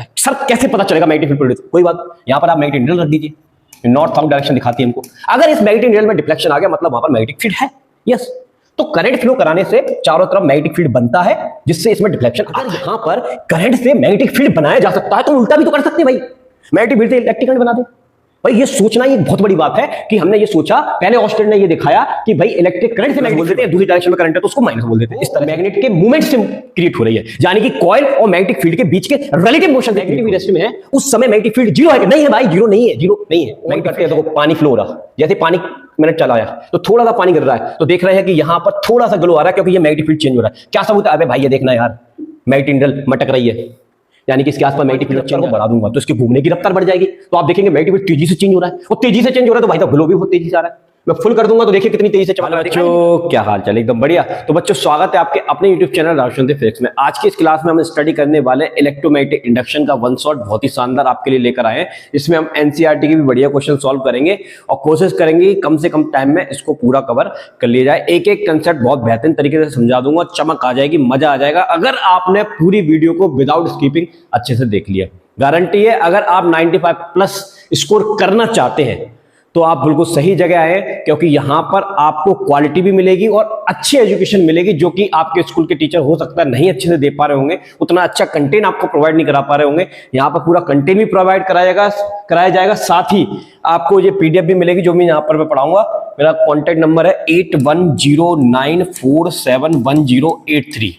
है। सर कैसे पता चलेगा मैग्नेटिक फील्ड प्रोड्यूस? कोई बात, यहां पर आप मैग्नेटिक नीडल रख दीजिए, नॉर्थ साउथ डायरेक्शन दिखाती है हमको। अगर इस मैग्नेटिक नीडल में डिफ्लेक्शन आ गया मतलब वहां पर मैग्नेटिक फील्ड है। यस, तो करंट फ्लो कराने से चारों तरफ मैग्नेटिक फील्ड बनता है जिससे इसमें डिफ्लेक्शन। अगर यहां पर करंट से मैग्नेटिक फील्ड बनाया जा सकता है तो उल्टा भी तो कर सकते हैं भाई, मैग्नेटिक फील्ड से इलेक्ट्रिक करंट बना दे। भाई ये सोचना ये बहुत बड़ी बात है कि हमने ये सोचा, पहले ऑस्टेड ने ये दिखाया कि भाई इलेक्ट्रिक करंट से मैग्नेट बोल देते हैं, दूसरी डायरेक्शन में करंट है तो उसको माइनस बोल देते हैं। इस तरह मैग्नेट के मूवमेंट से क्रिएट हो रही है, यानी कि कॉइल और मैग्नेटिक फील्ड के बीच के रिलेटिव मोशन मैग्नेटिक रेस्ट में है। उस समय मैग्नेटिक फील्ड जीरो है नहीं है भाई, जीरो नहीं है, जीरो नहीं है। मैग्नेटिक फील्ड देखो पानी फ्लो हो रहा, जैसे पानी मैंने चलाया तो थोड़ा सा पानी गिर रहा है तो देख रहे हैं कि यहां पर थोड़ा सा ग्लो आ रहा है क्योंकि ये मैग्नेटिक फील्ड चेंज हो रहा है। क्या सबूत है? अबे भाई ये देखना यार, मैग्नेटिक नीडल मटक रही है, यानी कि इसके आसपास मैग्नेटिक फील्ड को बढ़ा दूंगा तो इसके घूमने की रफ्तार बढ़ जाएगी, तो आप देखेंगे मैग्नेटिक फील्ड तेजी से चेंज हो रहा है, और तेजी से चेंज हो रहा है तो भाई साहब ग्लो भी बहुत तेजी से आ रहा है। मैं फुल कर दूंगा तो देखिए कितनी तेजी से चमक रहा है। बच्चों क्या हाल चाल, एकदम बढ़िया। तो बच्चों स्वागत है आपके अपने YouTube चैनल राजचंद्र फिजिक्स में। आज की इस क्लास में हम स्टडी करने वाले इलेक्ट्रोमैग्नेटिक इंडक्शन का वन शॉट बहुत ही शानदार आपके लिए लेकर आए हैं। इसमें हम NCERT की भी बढ़िया क्वेश्चन सॉल्व करेंगे और कोशिश करेंगे कम से कम टाइम में इसको पूरा कवर कर लिया जाए। एक एक कंसेप्ट बहुत बेहतरीन तरीके से समझा दूंगा, चमक आ जाएगी, मजा आ जाएगा अगर आपने पूरी वीडियो को विदाउट स्किपिंग अच्छे से देख लिया। गारंटी है अगर आप 95+ स्कोर करना चाहते हैं तो आप बिल्कुल सही जगह आए, क्योंकि यहां पर आपको क्वालिटी भी मिलेगी और अच्छी एजुकेशन मिलेगी जो कि आपके स्कूल के टीचर हो सकता है नहीं अच्छे से दे पा रहे होंगे, उतना अच्छा कंटेंट आपको प्रोवाइड नहीं करा पा रहे होंगे। यहां पर पूरा कंटेंट भी प्रोवाइड कराया जाएगा, साथ ही आपको ये PDF भी मिलेगी जो मैं यहां पर मैं पढ़ाऊंगा। मेरा कॉन्टेक्ट नंबर है 8109471083।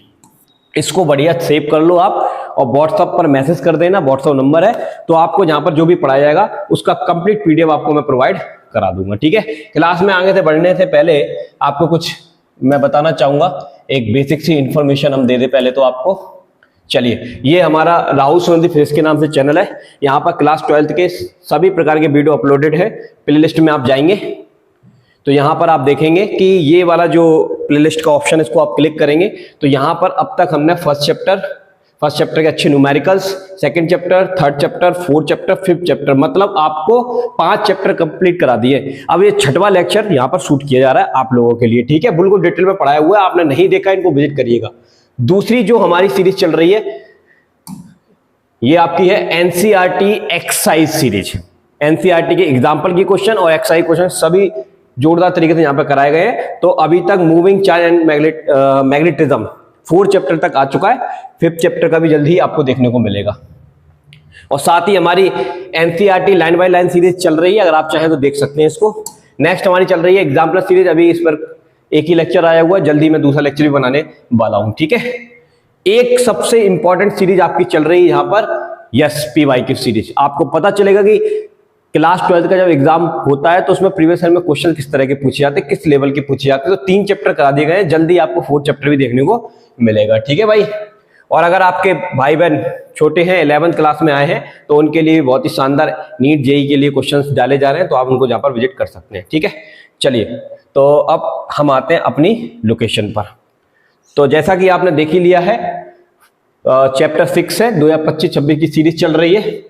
इसको बढ़िया सेव कर लो आप और व्हाट्सएप पर मैसेज कर देना, व्हाट्सएप नंबर है, तो आपको जहां पर जो भी पढ़ाया जाएगा उसका कंप्लीट PDF आपको मैं प्रोवाइड करा दूंगा। ठीक है, क्लास में आगे से बढ़ने से पहले आपको कुछ मैं बताना चाहूंगा, एक बेसिक सी इंफॉर्मेशन हम दे दे पहले तो आपको। चलिए, ये हमारा राहुल सोनदी फिजिक्स के नाम से चैनल है, यहाँ पर क्लास 12th के सभी प्रकार के वीडियो अपलोडेड है। प्ले लिस्ट में आप जाएंगे तो यहां पर आप देखेंगे कि ये वाला जो प्लेलिस्ट का ऑप्शन है इसको आप क्लिक करेंगे तो यहां पर अब तक हमने फर्स्ट चैप्टर के अच्छे numericals, second chapter, third chapter, fourth chapter, fifth chapter, मतलब आपको 5 चैप्टर कंप्लीट करा दिए। अब ये 6वां लेक्चर यहां पर शूट किया जा रहा है आप लोगों के लिए। ठीक है, बिल्कुल डिटेल में पढ़ाया हुआ है, आपने नहीं देखा इनको विजिट करिएगा। दूसरी जो हमारी सीरीज चल रही है ये आपकी है NCERT एक्सरसाइज सीरीज। NCERT के एग्जाम्पल की क्वेश्चन और एक्सरसाइज क्वेश्चन सभी जोरदार तरीके से यहां पर कराए गए हैं। तो अभी तक moving charge and magnetism 4 chapter तक आ चुका है, 5th चैप्टर का भी जल्द ही आपको देखने को मिलेगा। और साथ ही हमारी NCERT line by line series चल रही है, अगर आप चाहें तो देख सकते हैं इसको। नेक्स्ट हमारी चल रही है एग्जाम्पल सीरीज, अभी इस पर एक ही लेक्चर आया हुआ है, जल्दी मैं दूसरा लेक्चर भी बनाने वाला हूं। ठीक है, एक सबसे इंपॉर्टेंट सीरीज आपकी चल रही है यहां पर SPYQ सीरीज। आपको पता चलेगा कि क्लास 12th का जब एग्जाम होता है तो उसमें प्रीवियस ईयर में क्वेश्चन किस तरह के पूछे जाते हैं, किस लेवल के पूछे जाते हैं। तो 3 चैप्टर करा दिए गए हैं, जल्दी आपको 4th चैप्टर भी देखने को मिलेगा। ठीक है भाई, और अगर आपके भाई बहन छोटे हैं 11th क्लास में आए हैं तो उनके लिए बहुत ही शानदार नीट JEE के लिए क्वेश्चंस डाले जा रहे हैं, तो आप उनको जहां पर विजिट कर सकते हैं। ठीक है, चलिए तो अब हम आते हैं अपनी लोकेशन पर। तो जैसा कि आपने देख ही लिया है, चैप्टर 6 है, 2025-26 की सीरीज चल रही है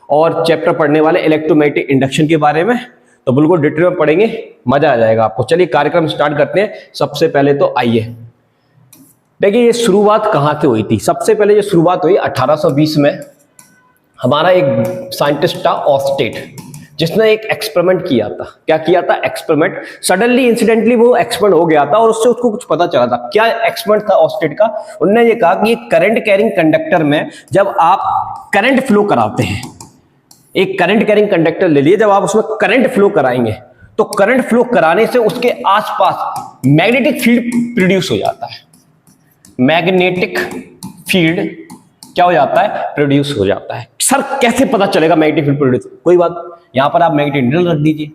और चैप्टर पढ़ने वाले इलेक्ट्रोमैग्नेटिक इंडक्शन के बारे में, तो बिल्कुल डिटेल में पढ़ेंगे, मजा आ जाएगा आपको। चलिए कार्यक्रम स्टार्ट करते हैं। सबसे पहले तो आइए देखिए ये शुरुआत कहां से हुई थी। सबसे पहले ये शुरुआत हुई 1820 में। हमारा एक साइंटिस्ट था ऑस्टेड, जिसने एक एक्सपेरिमेंट किया था। क्या किया था? एक्सपेरिमेंट। सडनली इंसिडेंटली वो एक्सपेरिमेंट हो गया था और उससे उसको कुछ पता चला था। क्या एक्सपेरिमेंट था ऑस्टेड का? उन्होंने ये कहा कि एक करंट कैरिंग कंडक्टर में जब आप करंट फ्लो कराते हैं, एक करंट कैरिंग कंडक्टर ले लिए, जब आप उसमें करंट फ्लो कराएंगे तो करंट फ्लो कराने से उसके आसपास मैग्नेटिक फील्ड प्रोड्यूस हो जाता है। मैग्नेटिक फील्ड क्या हो जाता है? प्रोड्यूस हो जाता है। सर कैसे पता चलेगा मैग्नेटिक फील्ड प्रोड्यूस? कोई बात, यहां पर आप मैग्नेटिक नीडल रख दीजिए,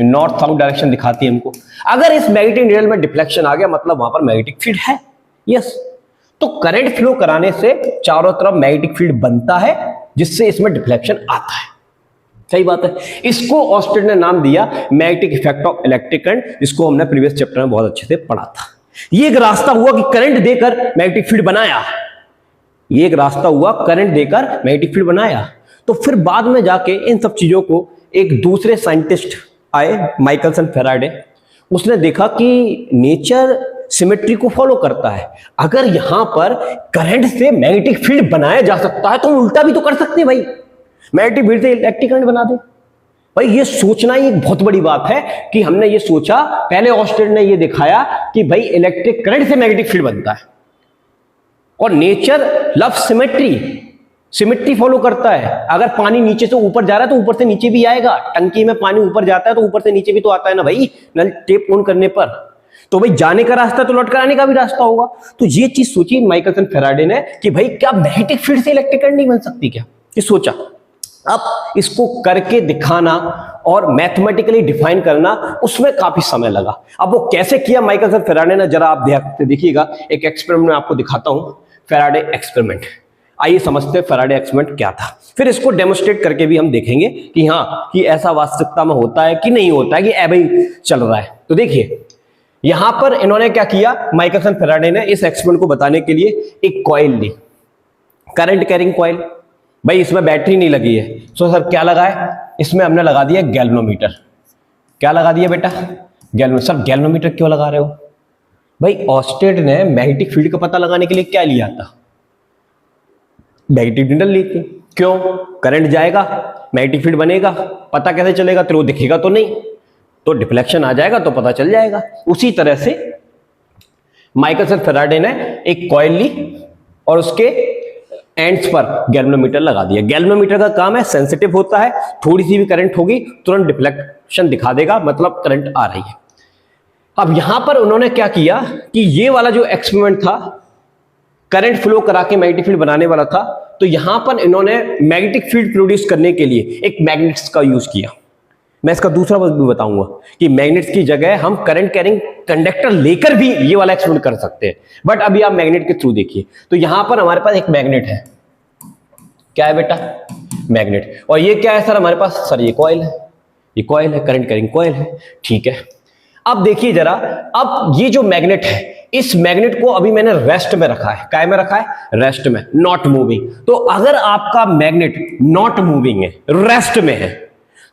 नॉर्थ साउथ डायरेक्शन दिखाती है हमको। अगर इस मैग्नेटिक नीडल में डिफ्लेक्शन आ गया मतलब वहां पर मैग्नेटिक फील्ड है। यस, तो करंट फ्लो कराने से चारों तरफ मैग्नेटिक फील्ड बनता है जिससे इसमें डिफ्लेक्शन आता है। सही बात है। इसको ऑस्टेड ने नाम दिया magnetic effect of electric current, जिसको हमने प्रीवियस चैप्टर में बहुत अच्छे से पढ़ा था। ये एक रास्ता हुआ कि करंट देकर मैग्नेटिक फील्ड बनाया, ये एक रास्ता हुआ करंट देकर मैग्नेटिक फील्ड बनाया। तो फिर बाद में जाके इन सब चीजों को एक दूसरे साइंटिस्ट आए, माइकलसन फैराडे। उसने देखा कि नेचर सिमेट्री को फॉलो करता है। अगर यहां पर करंट से मैग्नेटिक फील्ड बनाया जा सकता है तो हम उल्टा भी तो कर सकते हैं भाई, मैग्नेटिक फील्ड से इलेक्ट्रिक करंट बना दे। भाई ये सोचना ही एक बहुत बड़ी बात है कि हमने ये सोचा, पहले ऑस्टेड ने ये दिखाया कि भाई इलेक्ट्रिक करंट से मैग्नेटिक फील्ड बनता है और nature love symmetry, symmetry follow करता है। अगर पानी नीचे से ऊपर जा रहा है तो ऊपर से नीचे भी आएगा, टंकी में पानी ऊपर जाता है तो ऊपर से नीचे भी तो आता है ना भाई, नल टेप ऑन करने पर। तो भाई जाने का रास्ता तो लौट कर आने का भी रास्ता होगा। तो ये चीज सोची माइकलसन फैराडे ने कि भाई क्या मैग्नेटिक फील्ड से इलेक्ट्रिक करंट नहीं बन सकती क्या, ये सोचा। अब इसको करके दिखाना और मैथमेटिकली डिफाइन करना, उसमें काफी समय लगा। अब वो कैसे किया माइकलसन फैराडे ने, जरा आप देखिएगा, एक एक्सपेरिमेंट में आपको दिखाता हूं, फैराडे एक्सपेरिमेंट। आइए समझते हैं फैराडे एक्सपेरिमेंट क्या था, फिर इसको डेमोस्ट्रेट करके भी हम देखेंगे कि हाँ कि ऐसा वास्तविकता में होता है कि नहीं होता है, कि भाई चल रहा है। तो देखिए यहां पर इन्होंने क्या किया, माइकलसन फैराडे ने इस एक्सपेरिमेंट को बताने के लिए एक कॉइल ली, करंट कैरिंग कॉइल। भाई इसमें बैटरी नहीं लगी है, तो सर क्या लगा है, इसमें हमने लगा दिया गैल्वेनोमीटर। क्या लगा दिया बेटा, गैल्वेनोमीटर। सर गैल्वेनोमीटर क्यों लगा रहे हो? भाई ऑस्टेड ने मैग्नेटिक फील्ड का पता लगाने के लिए क्या लिया था, मैग्नेटिक डीडल ली थी। क्यों? करंट जाएगा, मैग्नेटिक फील्ड बनेगा, पता कैसे चलेगा, तेरे को दिखेगा तो नहीं, तो डिफ्लेक्शन आ जाएगा तो पता चल जाएगा। उसी तरह से माइकलसन फैराडे ने एक कॉइल ली और उसके एंड्स पर गैल्वेनोमीटर लगा दिया। गैल्वेनोमीटर का काम है, सेंसिटिव होता है, थोड़ी सी भी करंट होगी तुरंत डिफ्लेक्शन दिखा देगा, मतलब करंट आ रही है। अब यहां पर उन्होंने क्या किया कि ये वाला जो एक्सपेरिमेंट था, करंट फ्लो करा के मैग्नेटिक फील्ड बनाने वाला था, तो यहां पर इन्होंने मैग्नेटिक फील्ड प्रोड्यूस करने के लिए एक मैग्नेट्स का यूज किया। मैं इसका दूसरा वर्ग भी बताऊंगा कि मैग्नेट्स की जगह हम करंट कैरिंग कंडक्टर लेकर भी ये वाला एक्सपेरिमेंट कर सकते हैं, बट अभी आप मैग्नेट के थ्रू देखिए। तो यहां पर हमारे पास एक मैग्नेट है, क्या है बेटा, मैग्नेट। और ये क्या है सर हमारे पास, सर ये कॉइल है, ये कॉइल है, करंट कैरिंग कॉइल है, ठीक है। अब देखिए जरा, अब ये जो मैग्नेट है, इस मैग्नेट को अभी मैंने रेस्ट में रखा है। काय में रखा है? रेस्ट में, नॉट मूविंग। तो अगर आपका मैग्नेट नॉट मूविंग है, रेस्ट में है,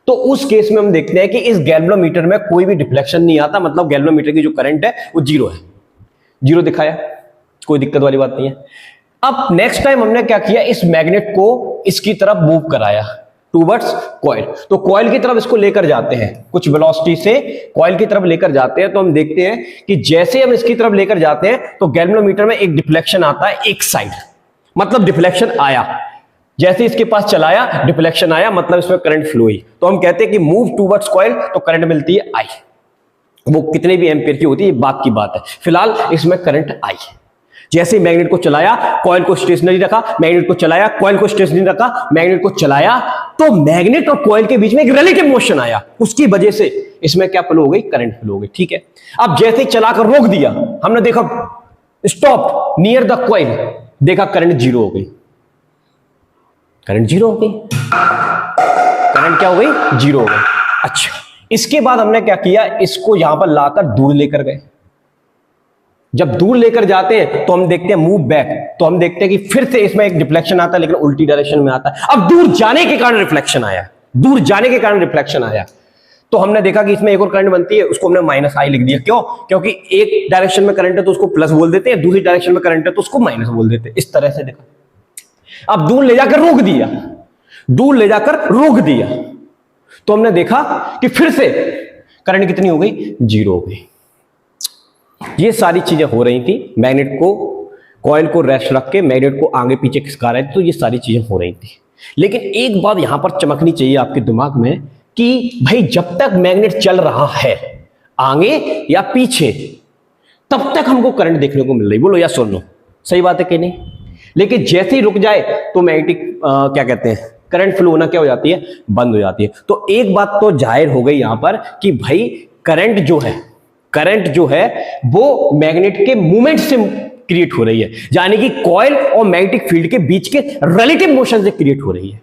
तो उस केस में हम देखते हैं कि इस गैल्वेनोमीटर में कोई भी डिफ्लेक्शन नहीं आता, मतलब गैल्वेनोमीटर की जो करंट है वो जीरो है, जीरो दिखाया, कोई दिक्कत वाली बात नहीं है। अब नेक्स्ट टाइम हमने क्या किया, इस मैग्नेट को इसकी तरफ मूव कराया टूवर्ड्स कॉइल। तो कॉइल की तरफ इसको लेकर जाते हैं, कुछ वेलोसिटी से कॉइल की तरफ लेकर जाते हैं, तो हम देखते हैं कि जैसे हम इसकी तरफ लेकर जाते हैं तो गैल्वेनोमीटर में एक डिफ्लेक्शन आता है एक साइड, मतलब डिफ्लेक्शन आया। जैसे इसके पास चलाया, डिफ्लेक्शन आया, मतलब इसमें करंट फ्लो हुई। तो हम कहते हैं कि मूव टूवर्ड्स कॉइल, तो करंट मिलती है आई। वो कितने भी एम्पियर की होती है, बात की बात है, फिलहाल इसमें करंट आई। जैसे मैग्नेट को चलाया, कॉइल को स्टेशनरी रखा, मैग्नेट को चलाया, कॉइल को स्टेशनरी रखा, मैग्नेट को चलाया, तो मैग्नेट और कॉइल के बीच में एक रिलेटिव मोशन आया, उसकी वजह से इसमें क्या फ्लो हो गई, करंट फ्लो हो गई, ठीक है। अब जैसे ही चलाकर रोक दिया, हमने देखा स्टॉप नियर द कॉइल, देखा करंट जीरो हो गई, करंट जीरो हो गई, करंट क्या हो गई, जीरो हो गई। अच्छा, इसके बाद हमने क्या किया, इसको यहां पर लाकर दूर लेकर गए। जब दूर लेकर जाते हैं तो हम देखते हैं मूव बैक, तो हम देखते हैं कि फिर से इसमें एक डिफ्लेक्शन आता है, लेकिन उल्टी डायरेक्शन में आता है। अब दूर जाने के कारण रिफ्लेक्शन आया, दूर जाने के कारण रिफ्लेक्शन आया, तो हमने देखा कि इसमें एक और करंट बनती है, उसको हमने माइनस आई लिख दिया। क्यों? क्योंकि एक डायरेक्शन में करंट है तो उसको प्लस बोल देते हैं, दूसरी डायरेक्शन में करंट है तो उसको माइनस बोल देते हैं, इस तरह से देखा। अब दूर ले जाकर रोक दिया, दूर ले जाकर रोक दिया, तो हमने देखा कि फिर से करंट कितनी हो गई, जीरो हो गई। ये सारी चीजें हो रही थी, मैग्नेट को, कॉइल को रेस्ट रख के मैग्नेट को आगे पीछे खिसका रहे थे, तो ये सारी चीजें हो रही थी। लेकिन एक बात यहां पर चमकनी चाहिए आपके दिमाग में कि भाई जब तक मैग्नेट चल रहा है आगे या पीछे, तब तक हमको करंट देखने को मिल रही, बोलो या सुन लो, सही बात है कि नहीं। लेकिन जैसे ही रुक जाए तो मैग्नेटिक क्या कहते हैं, करंट फ्लो होना क्या हो जाती है, बंद हो जाती है। तो एक बात तो जाहिर हो गई यहां पर कि भाई करंट जो है वो मैग्नेट के मूवमेंट से क्रिएट हो रही है, यानी कि कॉइल और मैग्नेटिक फील्ड के बीच के रिलेटिव मोशन से क्रिएट हो रही है।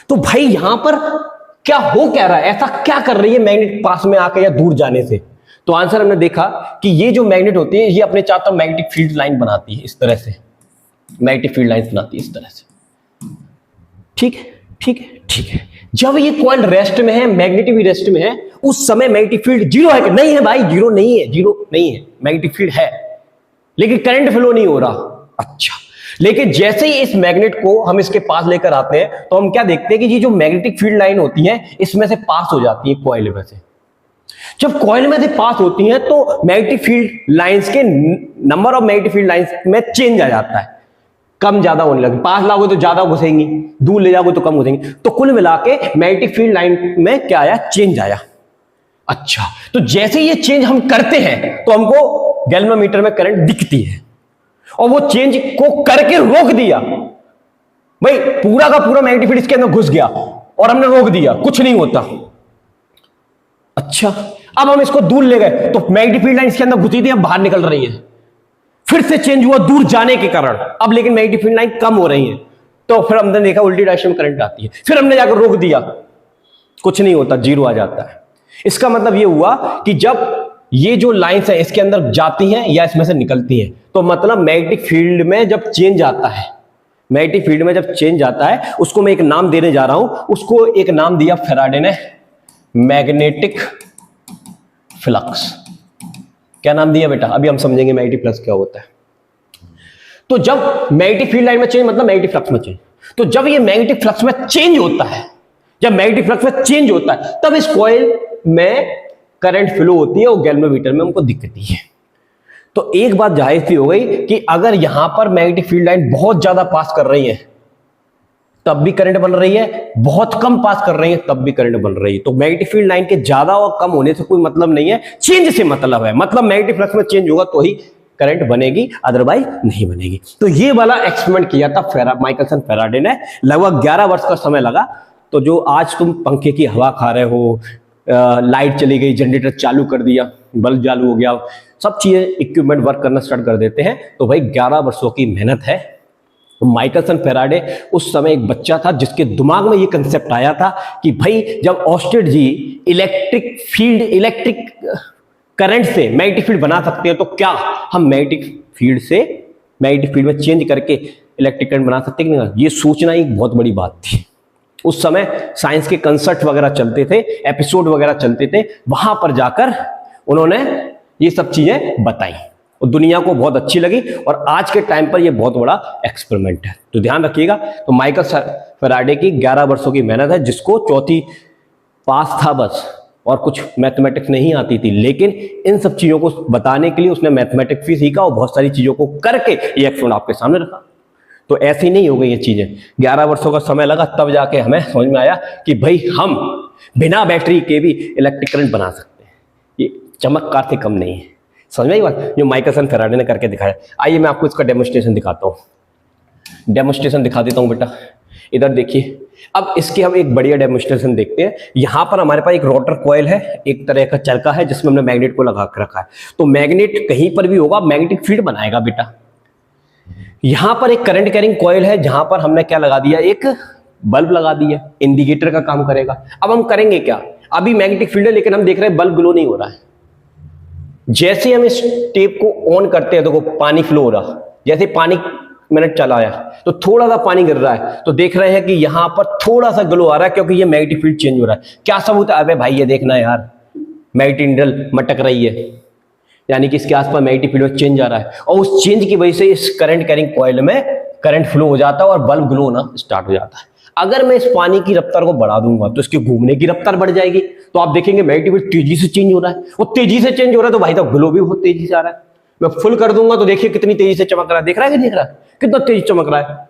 तो भाई यहां पर क्या हो क्या रहा है, ऐसा क्या कर रही है मैग्नेट पास में आकर या दूर जाने से? तो आंसर हमने देखा कि ये जो मैग्नेट होती है ये अपने चारों तरफ मैग्नेटिक फील्ड लाइन बनाती है, इस तरह से मैग्नेटिक फील्ड लाइन बनाती है, इस तरह से, ठीक है, ठीक है, ठीक है। जब ये कॉइल रेस्ट में है, मैग्नेट भी रेस्ट में है, उस समय मैग्नेटिक फील्ड जीरो है कि नहीं है? भाई जीरो नहीं है, जीरो नहीं है, मैग्नेटिक फील्ड है, लेकिन करंट फ्लो नहीं हो रहा। अच्छा, लेकिन जैसे ही इस मैग्नेट को हम इसके पास लेकर आते हैं तो हम क्या देखते हैं कि ये जो मैग्नेटिक फील्ड लाइन होती है इसमें से पास हो जाती है कॉइल में से। जब कॉइल में से पास होती हैं तो मैग्नेटिक फील्ड लाइंस के number of magnetic field lines में चेंज आ जाता है, कम ज्यादा होने लगे। पास लाओगे तो ज्यादा घुसेंगी, दूर ले जाओगे तो कम घुसेंगी। तो कुल मिला के मैग्नेटिक फील्ड लाइन में क्या आया? चेंज आया। अच्छा, तो जैसे ये चेंज हम करते हैं तो हमको गैल्वेनोमीटर में करंट दिखती है, और वो चेंज को करके रोक दिया। भाई पूरा का पूरा मैग्नेटिक फील्ड इसके अंदर घुस गया और हमने रोक दिया, कुछ नहीं होता। अच्छा, अब हम इसको दूर ले गए तो मैग्नेटिक फील्ड लाइन इसके अंदर घुसी थी, अब बाहर निकल रही है, फिर से चेंज हुआ दूर जाने के कारण, अब लेकिन मैग्नेटिक फील्ड लाइन कम हो रही है। तो फिर हमने देखा उल्टी डायरेक्शन में करंट आती है, फिर हमने जाकर रोक दिया, कुछ नहीं होता, जीरो आ जाता है। इसका मतलब ये हुआ कि जब ये जो लाइंस है इसके अंदर जाती हैं या इसमें से निकलती हैं, तो मतलब मैग्नेटिक फील्ड में जब चेंज आता है, मैग्नेटिक फील्ड में जब चेंज आता है, उसको मैं एक नाम देने जा रहा हूं। उसको एक नाम दिया फैराडे ने, मैग्नेटिक फ्लक्स। क्या नाम दिया बेटा? अभी हम समझेंगे मैग्नेटिक फ्लक्स क्या होता है। तो जब मैग्नेटिक फील्ड लाइन में चेंज मतलब मैग्नेटिक फ्लक्स में चेंज, तो जब ये मैग्नेटिक फ्लक्स में चेंज होता है, जब मैग्नेटिक फ्लक्स में चेंज होता है, तब इस कॉइल में करंट फ्लो होती है और गैल्वेनोमीटर में हमको दिखती है। तो एक बात जाहिर सी हो गई कि अगर यहां पर मैग्नेटिक फील्ड लाइन बहुत ज्यादा पास कर रही है तब भी करंट बन रही है, बहुत कम पास कर रही है तब भी करंट बन रही है। तो मैग्नेटिक फील्ड लाइन के ज्यादा और कम होने से कोई मतलब नहीं है, चेंज से मतलब है। मतलब मैग्नेटिक फ्लक्स में चेंज होगा तो ही करंट बनेगी, अदरवाइज नहीं बनेगी। तो ये वाला एक्सपेरिमेंट किया था माइकलसन फैराडे ने, लगभग 11 वर्ष का समय लगा। तो जो आज तुम पंखे की हवा खा रहे हो, लाइट चली गई, जनरेटर चालू कर दिया, बल्ब चालू हो गया, सब चीजें इक्विपमेंट वर्क करना स्टार्ट कर देते हैं, तो भाई 11 वर्षों की मेहनत है। माइकलसन फैराडे उस समय एक बच्चा था जिसके दिमाग में ये कंसेप्ट आया था कि भाई जब ऑस्टेड जी इलेक्ट्रिक करंट से मैग्नेटिक फील्ड बना सकते हैं, तो क्या हम मैग्नेटिक फील्ड में चेंज करके इलेक्ट्रिक करंट बना सकते हैं? ये सोचना एक बहुत बड़ी बात थी। उस समय साइंस के कंसर्ट वगैरह चलते थे, एपिसोड वगैरह चलते थे, वहां पर जाकर उन्होंने ये सब चीजें बताई और दुनिया को बहुत अच्छी लगी, और आज के टाइम पर ये बहुत बड़ा एक्सपेरिमेंट है। तो ध्यान रखिएगा। तो माइकल फैराडे की 11 वर्षों की मेहनत है, जिसको चौथी पास था बस, और कुछ मैथमेटिक्स नहीं आती थी, लेकिन इन सब चीजों को बताने के लिए उसने मैथमेटिक्स भी सीखा और बहुत सारी चीजों को करके ये एक्सपेरिमेंट आपके सामने रखा। तो ऐसी नहीं हो गई ये चीजें, 11 वर्षों का समय लगा, तब जाके हमें समझ में आया कि भाई हम बिना बैटरी के भी इलेक्ट्रिक करंट बना सकते हैं। ये चमत्कार से कम नहीं है। समझ में आई बात? जो माइकलसन फैराडे ने करके दिखाया। आइए मैं आपको इसका डेमोन्स्ट्रेशन दिखाता हूं। डेमोन्स्ट्रेशन दिखा देता हूं बेटा, इधर देखिए। अब इसके हम एक बढ़िया डेमोन्स्ट्रेशन देखते हैं। यहां पर हमारे पास एक रोटर कॉइल है, एक तरह का चरखा है जिसमें हमने मैग्नेट को लगा कर रखा है। तो मैग्नेट कहीं पर भी होगा, मैग्नेटिक फील्ड बनाएगा बेटा। यहां पर एक करंट कैरिंग कॉइल है, जहां पर हमने क्या लगा दिया? एक बल्ब लगा दिया, इंडिकेटर का काम करेगा। अब हम करेंगे क्या? अभी मैग्नेटिक फील्ड है लेकिन हम देख रहे हैं बल्ब ग्लो नहीं हो रहा है। जैसे हम इस टेप को ऑन करते हैं, देखो पानी फ्लो हो रहा, जैसे पानी मैंने चलाया तो थोड़ा सा पानी गिर रहा है, तो देख रहे हैं कि यहां पर थोड़ा सा ग्लो आ रहा है, क्योंकि ये मैग्नेटिक फील्ड चेंज हो रहा है। क्या सबूत है? अबे भाई ये देखना यार, मैग्नेटिक नीडल मटक रही है, यानी कि इसके आसपास मैग्नेटिक फील्ड में चेंज आ रहा है, और उस चेंज की वजह से इस करंट कैरिंग कॉइल में करंट फ्लो हो जाता है और बल्ब ग्लो होना स्टार्ट हो जाता है। अगर मैं इस पानी की रफ्तार को बढ़ा दूंगा तो इसकी घूमने की रफ्तार बढ़ जाएगी, तो आप देखेंगे मैग्नेटिक फील्ड तेजी से चेंज हो रहा है। वो तेजी से चेंज हो रहा है तो भाई साहब ग्लो भी बहुत तेजी से आ रहा है। मैं फुल कर दूंगा तो देखिए कितनी तेजी से चमक रहा है, देख रहा है कि देख रहा है कितना तेजी चमक रहा है,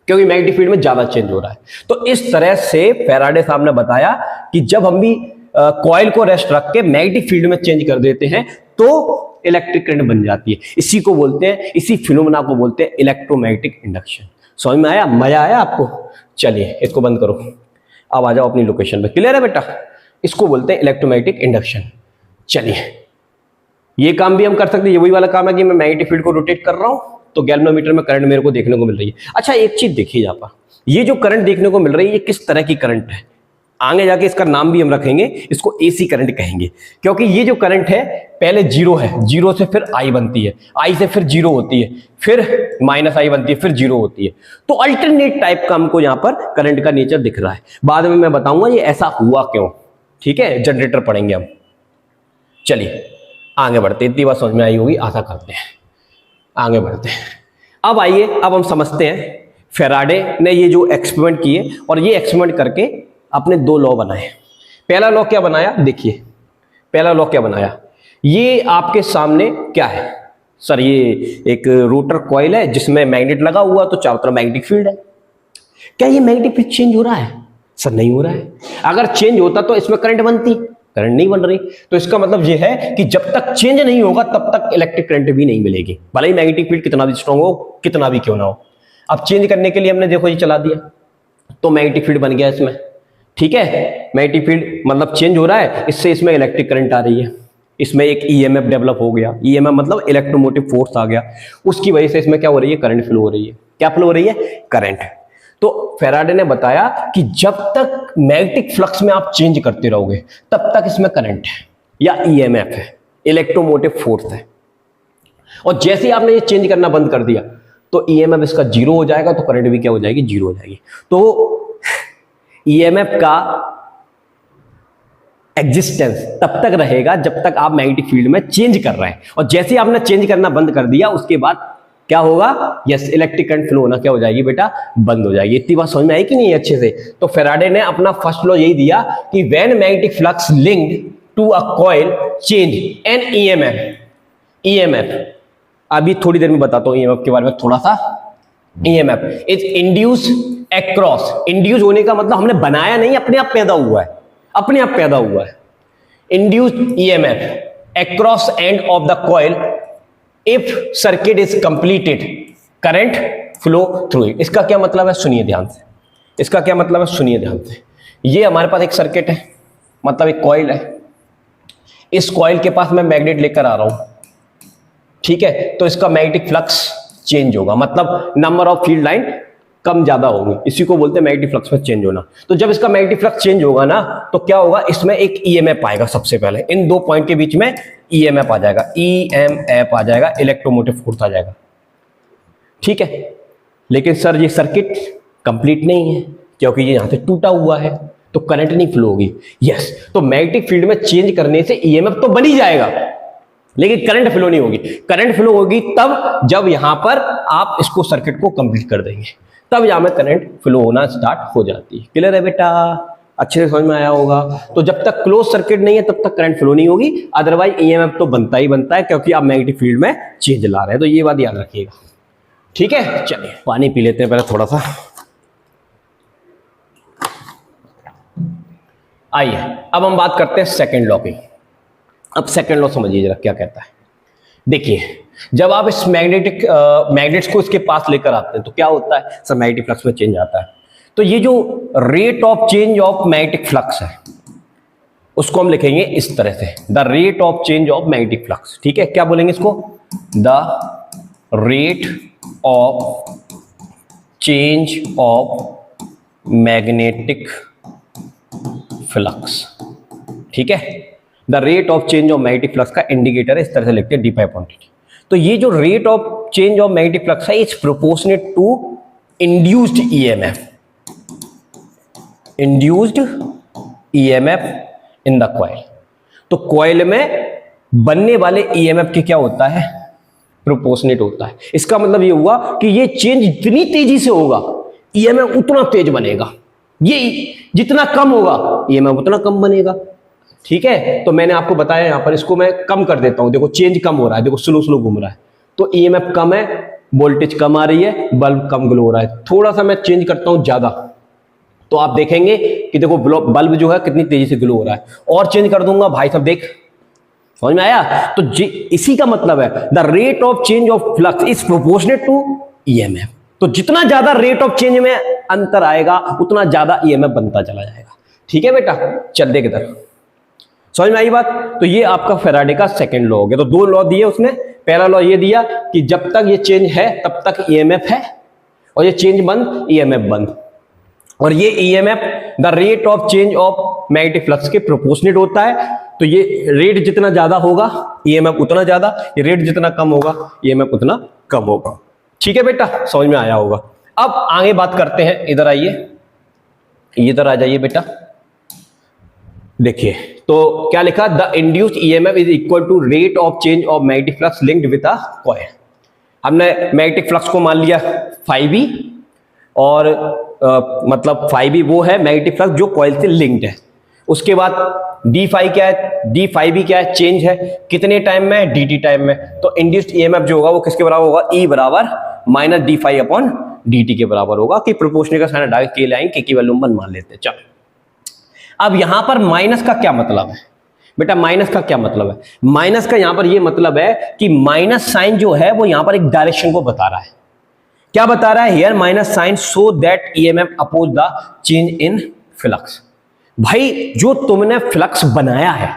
क्योंकि मैग्नेटिक फील्ड में ज्यादा चेंज हो रहा है। तो इस तरह से फैराडे साहब ने बताया कि जब हम भी कॉइल को रेस्ट रख के मैग्नेटिक फील्ड में चेंज कर देते हैं तो इलेक्ट्रिक करंट बन जाती है। इसी को बोलते हैं, इसी फिनोमेना को बोलते हैं इलेक्ट्रोमैग्नेटिक इंडक्शन। समझ में आया? मजा आया आपको? चलिए इसको बंद करो, अब आ जाओ अपनी लोकेशन पे। क्लियर है बेटा? इसको बोलते हैं इलेक्ट्रोमैग्नेटिक इंडक्शन। चलिए ये काम भी हम कर सकते हैं। ये वही वाला काम है कि मैं मैग्नेटिक फील्ड को रोटेट कर रहा हूं तो गैल्वेनोमीटर में करंट मेरे को देखने को मिल रही है। अच्छा एक चीज देखिए यहाँ पर, ये जो करंट देखने को मिल रही है ये किस तरह की करंट है? आगे जाके इसका नाम भी हम रखेंगे, इसको एसी करंट कहेंगे, क्योंकि ये जो करंट है पहले जीरो है, जीरो से फिर आई बनती है, आई से फिर जीरो होती है, फिर माइनस आई बनती है, फिर जीरो होती है। तो अल्टरनेट टाइप का हमको यहाँ पर करंट का नेचर दिख रहा है। बाद में मैं बताऊंगा ये ऐसा हुआ क्यों। ठीक है, जनरेटर पढ़ेंगे हम। चलिए आगे बढ़ते, इतनी बात समझ में आई होगी, आशा करते हैं। आगे बढ़ते हैं, अब आइए, अब हम समझते हैं फैराडे ने ये जो एक्सपेरिमेंट किए और ये एक्सपेरिमेंट करके अपने दो लॉ बनाए। पहला लॉ क्या बनाया, देखिए पहला लॉ क्या बनाया, ये आपके सामने क्या है सर, ये एक रोटर कॉइल है जिसमें मैग्नेट लगा हुआ, तो चारों तरफ मैग्नेटिक फील्ड है। क्या ये मैग्नेटिक फील्ड चेंज हो रहा है सर? नहीं हो रहा है। अगर चेंज होता तो इसमें करंट बनती, करंट नहीं बन रही, तो इसका मतलब ये है कि जब तक चेंज नहीं होगा तब तक इलेक्ट्रिक करंट भी नहीं मिलेगी, भले ही मैग्नेटिक फील्ड कितना भी स्ट्रांग हो, कितना भी क्यों ना हो। अब चेंज करने के लिए हमने देखो ये चला दिया, तो मैग्नेटिक फील्ड बन गया इसमें, ठीक है। मैग्नेटिक फील्ड मतलब चेंज हो रहा है, इससे इसमें इलेक्ट्रिक करंट आ रही है, इसमें एक ईएमएफ डेवलप हो गया, ईएमएफ मतलब इलेक्ट्रोमोटिव फोर्स आ गया, उसकी वजह से इसमें क्या हो रही है, करंट फ्लो हो रही है। क्या फ्लो हो रही है? करंट। तो फैराडे ने बताया कि जब तक मैग्नेटिक फ्लक्स में आप चेंज करते रहोगे तब तक इसमें करंट है या ईएमएफ है, इलेक्ट्रोमोटिव फोर्स है। और जैसे ही आपने ये चेंज करना बंद कर दिया तो ईएमएफ इसका जीरो हो जाएगा, तो करंट भी क्या हो जाएगी, जीरो हो जाएगी। तो ईएमएफ का एग्जिस्टेंस तब तक रहेगा जब तक आप मैग्नेटिक फील्ड में चेंज कर रहे हैं, और जैसे ही आपने चेंज करना बंद कर दिया उसके बाद क्या होगा, यस, इलेक्ट्रिक करंट फ्लो होना क्या हो जाएगी बेटा, बंद हो जाएगी। इतनी बात समझ में आई कि नहीं अच्छे से? तो फैराडे ने अपना फर्स्ट लॉ यही दिया कि when magnetic flux linked to a coil change an EMF, अभी थोड़ी देर में बताता हूं ईएमएफ के बारे में थोड़ा सा। EMF is induce across, induce होने का मतलब हमने बनाया नहीं, अपने आप पैदा हुआ है, अपने आप पैदा हुआ है। Induced EMF across end of the coil if circuit is completed, current flow through it. इसका क्या मतलब है, सुनिए ध्यान से, इसका क्या मतलब है, सुनिए ध्यान से। ये हमारे पास एक सर्किट है, मतलब एक कॉइल है, इस कॉइल के पास मैं मैग्नेट लेकर आ रहा हूं, ठीक है। तो इसका मैग्नेटिक फ्लक्स चेंज होगा, मतलब नंबर ऑफ फील्ड लाइन कम ज्यादा होगी, इसी को बोलते हैं मैग्नेटिक फ्लक्स में चेंज होना। तो जब इसका मैग्नेटिक फ्लक्स चेंज होगा ना, तो क्या होगा, इसमें एक ईएमएफ आएगा। सबसे पहले इन दो पॉइंट के बीच में ईएमएफ आ जाएगा, ईएमएफ आ जाएगा, इलेक्ट्रोमोटिव फोर्स आ जाएगा, ठीक है। लेकिन सर ये सर्किट कंप्लीट नहीं है क्योंकि ये यहां से टूटा हुआ है, तो करंट नहीं फ्लो होगी। यस, तो मैग्नेटिक फील्ड में चेंज करने से ईएमएफ तो बन ही जाएगा, लेकिन करंट फ्लो नहीं होगी। करंट फ्लो होगी तब जब यहां पर आप इसको सर्किट को कंप्लीट कर देंगे, तब यहां में करंट फ्लो होना स्टार्ट हो जाती है। क्लियर है बेटा? अच्छे से समझ में आया होगा। तो जब तक क्लोज सर्किट नहीं है तब तक करंट फ्लो नहीं होगी, अदरवाइज ईएमएफ तो बनता ही बनता है क्योंकि आप मैग्नेटिक फील्ड में चेंज ला रहे हैं। तो ये बात याद रखिएगा, ठीक है। चलिए पानी पी लेते हैं पहले थोड़ा सा। आइए अब हम बात करते हैं सेकंड लॉ की। अब सेकंड लॉ समझिए जरा क्या कहता है। देखिए जब आप इस मैग्नेट्स को इसके पास लेकर आते हैं तो क्या होता है, सर मैग्नेटिक फ्लक्स में चेंज आता है। तो ये जो rate of change of magnetic flux है उसको हम लिखेंगे इस तरह से, the rate of change of magnetic flux, ठीक है। क्या बोलेंगे इसको, the rate of change of magnetic flux, ठीक है। The rate of change of magnetic flux का इंडिकेटर इस तरह से लिखते हैं d/dt। तो ये जो rate of change of magnetic flux है it's proportionate to induced EMF, induced EMF in the coil. तो कॉइल में बनने वाले ईएमएफ के क्या होता है, प्रोपोर्शनेट होता है। इसका मतलब ये हुआ कि ये चेंज जितनी तेजी से होगा ईएमएफ उतना तेज बनेगा, ये जितना कम होगा ईएमएफ उतना कम बनेगा, ठीक है। तो मैंने आपको बताया यहां पर, इसको मैं कम कर देता हूं। देखो चेंज कम हो रहा है, देखो स्लो स्लो घूम रहा है, तो ईएमएफ कम है, वोल्टेज कम आ रही है, बल्ब कम ग्लो हो रहा है। थोड़ा सा मैं चेंज करता हूं ज्यादा, तो आप देखेंगे कि देखो बल्ब जो है कितनी तेजी से ग्लो हो रहा है। और चेंज कर दूंगा भाई साहब, देख समझ में आया? तो इसी का मतलब है the rate of change of flux is proportionate to EMF. तो जितना ज्यादा रेट ऑफ चेंज में अंतर आएगा उतना ज्यादा ईएमएफ बनता चला जाएगा, ठीक है बेटा। चल देख इधर, समझ में आई बात? तो ये आपका फैराडे का सेकंड लॉ हो गया। तो दो लॉ दिए उसने। पहला लॉ ये दिया कि जब तक ये चेंज है तब तक ईएमएफ है, और ये चेंज बंद ईएमएफ बंद। और ये EMF the rate of change of magnetic flux के प्रोपोर्शनेट होता है। तो ये रेट जितना ज्यादा होगा ईएमएफ उतना ज्यादा, ये रेट जितना कम होगा ईएमएफ उतना कम होगा, ठीक है बेटा। समझ में आया होगा। अब आगे बात करते हैं, इधर आइए, इधर आ जाइए बेटा। देखिए तो क्या लिखा, the induced EMF is equal to rate of change of magnetic flux linked with a coil. हमने मैग्नेटिक फ्लक्स को मान लिया phi और मतलब phi वो है मैग्नेटिक फ्लक्स जो कॉइल से लिंक्ड है। उसके बाद डी फाई क्या है, डी फाई भी क्या है, चेंज है, कितने टाइम में, dt टाइम में। तो इंड्यूस्ड ईएमएफ जो होगा वो किसके बराबर होगा, E बराबर minus d phi upon dt के बराबर होगा, कि प्रोपोर्शनल का साइन डायरेक्ट के लाइन के वैल्यू 1 मान लेते हैं। चलो अब यहां पर माइनस का क्या मतलब है बेटा, माइनस का क्या मतलब है, माइनस का यहां पर ये मतलब है कि माइनस साइन जो है वो यहां पर एक डायरेक्शन को बता रहा है। क्या बता रहा है, here minus sign so that EMF oppose the change in flux. भाई जो तुमने फ्लक्स बनाया है,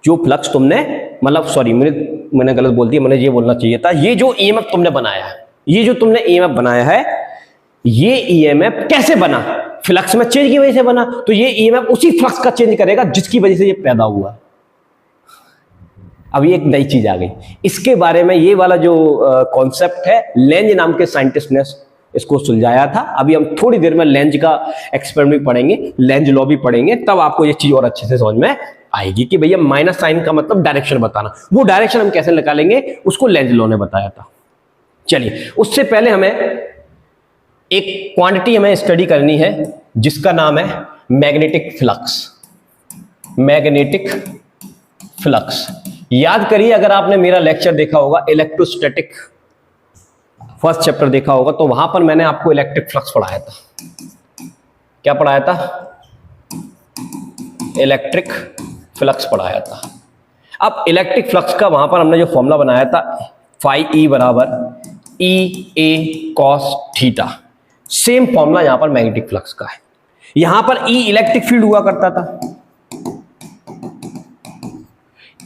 जो फ्लक्स तुमने मतलब सॉरी मैंने गलत बोल दिया, मैंने ये बोलना चाहिए था, ये जो ईएमएफ तुमने बनाया है, ये जो तुमने ईएमएफ बनाया है, ये ईएमएफ कैसे बना, फ्लक्स में चेंज की वजह से बना। तो ये ईएमएफ उसी फ्लक्स का चेंज करेगा जिसकी वजह से ये पैदा हुआ। अब ये एक नई चीज आ गई, इसके बारे में ये वाला जो कॉन्सेप्ट है, लेंज नाम के साइंटिस्ट ने इसको सुलझाया था। अभी हम थोड़ी देर में लेंज का एक्सपेरिमेंट पढ़ेंगे, लेंज लॉ भी पढ़ेंगे, तब आपको ये चीज और अच्छे से समझ में आएगी कि भैया माइनस साइन का मतलब डायरेक्शन बताना। वो डायरेक्शन हम कैसे निकालेंगे उसको लेंज लॉ ने बताया था। चलिए उससे पहले हमें एक क्वांटिटी हमें स्टडी करनी है जिसका नाम है मैग्नेटिक फ्लक्स। मैग्नेटिक फ्लक्स याद करिए, अगर आपने मेरा लेक्चर देखा होगा इलेक्ट्रोस्टैटिक फर्स्ट चैप्टर देखा होगा, तो वहां पर मैंने आपको इलेक्ट्रिक फ्लक्स पढ़ाया था। क्या पढ़ाया था, इलेक्ट्रिक फ्लक्स पढ़ाया था। अब इलेक्ट्रिक फ्लक्स का वहां पर हमने जो फॉर्मूला बनाया था, फाई ई बराबर ई ए कॉस थीटा, सेम फॉर्मूला यहां पर मैग्नेटिक फ्लक्स का है। यहां पर ई इलेक्ट्रिक फील्ड हुआ करता था,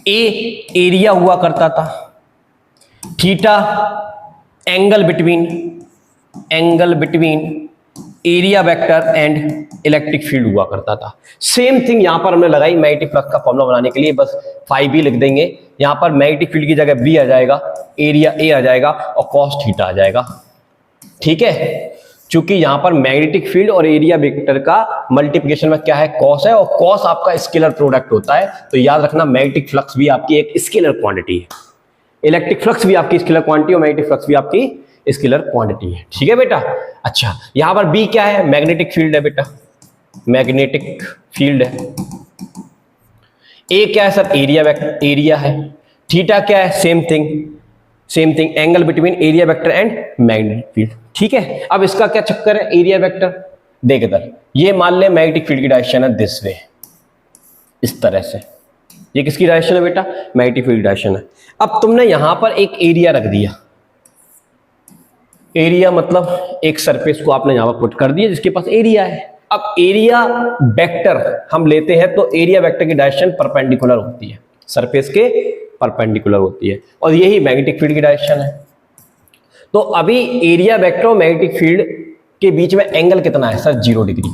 ए एरिया हुआ करता था, theta angle between area vector and electric field हुआ करता था। सेम थिंग यहां पर हमने लगाई मैग्नेटिक फ्लक्स का फॉर्मूला बनाने के लिए, बस फाई बी लिख देंगे। यहां पर मैग्नेटिक फील्ड की जगह बी आ जाएगा, एरिया ए आ जाएगा और कॉस थीटा आ जाएगा। ठीक है, चूंकि यहां पर मैग्नेटिक फील्ड और एरिया वेक्टर का मल्टीप्लिकेशन में क्या है, कॉस है, और कॉस आपका स्केलर प्रोडक्ट होता है। तो याद रखना मैग्नेटिक फ्लक्स भी आपकी एक स्केलर क्वांटिटी है, इलेक्ट्रिक फ्लक्स भी आपकी स्केलर क्वांटिटी और मैग्नेटिक फ्लक्स भी आपकी स्केलर क्वांटिटी है। ठीक है बेटा। अच्छा यहां पर बी क्या है, मैग्नेटिक फील्ड है बेटा, मैग्नेटिक फील्ड है। ए क्या है सर, एरिया है। थीटा क्या है, same thing angle between area vector and magnetic field. ठीक है, अब इसका क्या चक्कर है, एरिया वेक्टर देख इधर, ये मान ले मैग्नेटिक फील्ड की डायरेक्शन है दिस वे, इस तरह से। ये किसकी डायरेक्शन है बेटा, मैग्नेटिक फील्ड डायरेक्शन है। अब तुमने यहां पर एक एरिया रख दिया, एरिया मतलब एक सरफेस को आपने यहां पर पुट कर दिया जिसके पास एरिया है। अब एरिया वेक्टर हम लेते हैं तो एरिया वेक्टर की डायरेक्शन परपेंडिकुलर होती है, सरफेस के परपेंडिकुलर होती है, और यही मैग्नेटिक फील्ड की डायरेक्शन है। तो अभी एरिया वेक्टर और मैग्नेटिक फील्ड के बीच में एंगल कितना है सर, 0 डिग्री।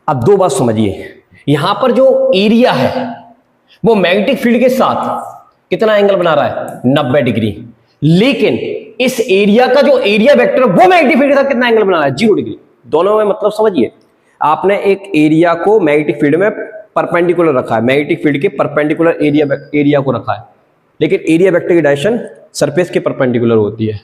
अब दो बात समझिए, यहां पर जो एरिया है वो मैग्नेटिक फील्ड के साथ कितना एंगल बना रहा है, 90 डिग्री। लेकिन इस एरिया का जो एरिया वेक्टर वो मैग्नेटिक फील्ड के साथ कितना एंगल बना रहा है, 0 डिग्री। दोनों में मतलब समझिए, आपने एक एरिया को मैग्नेटिक फील्ड में परपेंडिकुलर रखा है, मैग्नेटिक फील्ड के परपेंडिकुलर एरिया को रखा है, लेकिन एरिया वेक्टर की डायरेक्शन सरफेस के परपेंडिकुलर होती है।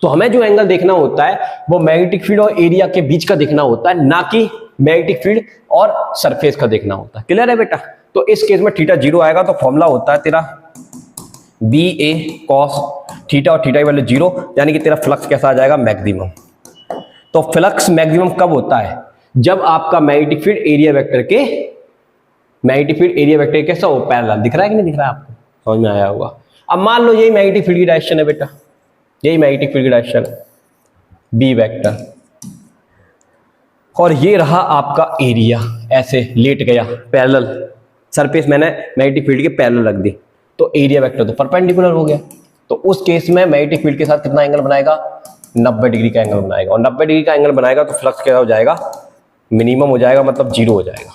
तो हमें जो एंगल देखना होता है वो मैग्नेटिक फील्ड और एरिया के बीच का देखना होता है, ना कि मैग्नेटिक फील्ड और सरफेस का देखना होता है। क्लियर है बेटा। तो इस केस में थीटा 0 आएगा, तो फॉर्मूला होता है तेरा बी ए कॉस थीटा, और थीटा की वैल्यू 0, यानी कि तेरा फ्लक्स कैसा आ जाएगा, मैक्सिमम। तो फ्लक्स मैक्सिमम कब होता है, जब आपका मैग्नेटिक फील्ड एरिया वेक्टर कैसा हो, पैरेलल। दिख रहा है कि नहीं दिख रहा है आपको, समझ में आया होगा। अब मान लो यही मैग्नेटिक फील्ड की डायरेक्शन है बेटा, यही मैग्नेटिक फील्ड की डायरेक्शन है बी वेक्टर, और ये रहा आपका एरिया, ऐसे लेट गया पैरेलल, सरफेस मैंने मैग्नेटिक फील्ड के पैरेलल रख दी, तो एरिया वेक्टर तो परपेंडिकुलर हो गया। तो उस केस में मैग्नेटिक फील्ड के साथ कितना एंगल बनाएगा, 90 डिग्री का एंगल बनाएगा, और 90 डिग्री का एंगल बनाएगा तो फ्लक्स क्या हो जाएगा, मिनिमम हो जाएगा, मतलब 0 हो जाएगा।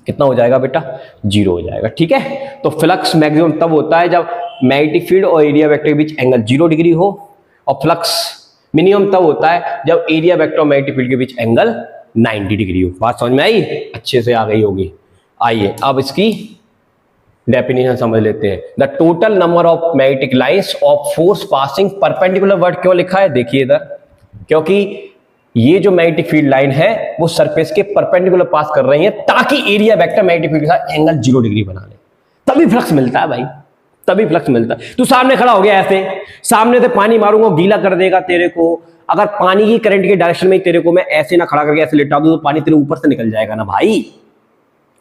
कितना हो जाएगा बेटा, 0 हो जाएगा। ठीक है, तो फ्लक्स मैक्सिमम तब होता है जब मैग्नेटिक फील्ड और एरिया वेक्टर के बीच एंगल 0 डिग्री हो, और फ्लक्स मिनिमम तब होता है जब एरिया वेक्टर और मैग्नेटिक फील्ड के बीच एंगल 90 डिग्री हो। बात समझ में आई, अच्छे से आ गई होगी। आइए अब इसकी डेफिनेशन समझ लेते हैं। The total number of magnetic lines of force passing perpendicular, word क्यों लिखा है देखिए इधर, क्योंकि ये जो मैग्नेटिक फील्ड लाइन है वो सरफेस के परपेंडिकुलर पास कर रही है ताकि एरिया वेक्टर मैग्नेटिक फील्ड का एंगल 0 डिग्री बना ले, तभी फ्लक्स मिलता है भाई, तभी फ्लक्स मिलता है। तू सामने खड़ा हो गया ऐसे, सामने से पानी मारूंगा गीला कर देगा तेरे को। अगर पानी की करंट के डायरेक्शन में तेरे को मैं ऐसे ना खड़ा करके ऐसे लेटा दूं तो पानी तेरे ऊपर से निकल जाएगा ना भाई,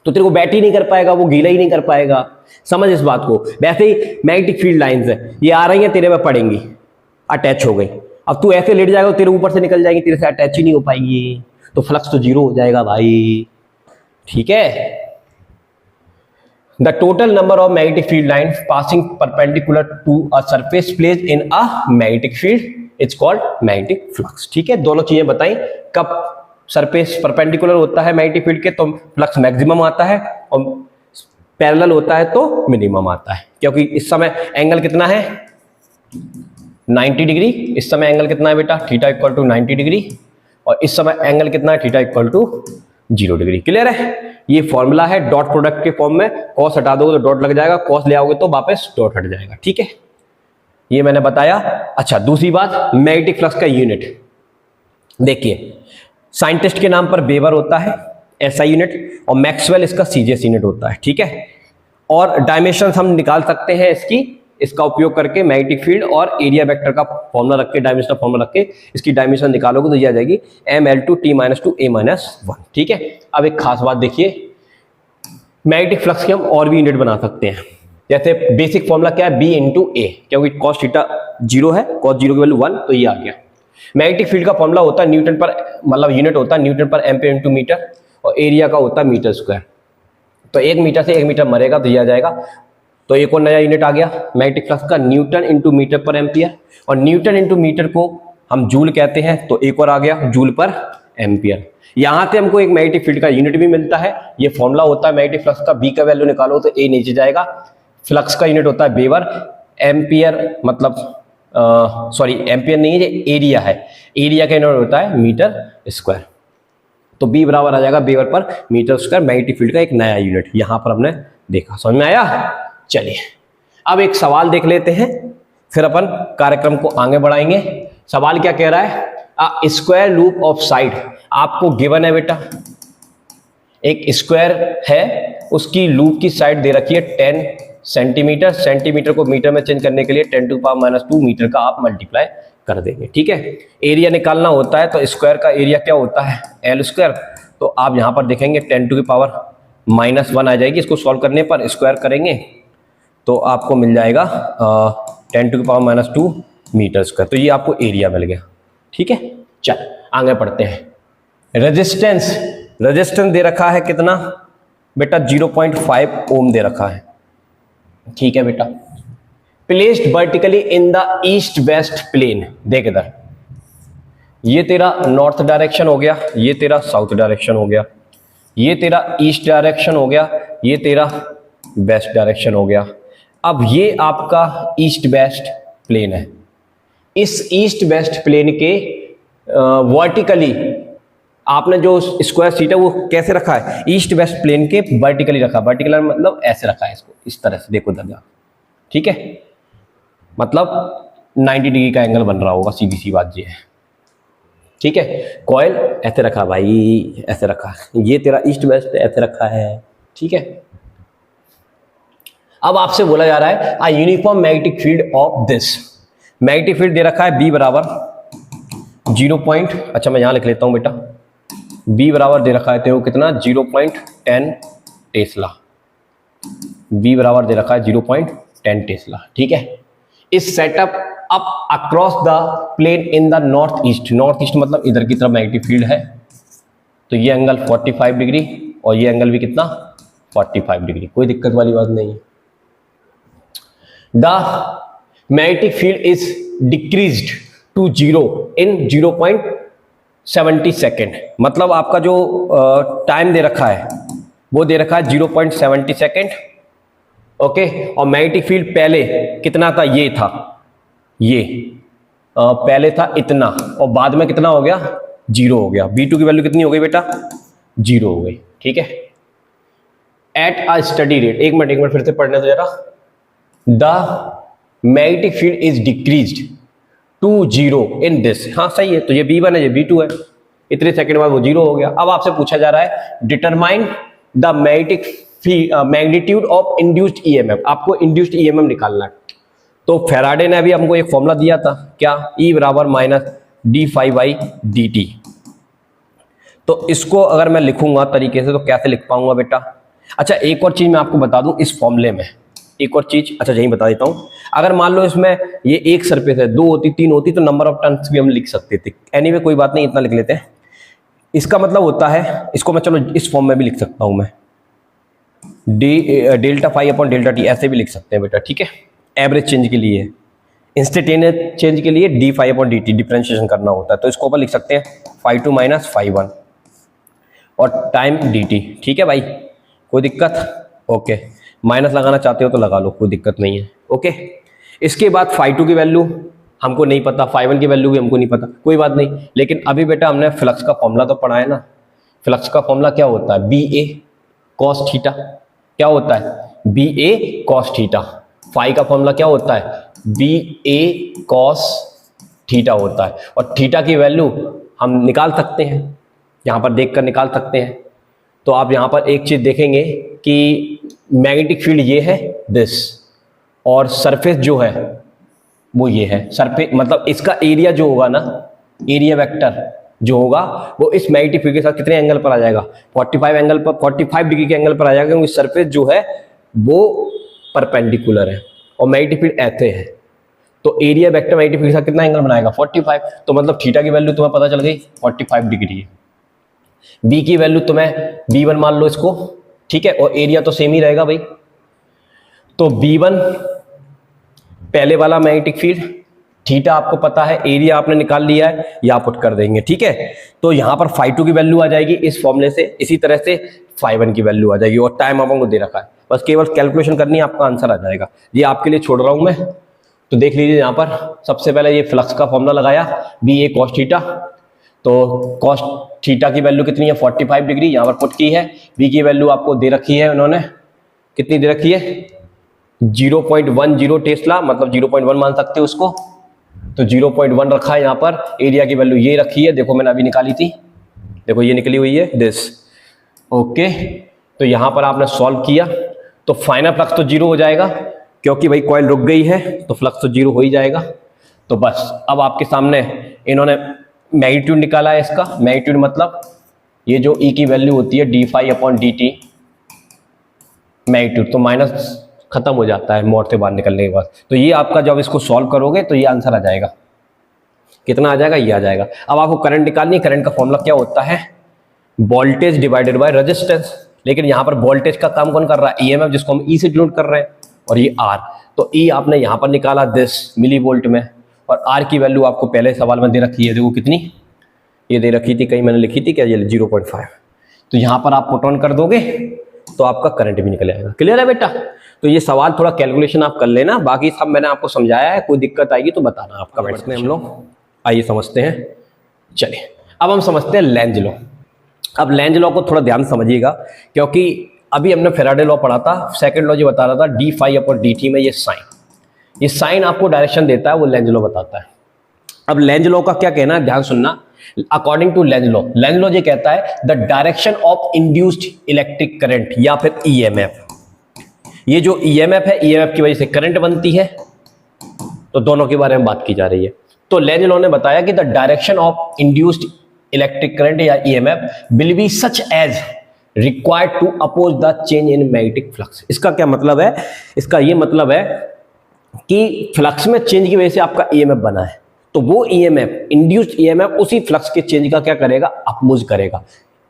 तो तेरे को बैट ही नहीं कर पाएगा, वो गीला ही नहीं कर पाएगा। समझ इस बात को। वैसे ही मैग्नेटिक फील्ड लाइंस है, ये आ रही है तेरे में पड़ेंगी, अटैच हो गई। अब तू ऐसे लेट जाएगा तो तेरे ऊपर से निकल जाएगी, तेरे से अटैच ही नहीं हो पाएंगी, तो फ्लक्स तो 0 हो जाएगा भाई। ठीक है। The total number of magnetic field line passing perpendicular to a surface place in a magnetic field it's called magnetic flux. ठीक है, दोनों चीजें बताई। कब सरफेस परपेंडिकुलर होता है मैग्नेटिक फील्ड के तो फ्लक्स मैक्सिमम आता है, और पैरेलल होता है तो मिनिमम आता है। क्योंकि इस समय एंगल कितना है 90 डिग्री, इस समय एंगल कितना है बेटा थीटा इक्वल टू 90 डिग्री, और इस समय एंगल कितना है theta equal to 0 degree. Clear है। ये फॉर्मूला है डॉट प्रोडक्ट के फॉर्म में, कॉस हटा दोगे तो डॉट लग जाएगा, कॉस ले आओगे तो वापस डॉट हट जाएगा। ठीक है, ये मैंने बताया। अच्छा, दूसरी बात, मैग्नेटिक फ्लक्स का यूनिट देखिए, साइंटिस्ट के नाम पर वेबर होता है एसआई यूनिट, और मैक्सवेल इसका सीजीएस यूनिट होता है। ठीक है, और डायमेंशन हम निकाल सकते हैं इसका उपयोग करके, मैग्नेटिक फील्ड और एरिया वेक्टर का फॉर्मूला रख के, डायमेंशनल फॉर्मूला रख के इसकी डायमेंशन निकालोगे तो ये आ जाएगी ml2 t-2 a-1। ठीक है। अब एक खास बात देखिए, मैग्नेटिक फ्लक्स के हम और भी यूनिट बना सकते हैं। जैसे बेसिक फॉर्मूला क्या है, b इंटू ए, क्योंकि कॉस थीटा 0 है, कॉस 0 की वैल्यू 1, तो ये आ गया। मैग्नेटिक फील्ड का फॉर्मूला होता है न्यूटन पर, मतलब यूनिट होता है न्यूटन पर एम्पीयर इंटू मीटर, और एरिया का होता है मीटर स्क्वायर। तो 1 मीटर से 1 मीटर मरेगा तो ये आ जाएगा। तो एक और नया यूनिट आ गया मैग्नेटिक फ्लक्स का, न्यूटन इंटू मीटर पर एम्पियर, और न्यूटन इंटू मीटर को हम जूल कहते हैं, तो एक और आ गया जूल पर एम्पियर। यहां से हमको एक मैग्नेटिक फील्ड का यूनिट भी मिलता है। ये फॉर्मूला होता है मैग्नेटिक फ्लक्स का, बी का वैल्यू निकालो तो ए नीचे जाएगा। फ्लक्स का यूनिट होता है वेबर, एम्पियर मतलब सॉरी एम्पियर नहीं है, एरिया है, एरिया का यूनिट होता है मीटर स्क्वायर। तो बी बराबर आ जाएगा वेबर पर मीटर स्क्वायर, मैग्नेटिक फील्ड का एक नया यूनिट यहां पर हमने देखा। समझ में आया। चलिए अब एक सवाल देख लेते हैं, फिर अपन कार्यक्रम को आगे बढ़ाएंगे। सवाल क्या कह रहा है, a square loop of side, आपको गिवन है बेटा एक स्क्वायर है, उसकी लूप की साइड दे रखी है 10 सेंटीमीटर, सेंटीमीटर को मीटर में चेंज करने के लिए 10⁻⁻2 मीटर का आप मल्टीप्लाई कर देंगे। ठीक है, एरिया निकालना होता है तो स्क्वायर का एरिया क्या होता है एल स्क्वायर, तो आप यहां पर देखेंगे 10⁻⁻1 आ जाएगी। इसको सॉल्व करने पर स्क्वायर करेंगे तो आपको मिल जाएगा 10⁻⁻2 मीटर स्क्वायर, तो ये आपको एरिया मिल गया। ठीक है, चल आगे पढ़ते हैं। रेजिस्टेंस दे रखा है कितना बेटा 0.5 ओम दे रखा है। ठीक है बेटा, placed vertically in the east west plane, देख इधर, ये तेरा नॉर्थ डायरेक्शन हो गया, ये तेरा साउथ डायरेक्शन हो गया, ये तेरा ईस्ट डायरेक्शन हो गया, ये तेरा वेस्ट डायरेक्शन हो गया। अब ये आपका ईस्ट वेस्ट प्लेन है। इस ईस्ट वेस्ट प्लेन के वर्टिकली आपने जो स्क्वायर शीट है वो कैसे रखा है, ईस्ट वेस्ट प्लेन के वर्टिकली रखा, वर्टिकल मतलब ऐसे रखा है इसको, इस तरह से देखो दादा। ठीक है, मतलब 90 डिग्री का एंगल बन रहा होगा, सीधी सी बात ये है। ठीक है, कॉइल ऐसे रखा भाई, ऐसे रखा, ये तेरा ईस्ट वेस्ट ऐसे रखा है। ठीक है, अब आपसे बोला जा रहा है आ uniform magnetic field of this, magnetic field दे रखा है बी बराबर 0. अच्छा मैं यहां लिख लेता हूं बेटा, बी बराबर दे रखा है तेरे को कितना 0.10 टेस्ला, बी बराबर दे रखा है 0.10 टेस्ला। ठीक है, इस setup up across the plane in the north east, north east मतलब इधर की तरफ मैग्नेटिक फील्ड है, तो ये एंगल 45 डिग्री और ये एंगल भी कितना 45 डिग्री, कोई दिक्कत वाली बात नहीं है। The magnetic field is decreased to 0 in 0.70 second, मतलब आपका जो टाइम दे रखा है वो दे रखा है 0.70 सेकेंड। ओके, और मैग्नेटिक फील्ड पहले कितना था, ये था, ये पहले था इतना, और बाद में कितना हो गया जीरो हो गया। V2 की वैल्यू कितनी हो गई बेटा? जीरो हो गई। ठीक है, एट अ स्टडी रेट, एक मिनट फिर से पढ़ने दो जरा। The magnetic field is decreased to zero in this, हाँ सही है, तो ये B1 है, ये B2 है, इतने सेकंड बाद वो जीरो हो गया। अब आपसे पूछा जा रहा है determine the magnetic magnitude of induced EMF, आपको इंड्यूस्ड ईएमएफ निकालना है। तो फैराडे ने अभी हमको एक फॉर्मूला दिया था, क्या? E बराबर माइनस d∅dt। तो इसको अगर मैं लिखूंगा तरीके से तो कैसे लिख पाऊंगा बेटा? अच्छा, एक और चीज मैं आपको बता दूं इस फॉर्मूले में, एक और चीज, अच्छा यही बता देता हूं। अगर मान लो इसमें ये एक सरफेस है, 2 होती 3 होती तो नंबर ऑफ टर्न्स भी हम लिख सकते थे। एनीवे कोई बात नहीं, इतना लिख लेते हैं। इसका मतलब होता है, इसको मैं चलो इस फॉर्म में भी लिख सकता हूं मैं, delta phi upon delta t, ऐसे भी लिख सकते हैं बेटा। ठीक है, एवरेज चेंज के लिए, इंस्टेंटेनियस चेंज के लिए d∅ अपॉन dt डिफरेंशिएशन करना होता है, तो इसको अपन लिख सकते हैं φ2 माइनस φ1 और टाइम dt। ठीक है भाई, कोई दिक्कत? ओके, माइनस लगाना चाहते हो तो लगा लो, कोई दिक्कत नहीं है। ओके, इसके बाद φ2 की वैल्यू हमको नहीं पता, φ1 की वैल्यू भी हमको नहीं पता, कोई बात नहीं। लेकिन अभी बेटा हमने फ्लक्स का फॉर्मूला तो पढ़ा है ना। फ्लक्स का फॉर्मूला क्या होता है? BA cos theta. क्या होता है? BA cos theta. फाई का फॉर्मूला क्या होता है? BA cos थीटा होता है। और थीटा की वैल्यू हम निकाल सकते हैं, यहाँ पर देखकर निकाल सकते हैं। तो आप यहाँ पर एक चीज देखेंगे कि मैग्नेटिक फील्ड ये है दिस, और सरफेस जो है वो ये है। सरफेस मतलब इसका एरिया जो होगा ना, एरिया वेक्टर जो होगा वो इस मैग्नेटिक फील्ड के साथ कितने एंगल पर आ जाएगा? 45 एंगल पर, 45 डिग्री के एंगल पर आ जाएगा, क्योंकि सरफेस जो है वो परपेंडिकुलर है और मैग्नेटिक फील्ड ऐसे है। तो एरिया वेक्टर मैग्नेटिक फील्ड के साथ कितना एंगल बनाएगा? 45। तो मतलब थीटा की वैल्यू तुम्हें पता चल गई 45 डिग्री है। बी की वैल्यू तुम्हें B1 मान लो इसको, ठीक है, और एरिया तो सेम ही रहेगा भाई। तो B1 पहले वाला मैग्नेटिक फील्ड, थीटा आपको पता है, एरिया आपने निकाल लिया है, या पुट कर देंगे। ठीक है, तो यहां पर φ2 की वैल्यू आ जाएगी इस फॉर्मूले से, इसी तरह से φ1 की वैल्यू आ जाएगी, और टाइम आपको दे रखा है, बस केवल कैलकुलेशन करनी है, आपका आंसर आ जाएगा। ये आपके लिए छोड़ रहा हूं मैं, तो देख लीजिए। यहां पर सबसे पहले ये फ्लक्स का फॉर्मूला लगाया, BA cos थीटा। तो cos थीटा की वैल्यू कितनी है? 45 डिग्री, यहां पर पुट की है। B की वैल्यू आपको दे रखी है, उन्होंने कितनी दे रखी है? 0.10 टेस्ला, मतलब 0.1 मान सकते हो उसको। तो 0.1 रखा है यहाँ पर। एरिया की वैल्यू ये रखी है, देखो मैंने अभी निकाली थी, देखो ये निकली हुई है दिस। ओके, तो यहाँ पर आपने सॉल्व किया तो फाइनल फ्लक्स तो जीरो हो जाएगा, क्योंकि भाई कॉइल रुक गई है तो फ्लक्स तो जीरो हो ही जाएगा। तो बस अब आपके सामने इन्होंने मैग्नीट्यूड निकाला है इसका। मैग्नीट्यूड मतलब ये जो E की वैल्यू होती है d∅ अपॉन dt मैग्नीट्यूड, तो माइनस खत्म हो जाता है मोड से बाहर निकलने के बाद। तो ये आपका जब इसको सॉल्व करोगे तो ये आंसर आ जाएगा। कितना आ जाएगा? ये आ जाएगा। अब आपको करंट निकालनी है। करंट का फॉर्मूला क्या होता है? Voltage divided by resistance. लेकिन यहाँ पर वोल्टेज का काम कौन कर रहा है? EMF, जिसको हम E से डिनोट कर रहे हैं, और ये R। तो E आपने यहाँ पर निकाला दिस मिली वोल्ट में, और R की वैल्यू आपको पहले सवाल में दे रखी है, देखो कितनी ये दे रखी थी, कहीं मैंने लिखी थी क्या? ये 0.5। तो यहाँ पर आप पुट ऑन कर दोगे तो आपका करंट भी निकल आएगा। क्लियर है बेटा? तो ये सवाल थोड़ा कैलकुलेशन आप कर लेना, बाकी सब मैंने आपको समझाया है। कोई दिक्कत आएगी तो बताना आप कमेंट्स में। हम लोग आइए समझते हैं। चलिए अब हम समझते हैं लेंज लॉ। अब लेंज लॉ को थोड़ा ध्यान समझिएगा, क्योंकि अभी हमने फैराडे लॉ पढ़ा था, सेकंड लॉ जो बता रहा था d∅ अपॉन dt में ये साइन आपको डायरेक्शन देता है, वो लेंज लॉ बताता है। अब लेंज लॉ का क्या कहना है, ध्यान सुनना। अकॉर्डिंग टू लेंज लॉ ये कहता है the direction of induced electric current या फिर EMF। ये जो EMF है, EMF की वजह से करंट बनती है, तो दोनों के बारे में बात की जा रही है। तो लेंज लॉ ने बताया कि the direction of induced electric current या EMF will be such as required to oppose the change in magnetic flux. इसका क्या मतलब है? इसका ये मतलब है कि फ्लक्स में चेंज की वजह से आपका EMF बना है, तो वो EMF, इंड्यूस्ड EMF, उसी फ्लक्स के चेंज का क्या करेगा? अपोज करेगा।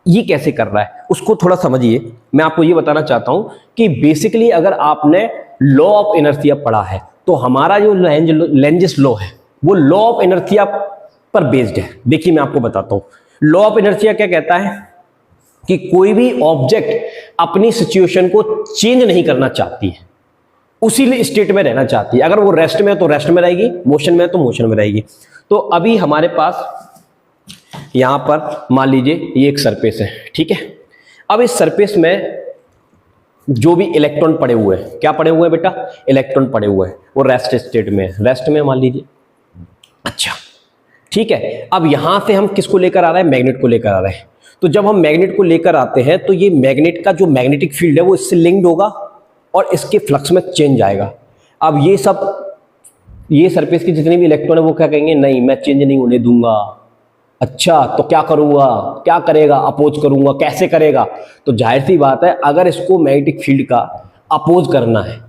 ये कैसे कर रहा है उसको थोड़ा समझिए। मैं आपको ये बताना चाहता हूं कि बेसिकली अगर आपने लॉ ऑफ इनर्शिया पढ़ा है, तो हमारा जो लेंजिस लॉ है वो लॉ ऑफ इनर्शिया पर बेस्ड है। देखिए मैं आपको बताता हूं, लॉ ऑफ इनर्शिया क्या कहता है कि कोई भी ऑब्जेक्ट अपनी सिचुएशन को चेंज नहीं करना चाहती है, उसी स्टेट में रहना चाहती है। अगर वो रेस्ट में है तो रेस्ट में रहेगी, मोशन में है तो मोशन में रहेगी। तो अभी हमारे पास यहां पर मान लीजिए ये एक सरफेस है, ठीक है। अब इस सरफेस में जो भी इलेक्ट्रॉन पड़े हुए हैं, क्या पड़े हुए हैं बेटा, इलेक्ट्रॉन पड़े हुए हैं, वो रेस्ट स्टेट में है, रेस्ट में मान लीजिए। अच्छा ठीक है, अब यहां से हम किसको लेकर आ रहे हैं, मैग्नेट को लेकर आ रहे हैं। तो जब हम मैग्नेट को लेकर आते हैं तो ये मैग्नेट का जो मैग्नेटिक फील्ड है वो इससे लिंक्ड होगा और इसके फ्लक्स में चेंज आएगा। अब ये सब, ये सरफेस के जितने भी इलेक्ट्रॉन है वो क्या कहेंगे, नहीं मैं चेंज नहीं होने दूंगा। अच्छा तो क्या करूंगा, क्या करेगा, अपोज करूंगा। कैसे करेगा, तो जाहिर सी बात है अगर इसको मैग्नेटिक फील्ड का अपोज करना है,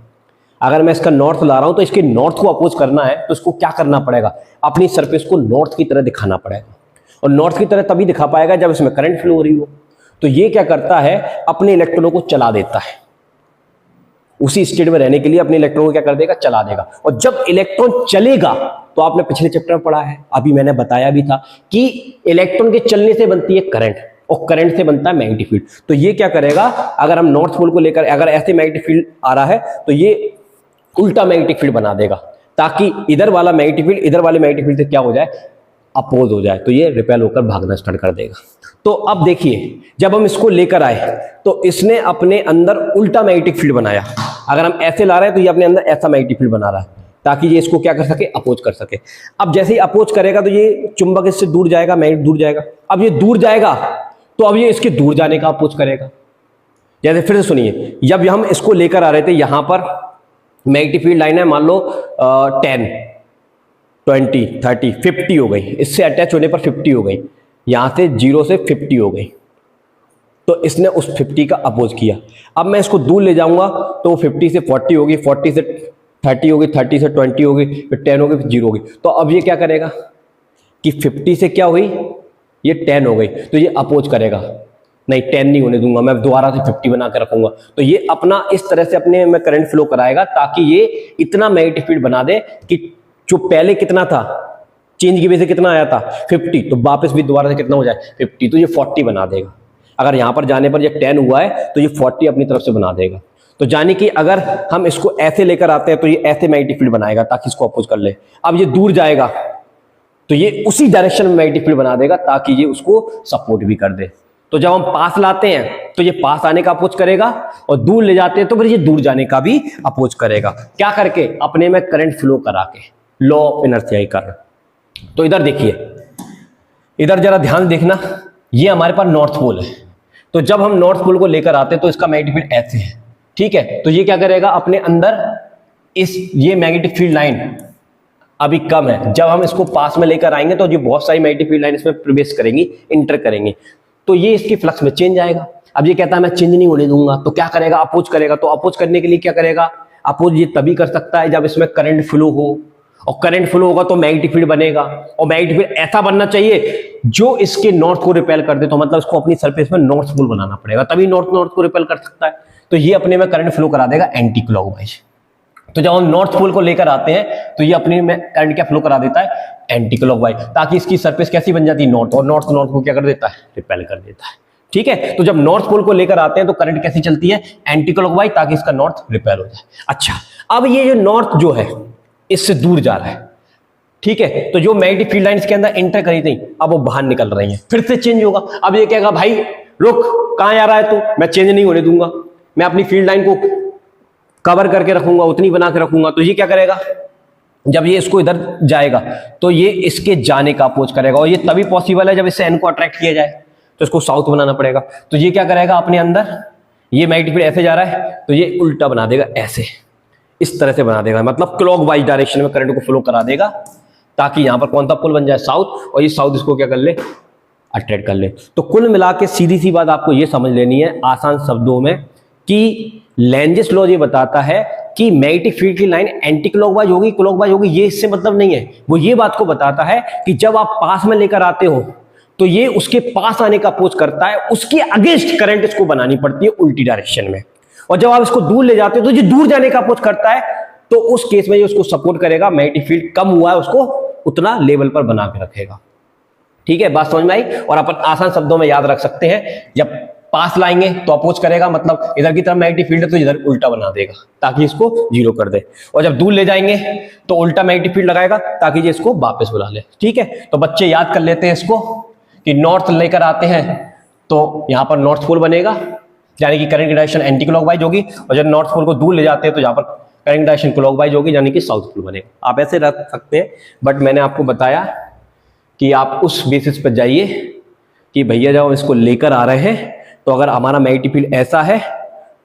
अगर मैं इसका नॉर्थ ला रहा हूं तो इसके नॉर्थ को अपोज करना है तो इसको क्या करना पड़ेगा, अपनी सरफेस को नॉर्थ की तरह दिखाना पड़ेगा। और नॉर्थ की तरह तभी दिखा पाएगा जब इसमें करंट फ्लो हो रही हो। तो ये क्या करता है, अपने इलेक्ट्रॉनों को चला देता है, उसी स्टेट में रहने के लिए अपने इलेक्ट्रॉन को क्या कर देगा, चला देगा। और जब इलेक्ट्रॉन चलेगा तो आपने पिछले चैप्टर में पढ़ा है, अभी मैंने बताया भी था कि इलेक्ट्रॉन के चलने से बनती है करंट और करंट से बनता है मैग्नेटिक फील्ड। तो ये क्या करेगा, अगर हम नॉर्थ पोल को लेकर, अगर ऐसे मैग्नेटिक फील्ड आ रहा है तो ये उल्टा मैग्नेटिक फील्ड बना देगा, ताकि इधर वाला मैग्नेटिक फील्ड इधर वाले मैग्नेटिक फील्ड से क्या हो जाए, अपोज हो जाए। तो ये रिपेल होकर भागना स्टार्ट कर देगा। तो अब देखिए जब हम इसको लेकर आए तो इसने अपने अंदर उल्टा मैग्नेटिक फील्ड बनाया। अगर हम ऐसे ला रहे हैं तो ये अपने अंदर ऐसा मैग्नेटिक फील्ड बना रहा है ताकि ये इसको क्या कर सके, अपोज कर सके। अब जैसे ही अपोज करेगा तो ये चुंबक इससे दूर जाएगा, मैग्नेट दूर जाएगा। अब ये दूर जाएगा तो अब ये इसके दूर जाने का अपोज करेगा। जैसे फिर से सुनिए, जब हम इसको लेकर आ रहे थे, यहां पर मैग्नेटिक फील्ड लाइन है मान लो 10, 20, 30, 50 हो गई, इससे अटैच होने पर 50 हो गई, यहां से 0 से 50 हो गई, तो इसने उस 50 का अपोज किया। अब मैं इसको दूर ले जाऊंगा तो 50 से 40 होगी, 40 से 30 होगी, 30 से 20 होगी, फिर 10 होगी, फिर 0 होगी। तो अब ये क्या करेगा कि 50 से क्या हुई, ये 10 हो गई, तो ये अपोज करेगा, नहीं 10 नहीं होने दूंगा, मैं दोबारा से 50 बना कर रखूंगा। तो ये अपना इस तरह से अपने में करंट फ्लो कराएगा ताकि ये इतना मैग्नेटिक फील्ड बना दे कि जो पहले कितना था, चेंज की वजह से कितना आया था 50, तो वापस भी दोबारा से कितना हो जाए 50, तो ये 40 बना देगा। अगर यहां पर जाने पर ये 10 हुआ है तो ये 40 अपनी तरफ से बना देगा। तो जाने कि अगर हम इसको ऐसे लेकर आते हैं तो ये ऐसे मैग्नेटिक फील्ड बनाएगा ताकि इसको अपोज कर ले। अब ये दूर जाएगा तो ये उसी डायरेक्शन में मैग्नेटिक फील्ड बना देगा ताकि ये उसको सपोर्ट भी कर दे। तो जब हम पास लाते हैं तो ये पास आने का अपोज करेगा और दूर ले जाते हैं तो फिर ये दूर जाने का भी अपोज करेगा। क्या करके, अपने में करंट फ्लो करा के, लॉ ऑफ इनर्शिया कर। तो इधर देखिए, इधर जरा ध्यान देखना, ये हमारे पास नॉर्थ पोल है। तो जब हम नॉर्थ पोल को लेकर आते हैं तो इसका मैग्नेटिक फील्ड ऐसे है, ठीक है। तो ये क्या करेगा, अपने अंदर ये मैग्नेटिक फील्ड लाइन अभी कम है, जब हम इसको पास में लेकर आएंगे तो ये बहुत सारी मैग्नेटिक फील्ड लाइन इसमें प्रवेश करेंगी, इंटर करेंगी, तो ये इसकी फ्लक्स में चेंज आएगा। अब ये कहता है मैं चेंज नहीं होने दूंगा, तो क्या करेगा, अपोज करेगा। तो अपोज करने के लिए क्या करेगा, अपोज ये तभी कर सकता है जब इसमें करंट फ्लो हो, और करंट फ्लो होगा तो मैग्नेटिक फील्ड बनेगा, और मैग्नेटिक फील्ड ऐसा बनना चाहिए जो इसके नॉर्थ को रिपेल कर दे। तो मतलब इसको अपनी सरफेस में नॉर्थ पोल बनाना पड़ेगा, तभी नॉर्थ को रिपेल कर सकता है। तो ये अपने में करंट फ्लो करा देगा एंटी क्लॉकवाइज। तो जब हम नॉर्थ पोल को लेकर आते हैं तो ये अपने में करंट क्या फ्लो करा देता है, एंटी क्लॉकवाइज, ताकि इसकी सरफेस कैसी बन जाती है, नॉर्थ, और नॉर्थ को क्या कर देता है, रिपेल कर देता है, ठीक है। तो जब नॉर्थ पोल को लेकर आते हैं तो करंट कैसी चलती है, एंटी क्लॉकवाइज, ताकि इसका नॉर्थ रिपेल हो जाए। अच्छा, अब ये जो नॉर्थ जो है इससे दूर जा रहा है, ठीक है। तो जो मैग्नेटिक फील्ड लाइन इसके अंदर एंटर करी थी अब वो बाहर निकल रही है, फिर से चेंज होगा। अब ये कहेगा भाई रुक, कहां जा रहा है तू, मैं चेंज नहीं होने दूंगा, मैं अपनी फील्ड लाइन को कवर करके रखूंगा, उतनी बना के रखूंगा। तो ये क्या करेगा, जब ये इसको इधर जाएगा तो ये इसके जाने का अपोज करेगा, और ये तभी पॉसिबल है जब इससे एन को अट्रैक्ट किया जाए, तो इसको साउथ बनाना पड़ेगा। तो ये क्या करेगा, अपने अंदर ये मैग्नेटिक फील्ड ऐसे जा रहा है तो ये उल्टा बना देगा, ऐसे इस तरह से बना देगा, मतलब क्लॉकवाइज डायरेक्शन में करंट को फ्लो करा देगा, ताकि यहां पर कौन सा पोल बन जाए, साउथ, और ये साउथ इसको क्या कर ले, अट्रैक्ट कर ले। तो कुल मिला के सीधी सी बात आपको ये समझ लेनी है आसान शब्दों में कि लेंजेस लॉ ये बताता है कि मैग्नेटिक फील्ड की लाइन एंटी क्लॉकवाइज होगी, क्लॉकवाइज होगी, ये इससे मतलब नहीं है। वो ये बात को बताता है कि जब आप पास में लेकर आते हो तो ये उसके पास आने का अपोज करता है, उसके अगेंस्ट करंट इसको बनानी पड़ती है उल्टी डायरेक्शन में। और जब आप इसको दूर ले जाते हो तो ये दूर जाने का अपोज करता है, तो उस केस में ये उसको सपोर्ट करेगा, मैग्नेटिक फील्ड कम हुआ है उसको उतना लेवल पर बना के रखेगा, ठीक है। बात समझ में आई। और अपन आसान शब्दों में याद रख सकते हैं, जब पास लाएंगे तो अपोज करेगा, मतलब इधर की तरफ मैग्नेटिक फील्ड है तो इधर उल्टा बना देगा ताकि इसको जीरो कर दे, और जब दूर ले जाएंगे तो उल्टा मैग्नेटिक फील्ड लगाएगा ताकि ये इसको वापस बुला ले, ठीक है। तो बच्चे याद कर लेते हैं इसको कि नॉर्थ लेकर आते हैं तो यहाँ पर नॉर्थ पोल बनेगा, यानी कि करंट की डायरेक्शन एंटी क्लॉकवाइज होगी, और जब नॉर्थ पोल को दूर ले जाते हैं तो यहाँ पर करंट डायरेक्शन क्लॉकवाइज होगी, यानी कि साउथ पोल बनेगा। आप ऐसे रख सकते हैं, बट मैंने आपको बताया कि आप उस बेसिस पर जाइए कि भैया जब हम इसको लेकर आ रहे हैं तो अगर हमारा मैग्नेटिक फील्ड ऐसा है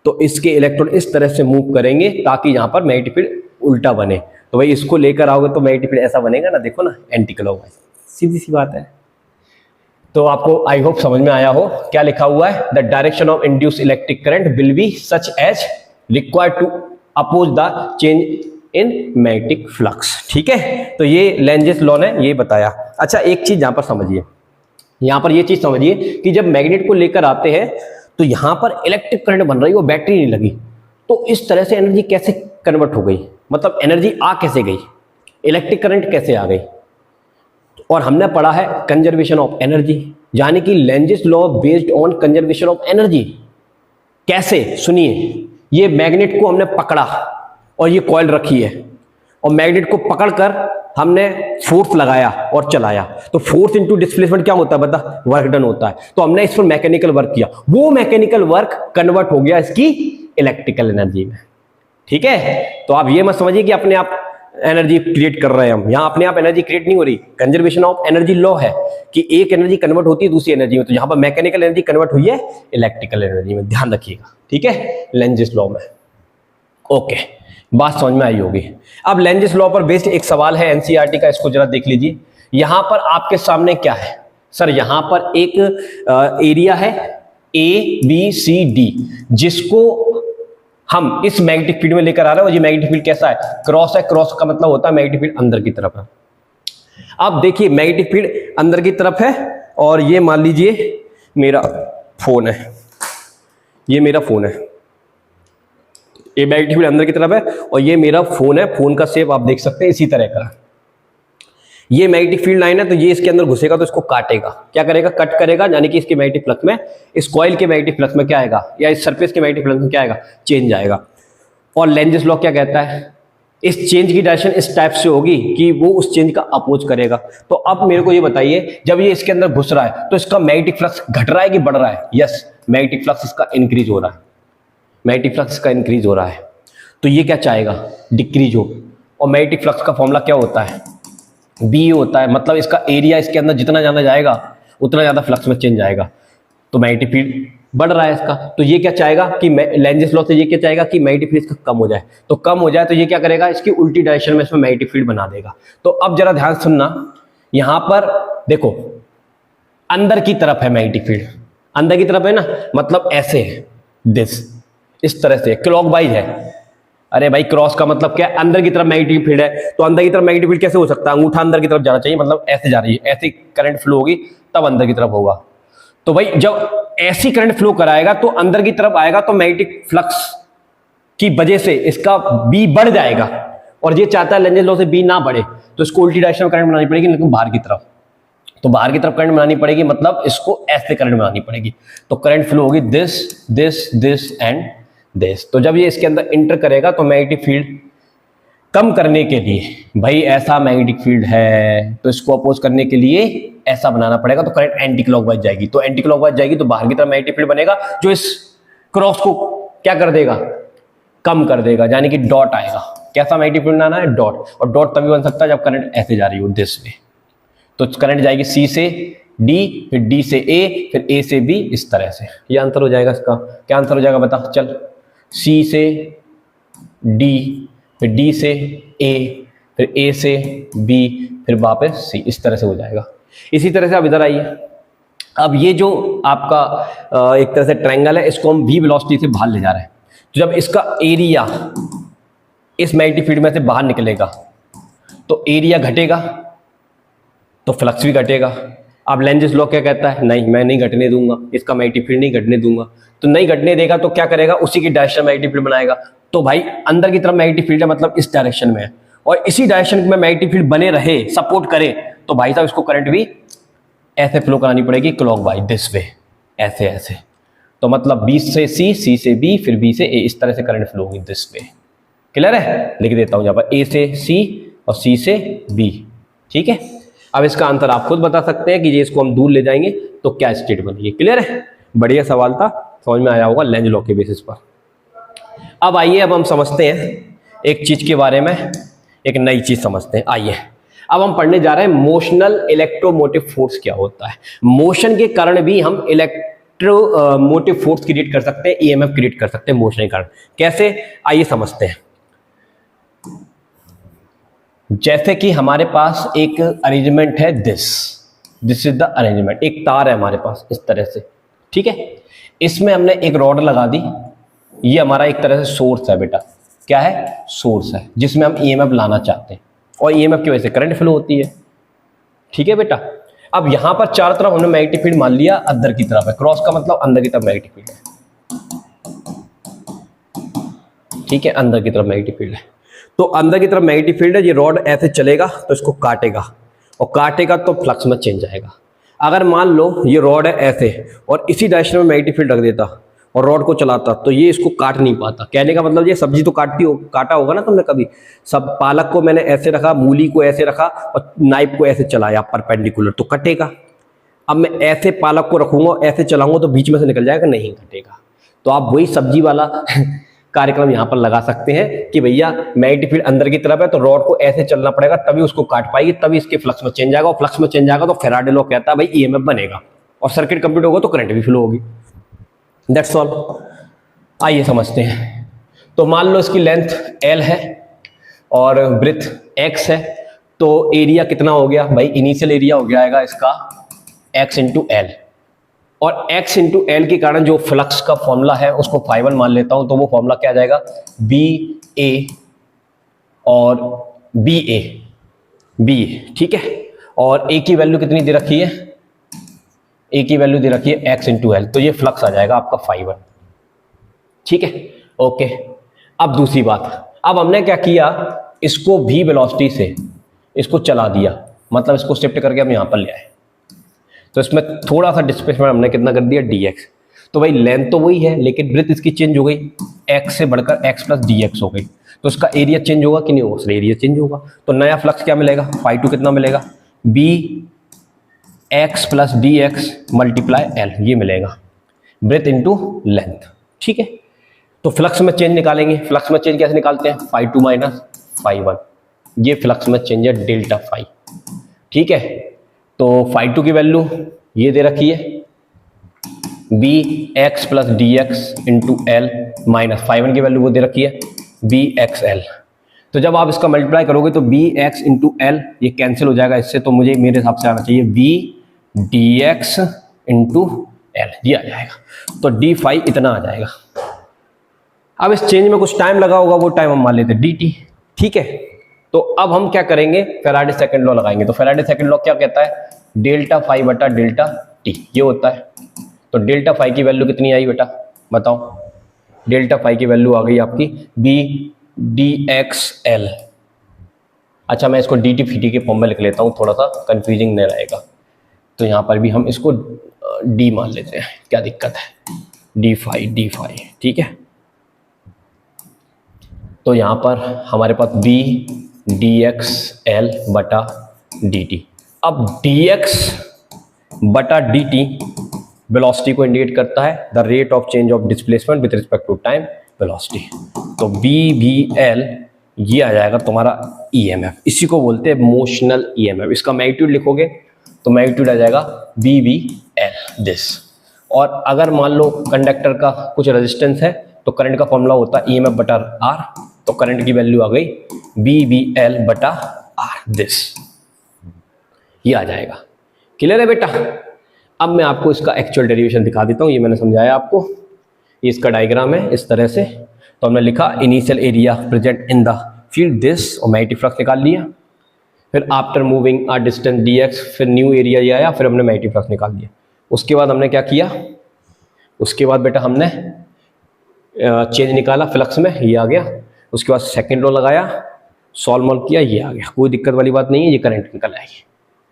तो इसके इलेक्ट्रॉन इस तरह से मूव करेंगे ताकि यहाँ पर मैग्नेटिक फील्ड उल्टा बने। तो भाई इसको लेकर आओगे तो मैग्नेटिक फील्ड ऐसा बनेगा ना, देखो ना, एंटी क्लॉकवाइज, सीधी सी बात है। तो आपको आई होप समझ में आया हो। क्या लिखा हुआ है, the direction of induce electric current will be such as required to oppose the change in magnetic flux. ठीक है, तो ये लेंजेस लॉ ने ये बताया। अच्छा, एक चीज यहां पर समझिए, यहां पर ये चीज समझिए कि जब मैग्नेट को लेकर आते हैं तो यहां पर इलेक्ट्रिक करंट बन रही है, वो बैटरी नहीं लगी, तो इस तरह से एनर्जी कैसे कन्वर्ट हो गई, मतलब एनर्जी आ कैसे गई, इलेक्ट्रिक करंट कैसे आ गई। और हमने पढ़ा है कंजर्वेशन ऑफ एनर्जी, यानी कि Lenz's law based on conservation of energy. कैसे, सुनिए, ये मैग्नेट को हमने पकड़ा और ये कॉइल रखी है, और मैग्नेट को पकड़कर हमने फोर्स लगाया और चलाया, तो फोर्स इनटू डिस्प्लेसमेंट क्या होता है बता, वर्क डन होता है। तो हमने इस पर मैकेनिकल वर्क किया, वो मैकेनिकल वर्क कन्वर्ट हो गया इसकी इलेक्ट्रिकल एनर्जी में। ठीक है, तो आप ये मत समझिए कि अपने आप एनर्जी क्रिएट कर रहे हैं हम, यहां अपने आप एनर्जी क्रिएट नहीं हो रही। कंजर्वेशन ऑफ एनर्जी लॉ है कि एक एनर्जी कन्वर्ट होती है दूसरी एनर्जी में, तो यहां पर मैकेनिकल एनर्जी कन्वर्ट हुई है इलेक्ट्रिकल एनर्जी में, ध्यान रखिएगा। ठीक है, लेंजेस लॉ में। ओके, बात समझ में आई होगी। अब लेंजेस लॉ पर बेस्ड एक सवाल है एनसीईआरटी का, इसको जरा देख लीजिए। यहां पर आपके सामने क्या है सर, यहां पर एक एरिया है ABCD, जिसको हम इस मैग्नेटिक फील्ड में लेकर आ रहे हैं, और ये मैग्नेटिक फील्ड कैसा है, क्रॉस है। क्रॉस का मतलब होता है मैग्नेटिक फील्ड अंदर की तरफ है। अब देखिए मैग्नेटिक फील्ड अंदर की तरफ है, और ये मान लीजिए मेरा फोन है, ये मेरा फोन है, ये मैग्नेटिक फील्ड अंदर की तरफ है, और ये मेरा फोन है। फोन का शेप आप देख सकते हैं इसी तरह का। ये मैग्नेटिक फील्ड लाइन है, तो ये इसके अंदर घुसेगा तो इसको काटेगा, क्या करेगा, कट करेगा, यानी कि इसके मैग्नेटिक फ्लक्स में, इस कॉइल के मैग्नेटिक फ्लक्स में क्या आएगा, या इस सरफेस के मैग्नेटिक फ्लक्स में क्या आएगा, चेंज आएगा। और लेंजेस लॉ क्या कहता है, इस चेंज की डायरेक्शन इस टाइप से होगी कि वो उस चेंज का अपोज करेगा। तो अब मेरे को ये बताइए, जब ये इसके अंदर घुस रहा है तो इसका मैग्नेटिक फ्लक्स घट रहा है कि बढ़ रहा है, यस, मैग्नेटिक फ्लक्स इसका इंक्रीज हो रहा है, मैग्नेटिक फ्लक्स का इंक्रीज हो रहा है। तो ये क्या चाहेगा, डिक्रीज हो। और मैग्नेटिक फ्लक्स का फॉर्मूला क्या होता है, बी होता है, मतलब इसका एरिया इसके अंदर जितना ज्यादा जाएगा उतना ज्यादा फ्लक्स में चेंज आएगा। तो मैग्नेटिक फील्ड बढ़ रहा है इसका, तो ये क्या चाहेगा कि लेंजेस लॉ से ये क्या चाहेगा कि मैग्नेटिक फील्ड इसका कम हो जाए। तो कम हो जाए तो ये क्या करेगा, इसकी उल्टी डायरेक्शन में इसमें मैग्नेटिक फील्ड बना देगा। तो अब जरा ध्यान सुनना, यहां पर देखो अंदर की तरफ है मैग्नेटिक फील्ड, अंदर की तरफ है ना, मतलब ऐसे है, दिस, इस तरह से क्लॉकवाइज है। अरे भाई क्रॉस का मतलब क्या है, अंदर की तरफ मैग्नेटिक फील्ड है, तो अंदर की तरफ मैग्नेटिक फील्ड कैसे हो सकता है, अंगूठा अंदर की तरफ जाना चाहिए, मतलब ऐसे जा रही है, ऐसी करंट फ्लो होगी तब अंदर की तरफ होगा। तो भाई जब ऐसी करंट फ्लो कराएगा तो अंदर की तरफ आएगा, तो मैग्नेटिक फ्लक्स की वजह से इसका बी बढ़ जाएगा, और ये चाहता है लेंजेस लॉ से बी ना बढ़े, तो इसको उल्टी डायरेक्शन में करंट बनानी पड़ेगी, लेकिन बाहर की तरफ। तो बाहर की तरफ करंट बनानी पड़ेगी, मतलब इसको ऐसे करंट बनानी पड़ेगी, तो करंट फ्लो होगी this this this and this. तो जब ये इसके अंदर इंटर करेगा तो मैग्नेटिक फील्ड कम करने के लिए, भाई ऐसा मैग्नेटिक फील्ड है तो इसको अपोज करने के लिए ऐसा बनाना पड़ेगा, तो करंट एंटी क्लॉकवाइज जाएगी। तो एंटी क्लॉकवाइज जाएगी तो बाहर की तरफ मैग्नेटिक फील्ड बनेगा, जो इस क्रॉस को क्या कर देगा, कम कर देगा, यानी कि डॉट आएगा। कैसा मैग्नेटिक फील्ड बनाना है, डॉट। और डॉट तभी बन सकता है जब करंट ऐसे जा रही हो, दिस वे। तो करंट जाएगी सी से डी, फिर डी से ए, फिर ए से बी, इस तरह से। ये आंसर हो जाएगा इसका। क्या आंसर हो जाएगा बता, चल, सी से डी, फिर डी से ए, फिर ए से बी, फिर वापस सी, इस तरह से हो जाएगा। इसी तरह से आप इधर आइए। अब ये जो आपका एक तरह से ट्रायंगल है, इसको हम v वेलोसिटी से बाहर ले जा रहे हैं। तो जब इसका एरिया इस मैग्नेटिक फील्ड में से बाहर निकलेगा तो एरिया घटेगा तो फ्लक्स भी घटेगा। अब लेंजेस लॉ क्या कहता है, नहीं मैं नहीं घटने दूंगा, इसका मैग्नेटिक फील्ड नहीं घटने दूंगा। तो नहीं घटने देगा तो क्या करेगा, उसी की डायरेक्शन मैग्नेटिक फील्ड बनाएगा। तो भाई अंदर की तरफ मैग्नेटिक फील्ड है, मतलब इस डायरेक्शन में है, और इसी डायरेक्शन में मैग्नेटिक फील्ड बने रहे, सपोर्ट करे, तो भाई साहब इसको करंट भी ऐसे फ्लो करानी पड़ेगी, क्लॉकवाइज, दिस वे, ऐसे ऐसे। तो मतलब बी से सी, सी से बी, फिर बी से ए, इस तरह से करंट फ्लो होगी, दिस वे। क्लियर है, लिख देता हूं यहाँ पर, ए से सी और सी से बी। ठीक है, अब इसका आंसर आप खुद बता सकते हैं कि ये इसको हम दूर ले जाएंगे तो क्या स्टेट बनेगी। क्लियर है, बढ़िया सवाल था, समझ में आया होगा लेंज लॉ के बेसिस पर। अब आइए, अब हम समझते हैं एक चीज के बारे में, एक नई चीज समझते हैं। आइए अब हम पढ़ने जा रहे हैं मोशनल इलेक्ट्रोमोटिव फोर्स क्या होता है। मोशन के कारण भी हम इलेक्ट्रोमोटिव फोर्स क्रिएट कर सकते हैं, ईएमएफ क्रिएट कर सकते हैं मोशन के कारण। कैसे, आइए समझते हैं। जैसे कि हमारे पास एक अरेंजमेंट है, दिस इज द अरेंजमेंट। एक तार है हमारे पास इस तरह से, ठीक है, इसमें हमने एक रॉड लगा दी, ये हमारा एक तरह से सोर्स है बेटा। क्या है, सोर्स है, जिसमें हम ईएमएफ लाना चाहते हैं, और ईएमएफ की वजह से करंट फ्लो होती है। ठीक है बेटा, अब यहां पर चारों तरफ हमने मैग्नेटिक फील्ड मान लिया, अंदर की तरफ है, क्रॉस का मतलब अंदर की तरफ मैग्नेटिक फील्ड है। ठीक है, अंदर की तरफ मैग्नेटिक फील्ड है, तो अंदर की तरफ मैग्नेटिक फील्ड है। ये रॉड ऐसे चलेगा तो इसको काटेगा, और काटेगा तो फ्लक्स में चेंज आएगा। अगर मान लो ये रॉड है ऐसे, और इसी डायरेक्शन में मैग्नेटिक फील्ड रख देता और रॉड को चलाता, तो ये इसको काट नहीं पाता। कहने का मतलब ये सब्जी तो काटा होगा ना तुमने कभी। सब पालक को मैंने ऐसे रखा, मूली को ऐसे रखा, और नाइफ को ऐसे चलाया परपेंडिकुलर, तो कटेगा। अब मैं ऐसे पालक को रखूंगा, ऐसे चलाऊंगा, तो बीच में से निकल जाएगा, नहीं कटेगा। तो आप वही सब्जी वाला कार्यक्रम यहाँ पर लगा सकते हैं कि भैया मैग्नेटिक फील्ड अंदर की तरफ है, तो रॉड को ऐसे चलना पड़ेगा, तभी उसको काट पाएगी, तभी इसके फ्लक्स में चेंज आएगा, और फ्लक्स में चेंज आएगा तो फैराडे लॉ कहता है भाई ईएमएफ बनेगा, और सर्किट कंप्लीट होगा तो करंट भी फ्लो होगी। That's all. आइए समझते हैं। तो मान लो इसकी लेंथ L है और ब्रेथ X है, तो एरिया कितना हो गया भाई, इनिशियल एरिया हो जाएगा इसका X इंटू एल, और X इंटू एल के कारण जो फ्लक्स का फॉर्मूला है उसको φ1 मान लेता हूं, तो वो फॉर्मूला क्या आ जाएगा, BA और BA, ठीक है। और A की वैल्यू कितनी दे रखी है, A की वैल्यू दे रखी है X इंटू एल, तो ये फ्लक्स आ जाएगा आपका φ1, ठीक है, ओके। अब दूसरी बात, अब हमने क्या किया, इसको भी वेलोसिटी से इसको चला दिया, मतलब इसको शिफ्ट करके हम यहां पर ले आए, तो इसमें थोड़ा सा डिस्प्लेसमेंट हमने कितना कर दिया, dx। तो भाई लेंथ तो वही है, लेकिन ब्रेथ इसकी चेंज हो गई, x से बढ़कर x प्लस dx हो गई, तो इसका एरिया चेंज होगा कि नहीं होगा, उसका एरिया चेंज होगा। तो नया फ्लक्स क्या मिलेगा, φ2 कितना मिलेगा, bx plus dx multiply l, ये मिलेगा ब्रेथ इंटू लेंथ, ठीक है। तो फ्लक्स में चेंज निकालेंगे, फ्लक्स में चेंज कैसे निकालते हैं, φ2 माइनस φ1, ये फ्लक्स में चेंज है डेल्टा फाई, ठीक है। तो φ2 की वैल्यू ये दे रखी है, bx plus dx into L, minus φ1 की वैल्यू वो दे रखी है bxl। तो जब आप इसका मल्टीप्लाई करोगे तो bx इंटू एल ये कैंसिल हो जाएगा इससे, तो मुझे मेरे हिसाब से आना चाहिए b dx इंटू एल, ये आ जाएगा, तो d फाई इतना आ जाएगा। अब इस चेंज में कुछ टाइम लगा होगा, वो टाइम हम मान लेते हैं dt, ठीक है। तो अब हम क्या करेंगे, फैराडे सेकंड लॉ लगाएंगे। तो फैराडे सेकंड लॉ क्या कहता है, डेल्टा फाई बटा डेल्टा टी, ये होता है। तो डेल्टा फाई की वैल्यू कितनी आई बेटा, बताओ, डेल्टा फाई की वैल्यू आ गई आपकी बी डी एक्स एल। अच्छा, मैं इसको डी टी फी टी के फॉर्म में लिख लेता हूँ, थोड़ा सा कंफ्यूजिंग नहीं रहेगा। तो यहाँ पर भी हम इसको डी मान लेते हैं, क्या दिक्कत है, डी फाई, ठीक है। तो यहाँ पर हमारे पास बी डी एक्स एल बटा डी टी। अब डी एक्स बटा डी टी वेलोसिटी को इंडिकेट करता है, the rate of change of displacement with respect to time velocity. तो बी बी एल ये आ जाएगा तुम्हारा ईएमएफ, इसी को बोलते हैं मोशनल ईएमएफ। इसका मैग्नीट्यूड लिखोगे तो मैग्नीट्यूड आ जाएगा बी बी एल दिस। और अगर मान लो कंडक्टर का कुछ रेजिस्टेंस है तो करंट का फॉर्मूला होता है ईएमएफ बटा आर, तो करंट की वैल्यू आ गई बी बी एल बटा आर दिस, ये आ जाएगा। क्लियर है बेटा। अब मैं आपको इसका एक्चुअल डेरिवेशन दिखा देता हूँ, ये मैंने समझाया आपको, ये इसका डायग्राम है इस तरह से। तो हमने लिखा initial area present in the field this, और मैग्नेटिक फ्लक्स निकाल लिया। फिर आफ्टर मूविंग आ डिस्टेंस डी एक्स, फिर न्यू एरिया ये आया, फिर हमने मैग्नेटिक फ्लक्स निकाल दिया। उसके बाद हमने क्या किया, उसके बाद बेटा हमने चेंज निकाला फ्लक्स में, ये आ गया। उसके बाद सेकेंड लॉ लगाया, सॉल्व किया, ये आ गया। कोई दिक्कत वाली बात नहीं है, ये करंट निकल आएगी,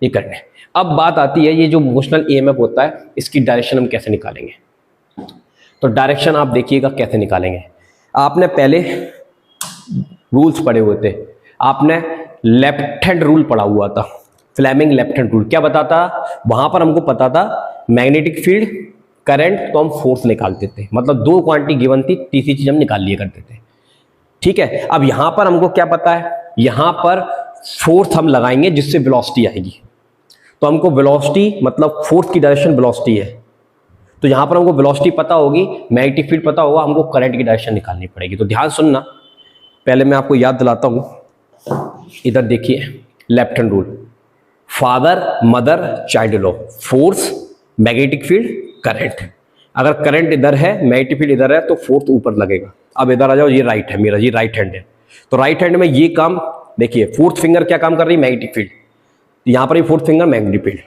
ये करंट है। अब बात आती है ये जो मोशनल ईएमएफ होता है, इसकी डायरेक्शन हम कैसे निकालेंगे। तो डायरेक्शन आप देखिएगा कैसे निकालेंगे। आपने पहले रूल्स पढ़े हुए थे, आपने लेफ्ट हैंड रूल पढ़ा हुआ था, फ्लेमिंग लेफ्ट हैंड रूल क्या बताता, वहां पर हमको पता था मैग्नेटिक फील्ड करंट, तो हम फोर्स निकालते थे, मतलब दो क्वांटिटी गिवन थी, तीसरी चीज हम निकाल लिया करते थे। ठीक है, अब यहां पर हमको क्या पता है, यहां पर फोर्स हम लगाएंगे जिससे वेलोसिटी आएगी, तो हमको वेलोसिटी मतलब फोर्स की डायरेक्शन वेलोसिटी है, तो यहां पर हमको वेलोसिटी पता होगी, मैग्नेटिक फील्ड पता होगा, हमको करंट की डायरेक्शन निकालनी पड़ेगी। तो ध्यान सुनना, पहले मैं आपको याद दिलाता हूं, इधर देखिए left hand rule, father mother child law, force magnetic field current. अगर करंट इधर है मैग्नेटिक फील्ड इधर है तो फोर्स ऊपर लगेगा। अब इधर आ जाओ, ये राइट है मेरा, ये राइट हैंड है, तो राइट हैंड में ये काम देखिए, फोर्थ फिंगर क्या काम कर रही है, मैग्नेटिक फील्ड, यहां पर भी fourth finger magnetic field,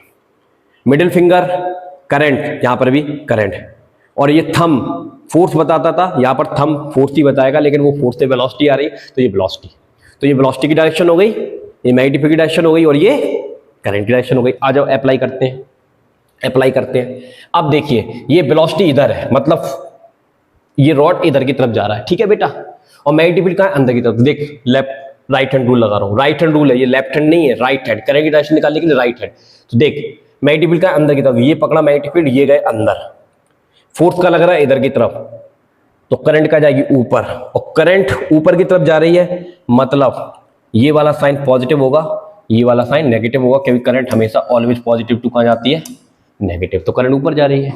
middle finger current, यहां पर भी करंट, और ये थंब फोर्स बताता था, यहां पर थंब फोर्स ही बताएगा, लेकिन वो फोर्स से वेलोसिटी आ रही, तो ये वेलोसिटी, तो ये वेलोसिटी की डायरेक्शन हो गई, ये मैग्नेटिक फील्ड की डायरेक्शन हो गई, और ये करंट की डायरेक्शन हो गई। आ जाओ अप्लाई करते हैं, अप्लाई करते हैं। अब देखिए ये वेलोसिटी इधर है, मतलब ये रॉड इधर की तरफ जा रहा है, ठीक है बेटा, और मैग्नेटिक फील्ड कहां है, अंदर की तरफ। देख लेफ्ट राइट हैंड रूल लगा रहा हूं, राइट हैंड रूल है, ये लेफ्ट हैंड नहीं है, राइट हैंड, करंट की डायरेक्शन निकालने के लिए राइट हैंड। तो देख मैग्नेटिक फील्ड कहां है, अंदर की तरफ, ये पकड़ा मैग्नेटिक फील्ड, ये गए अंदर, फोर्स का लग रहा है इधर की तरफ, तो करंट का जाएगी ऊपर, और करंट ऊपर की तरफ जा रही है, मतलब ये वाला साइन पॉजिटिव होगा, ये वाला साइन नेगेटिव होगा, क्योंकि करंट हमेशा ऑलवेज पॉजिटिव टू कहां जाती है, नेगेटिव, तो करंट ऊपर जा रही है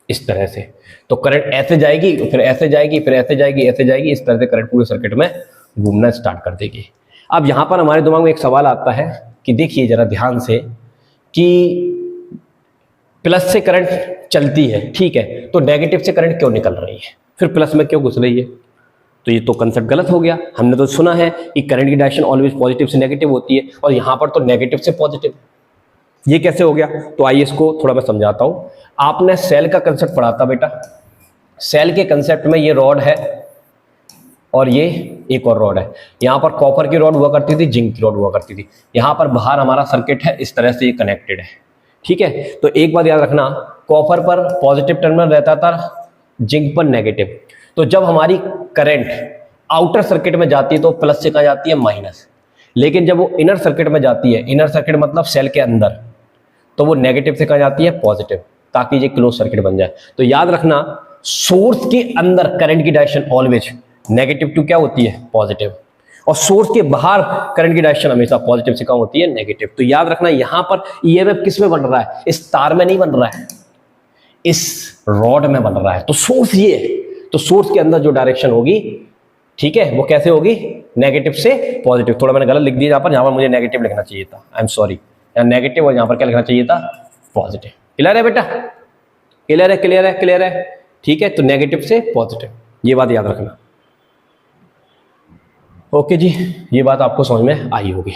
इस तरह से। तो करंट ऐसे जाएगी, फिर ऐसे जाएगी, फिर ऐसे जाएगी, ऐसे जाएगी, इस तरह से करंट पूरे सर्किट में घूमना स्टार्ट कर देगी। अब यहां पर हमारे दिमाग में एक सवाल आता है कि देखिए जरा ध्यान से, कि प्लस से करंट चलती है, ठीक है, तो नेगेटिव से करंट क्यों निकल रही है, फिर प्लस में क्यों घुस रही है, तो ये तो कंसेप्ट गलत हो गया। हमने तो सुना है कि करंट की डायरेक्शन ऑलवेज पॉजिटिव से नेगेटिव होती है, और यहां पर तो नेगेटिव से पॉजिटिव, ये कैसे हो गया। तो आइए इसको थोड़ा मैं समझाता हूं। आपने सेल का कंसेप्ट पढ़ा था बेटा, सेल के कंसेप्ट में ये रॉड है और ये एक और रॉड है, यहां पर कॉपर की रॉड हुआ करती थी, जिंक की रॉड हुआ करती थी, यहां पर बाहर हमारा सर्किट है, इस तरह से ये कनेक्टेड है, ठीक है। तो एक बात याद रखना, कॉपर पर पॉजिटिव टर्मिनल रहता था, जिंक पर नेगेटिव। तो जब हमारी करंट आउटर सर्किट में जाती है तो प्लस से कहा जाती है माइनस, लेकिन जब वो इनर सर्किट में जाती है, इनर सर्किट मतलब सेल के अंदर, तो वो नेगेटिव से कहा जाती है पॉजिटिव, ताकि ये क्लोज सर्किट बन जाए। तो याद रखना, सोर्स के अंदर करंट की डायरेक्शन ऑलवेज नेगेटिव टू क्या होती है, पॉजिटिव, और सोर्स के बाहर करंट की डायरेक्शन हमेशा पॉजिटिव से कम होती है, नेगेटिव। तो याद रखना यहां पर ईएमएफ किस में बन रहा है, इस तार में नहीं बन रहा है, इस रॉड में बन रहा है। तो सोर्स ये है, तो सोर्स के अंदर जो डायरेक्शन होगी, ठीक है, वो कैसे होगी, नेगेटिव से पॉजिटिव। थोड़ा मैंने गलत लिख दिया यहां पर मुझे नेगेटिव लिखना चाहिए था, आई एम सॉरी, यहाँ नेगेटिव और यहां पर क्या लिखना चाहिए था, पॉजिटिव। क्लियर है बेटा, क्लियर है, क्लियर है, क्लियर है, ठीक है। तो नेगेटिव से पॉजिटिव, ये बात याद रखना। ओके जी, ये बात आपको समझ में आई होगी।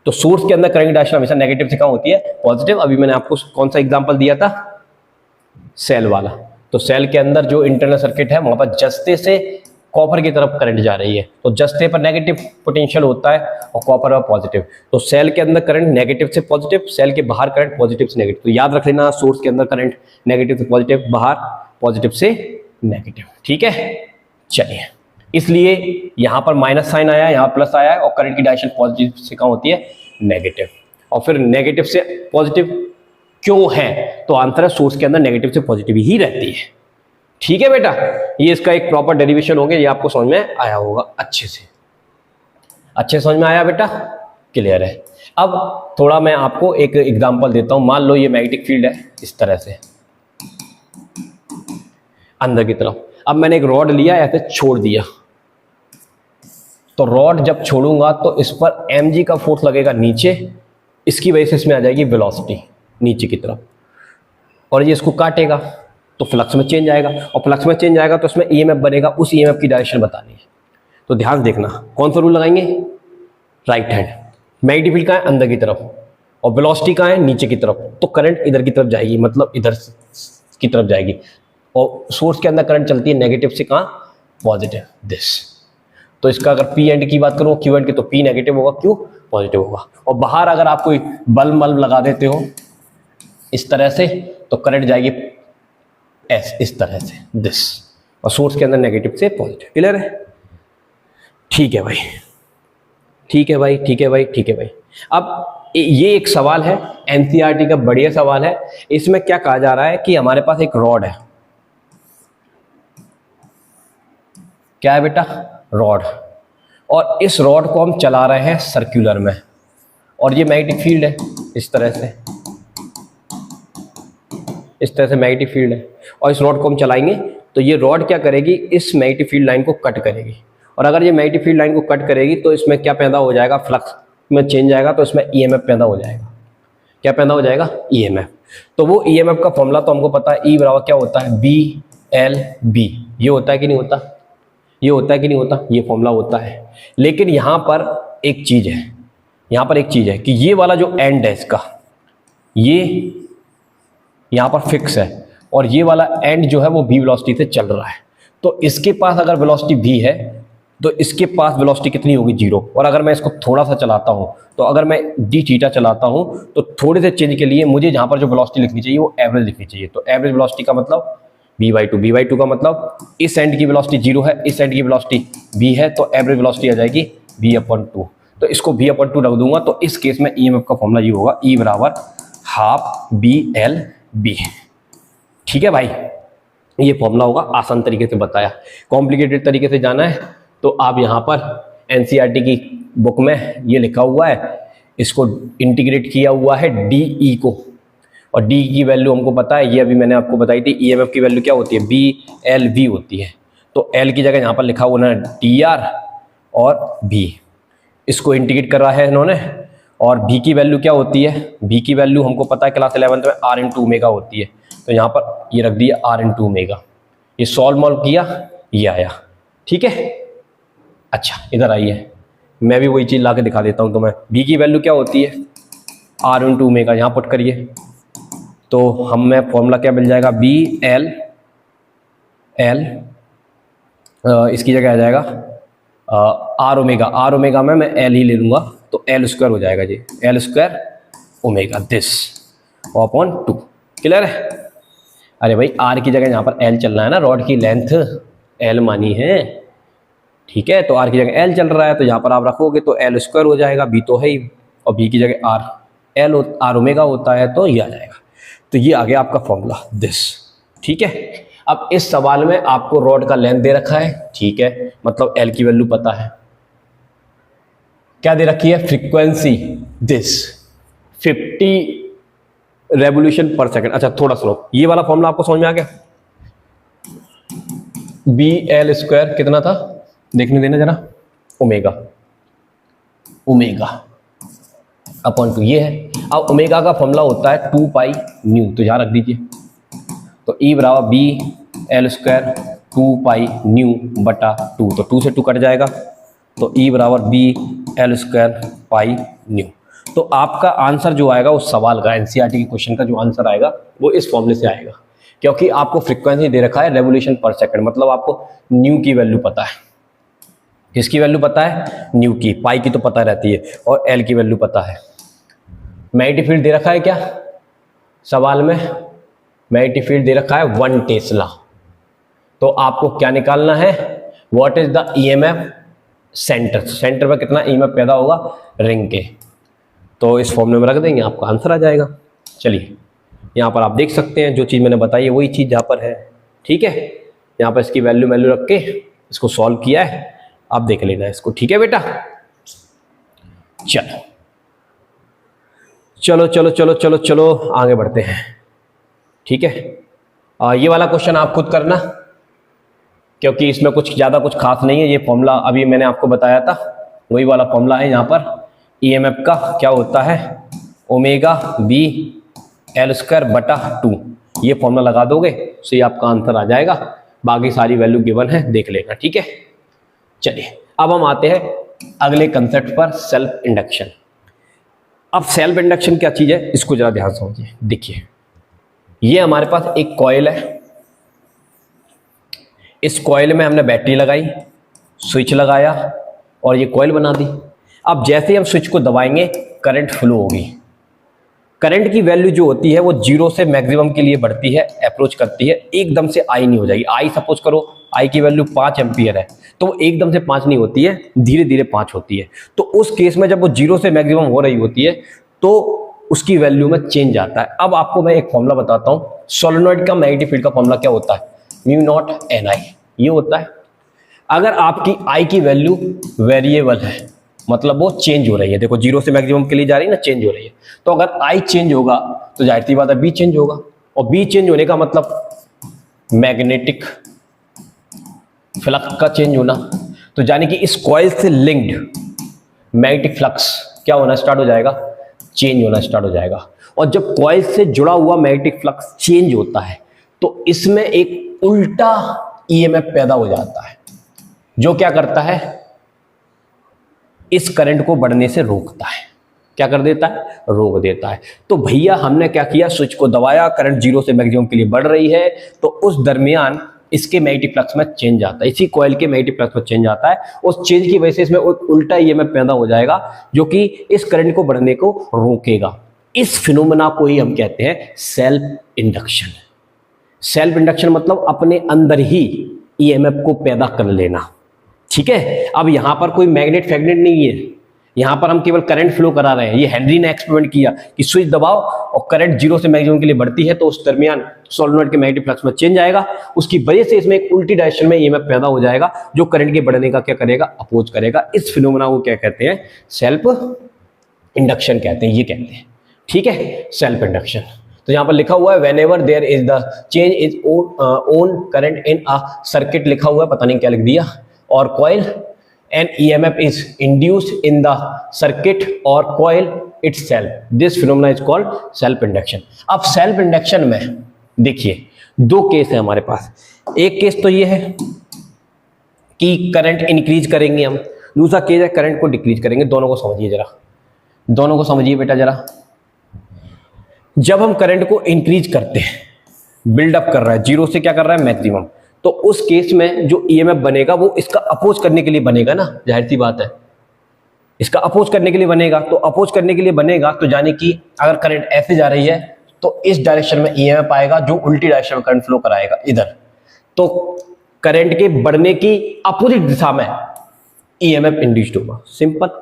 तो सोर्स के अंदर करंट की डायरेक्शन हमेशा नेगेटिव से कम होती है, पॉजिटिव। अभी मैंने आपको कौन सा एग्जांपल दिया था, सेल वाला। तो सेल के अंदर जो इंटरनल सर्किट है वहां पर जस्ते से कॉपर की तरफ करंट जा रही है, तो जस्ते पर नेगेटिव पोटेंशियल होता है और कॉपर पर पॉजिटिव। तो सेल के अंदर करंट नेगेटिव से पॉजिटिव, सेल के बाहर करंट पॉजिटिव से नेगेटिव। तो याद रख लेना, सोर्स के अंदर करंट नेगेटिव से पॉजिटिव, बाहर पॉजिटिव से नेगेटिव, ठीक है। चलिए, इसलिए यहां पर माइनस साइन आया, यहां प्लस आया है, और करंट की डायरेक्शन पॉजिटिव से कम होती है, नेगेटिव। और फिर नेगेटिव से पॉजिटिव क्यों है, तो आंसर है सोर्स के अंदर नेगेटिव से पॉजिटिव ही रहती है, ठीक है बेटा। ये इसका एक प्रॉपर डेरिवेशन होंगे, ये आपको समझ में आया होगा, अच्छे से समझ में आया बेटा, क्लियर है। अब थोड़ा मैं आपको एक एग्जांपल देता हूं। मान लो ये मैग्नेटिक फील्ड है इस तरह से अंदर की तरफ, अब मैंने एक रॉड लिया, ऐसे छोड़ दिया, तो रॉड जब छोड़ूंगा तो इस पर mg का फोर्स लगेगा नीचे, इसकी वजह से इसमें आ जाएगी वेलोसिटी नीचे की तरफ, और ये इसको काटेगा तो फ्लक्स में चेंज आएगा, और फ्लक्स में चेंज आएगा तो इसमें ईएमएफ बनेगा, उस ईएमएफ की डायरेक्शन बतानी है। तो ध्यान देखना, कौन सा रूल लगाएंगे, राइट हैंड। मैग्नेटिक फील्ड कहां है, अंदर की तरफ, और वेलोसिटी कहां है, नीचे की तरफ, तो करंट इधर की तरफ जाएगी, मतलब इधर की तरफ जाएगी, और सोर्स के अंदर करंट चलती है नेगेटिव से कहां, पॉजिटिव, दिस। तो इसका अगर पी एंड की बात करूं, क्यू एंड की, तो पी नेगेटिव होगा, क्यू पॉजिटिव होगा। और बाहर अगर आप कोई बल्ब लगा देते हो इस तरह से, तो करंट जाएगी एस, इस तरह से, दिस, और सोर्स के अंदर नेगेटिव से पॉजिटिव। क्लियर है, ठीक है भाई, ठीक है भाई, ठीक है भाई, ठीक है भाई। अब ये एक सवाल है, एनसीईआरटी का बढ़िया सवाल है। इसमें क्या कहा जा रहा है कि हमारे पास एक रॉड है, क्या है बेटा, रॉड, और इस रॉड को हम चला रहे हैं सर्कुलर में, और ये मैग्नेटिक फील्ड है, इस तरह से मैग्नेटिक फील्ड है, और इस रॉड को हम चलाएंगे तो ये रॉड क्या करेगी, इस मैग्नेटिक फील्ड लाइन को कट करेगी, और अगर ये मैग्नेटिक फील्ड लाइन को कट करेगी तो इसमें क्या पैदा हो जाएगा, फ्लक्स में चेंज आएगा, तो इसमें ईएमएफ पैदा हो जाएगा। क्या पैदा हो जाएगा, ईएमएफ। तो वो ईएमएफ का फॉर्मूला तो हमको पता है, ई बराबर क्या होता है, बी एल बी। ये होता है कि नहीं होता, ये होता है कि नहीं होता, ये फॉर्मूला होता है। लेकिन यहाँ पर एक चीज है, यहाँ पर एक चीज है कि ये वाला जो एंड है इसका, ये यहाँ पर फिक्स है, और ये वाला एंड जो है वो v वेलोसिटी से चल रहा है। तो इसके पास अगर वेलोसिटी v है तो इसके पास वेलोसिटी कितनी होगी, 0। और अगर मैं इसको थोड़ा सा चलाता हूँ, तो अगर मैं d थीटा चलाता हूँ तो थोड़े से चेंज के लिए मुझे जहाँ पर जो वेलोसिटी लिखनी चाहिए वो एवरेज लिखनी चाहिए। तो एवरेज वेलोसिटी का मतलब v/2, v/2 का मतलब इस एंड की वेलोसिटी 0 है, इस एंड की वेलोसिटी v है, तो एवरेज वेलोसिटी आ जाएगी v/2। तो इसको v/2 रख दूंगा, तो इस केस में ईएमएफ का फॉर्मूला ये होगा, E बराबर हाफ BL/B। ठीक है भाई, ये फॉर्मूला होगा, आसान तरीके से बताया। कॉम्प्लिकेटेड तरीके से जाना है तो आप यहाँ पर एनसीईआरटी की बुक में ये लिखा हुआ है, इसको इंटीग्रेट किया हुआ है DE को, और D की वैल्यू हमको पता है, ये अभी मैंने आपको बताई थी, ईएमएफ की वैल्यू क्या होती है, BLV होती है। तो L की जगह यहाँ पर लिखा हुआ है DR और B, इसको इंटीग्रेट कर रहा है इन्होंने। और V की वैल्यू क्या होती है, V की वैल्यू हमको पता है क्लास 11th में R/ओमेगा होती है, तो यहाँ पर ये रख दिया R/ओमेगा। ये सॉल्व किया, ये आया। ठीक है, अच्छा इधर आइए, मैं भी वही चीज़ ला के दिखा देता हूँ तुम्हें। V की वैल्यू क्या होती है, R/ओमेगा, यहाँ पुट करिए तो हमें फॉर्मूला क्या मिल जाएगा, BL, इसकी जगह आ जाएगा R ओमेगा में मैं L ही ले लूँगा, तो L² हो जाएगा जी, L² omega this upon 2। Clear है? अरे भाई R की जगह यहाँ पर L चल रहा है ना, रॉड की लेंथ L मानी है, ठीक है, तो R की जगह L चल रहा है, तो यहाँ पर आप रखोगे तो L² हो जाएगा, B तो है ही, और B की जगह R ओमेगा होता है, तो ये आ जाएगा। तो ये आ गया आपका फॉर्मूला दिस। ठीक है, अब इस सवाल में आपको रॉड का लेंथ दे रखा है, ठीक है, मतलब L की वैल्यू पता है, क्या दे रखी है, फ्रीक्वेंसी दिस 50 रेवोल्यूशन पर सेकंड। अच्छा थोड़ा स्लो, ये वाला फॉर्मूला आपको समझ में आ गया, BL² कितना था, देखने देना जरा, ओमेगा अपॉन 2 ये है। अब ओमेगा का फॉर्मूला होता है 2 पाई न्यू, तो यहाँ रख दीजिए, तो E बराबर BL² 2 पाई न्यू बटा 2, तो 2 से 2 कट जाएगा, तो E बराबर BL² पाई न्यू। तो आपका आंसर जो आएगा उस सवाल का, एनसीईआरटी के क्वेश्चन का जो आंसर आएगा वो इस फॉर्मूले से आएगा, क्योंकि आपको फ्रीक्वेंसी दे रखा है रेवोल्यूशन पर सेकंड, मतलब आपको न्यू की वैल्यू पता है। किसकी वैल्यू पता है, न्यू की, पाई की तो पता रहती है, और एल की वैल्यू पता है। मैग्नेटिक फील्ड दे रखा है क्या सवाल में, मैग्नेटिक फील्ड दे रखा है 1 टेस्ला। तो आपको क्या निकालना है, what is the EMF centre, centre पर कितना ईएमएफ पैदा होगा रिंग के, तो इस फॉर्मूले में रख देंगे, आपका आंसर आ जाएगा। चलिए यहाँ पर आप देख सकते हैं जो चीज़ मैंने बताई है वही चीज़ यहाँ पर है। ठीक है, यहाँ पर इसकी वैल्यू रख के इसको सॉल्व किया है, आप देख लेना इसको। ठीक है बेटा, चलो चलो चलो चलो चलो चलो आगे बढ़ते हैं। ठीक है, ये वाला क्वेश्चन आप खुद करना, क्योंकि इसमें कुछ ज़्यादा कुछ खास नहीं है। ये फॉर्मूला अभी मैंने आपको बताया था, वही वाला फॉर्मूला है। यहाँ पर ईएमएफ का क्या होता है, ओमेगा BL² बटा 2, ये फॉर्मूला लगा दोगे तो ये आपका आंसर आ जाएगा। बाकी सारी वैल्यू गिवन है, देख लेना। ठीक है, चलिए अब हम आते हैं अगले कंसेप्ट पर, सेल्फ इंडक्शन। अब सेल्फ इंडक्शन क्या चीज़ है, इसको जरा ध्यान समझिए। देखिए ये हमारे पास एक कॉइल है, इस कॉइल में हमने बैटरी लगाई, स्विच लगाया और ये कॉइल बना दी। अब जैसे ही हम स्विच को दबाएंगे करंट फ्लो होगी। करंट की वैल्यू जो होती है वो 0 से मैक्सिमम के लिए बढ़ती है, अप्रोच करती है, एकदम से आई नहीं हो जाएगी। आई सपोज करो आई की वैल्यू 5 एम्पियर है, तो वो एकदम से 5 नहीं होती है, धीरे धीरे 5 होती है। तो उस केस में जब वो 0 से मैक्सिमम हो रही होती है तो उसकी वैल्यू में चेंज आता है। अब आपको मैं एक फॉर्मूला बताता हूं, सोलेनॉइड का मैग्नेटिक फील्ड का फॉर्मूला क्या होता है, म्यू नॉट एन आई, ये होता है। अगर आपकी आई की वैल्यू वेरिएबल है, मतलब वो चेंज हो रही है, देखो जीरो से मैक्सिमम के लिए जा रही है ना, चेंज हो रही है, तो अगर आई चेंज होगा तो जाहिर सी बात है बी चेंज होगा, और बी चेंज होने का मतलब मैग्नेटिक फ्लक्स का चेंज होना। तो यानी कि इस कॉइल से लिंक्ड मैग्नेटिक फ्लक्स क्या होना स्टार्ट हो जाएगा, चेंज होना स्टार्ट हो जाएगा। और जब कॉइल से जुड़ा हुआ मैग्नेटिक फ्लक्स चेंज होता है तो इसमें एक उल्टा ईएमएफ पैदा हो जाता है, जो क्या करता है, इस करंट को बढ़ने से रोकता है। क्या कर देता है, रोक देता है। तो भैया हमने क्या किया, स्विच को दबाया, करंट जीरो से मैक्सिमम के लिए बढ़ रही है, तो उस दरमियान इसके मैग्नेटिक फ्लक्स में चेंज आता है, इसी कॉइल के मैग्नेटिक फ्लक्स में चेंज आता है। उस चेंज की वजह से इसमें एक उल्टा ईएमएफ पैदा हो जाएगा, जो कि इस करंट को बढ़ने को रोकेगा। इस फिनोमेना को ही हम कहते हैं सेल्फ इंडक्शन। सेल्फ इंडक्शन मतलब अपने अंदर ही ईएमएफ को पैदा कर लेना, ठीक है। अब यहां पर कोई मैग्नेट फैग्नेट नहीं है, यहां पर हम केवल करंट फ्लो करा रहे हैं। ये हेनरी ने एक्सपेरिमेंट किया कि स्विच दबाओ और करंट जीरो से मैक्सिमम के लिए बढ़ती है, तो उस दरमियान सोलेनॉइड के मैग्नेटिक फ्लक्स में चेंज आएगा, उसकी वजह से इसमें एक उल्टी डायरेक्शन में ईएमएफ पैदा हो जाएगा, जो करंट के बढ़ने का क्या करेगा, अपोज करेगा। इस फिनोमेना को क्या कहते हैं, सेल्फ इंडक्शन कहते हैं, ये कहते हैं, ठीक है, सेल्फ इंडक्शन। तो यहां पर लिखा हुआ है whenever there is the change is on current in a circuit, लिखा हुआ है, पता नहीं क्या लिख दिया, और coil an EMF is induced in the circuit और coil itself, this phenomena is called self induction. अब सेल्फ इंडक्शन में देखिए दो केस है हमारे पास। एक केस तो ये है कि करंट इंक्रीज करेंगे हम, दूसरा केस है करंट को डिक्रीज करेंगे। दोनों को समझिए जरा, दोनों को समझिए बेटा जरा। जब हम करंट को इंक्रीज करते हैं, बिल्डअप कर रहा है, जीरो से क्या कर रहा है मैक्सिमम, तो उस केस में जो ईएमएफ बनेगा वो इसका अपोज करने के लिए बनेगा ना, जाहिर सी बात है, इसका अपोज करने के लिए बनेगा। तो अपोज करने के लिए बनेगा तो यानी कि अगर करंट ऐसे जा रही है तो इस डायरेक्शन में ईएमएफ आएगा, जो उल्टी डायरेक्शन में करंट फ्लो कराएगा इधर, तो करंट के बढ़ने की अपोजिट दिशा में ईएमएफ इंड्यूस्ड होगा। सिंपल।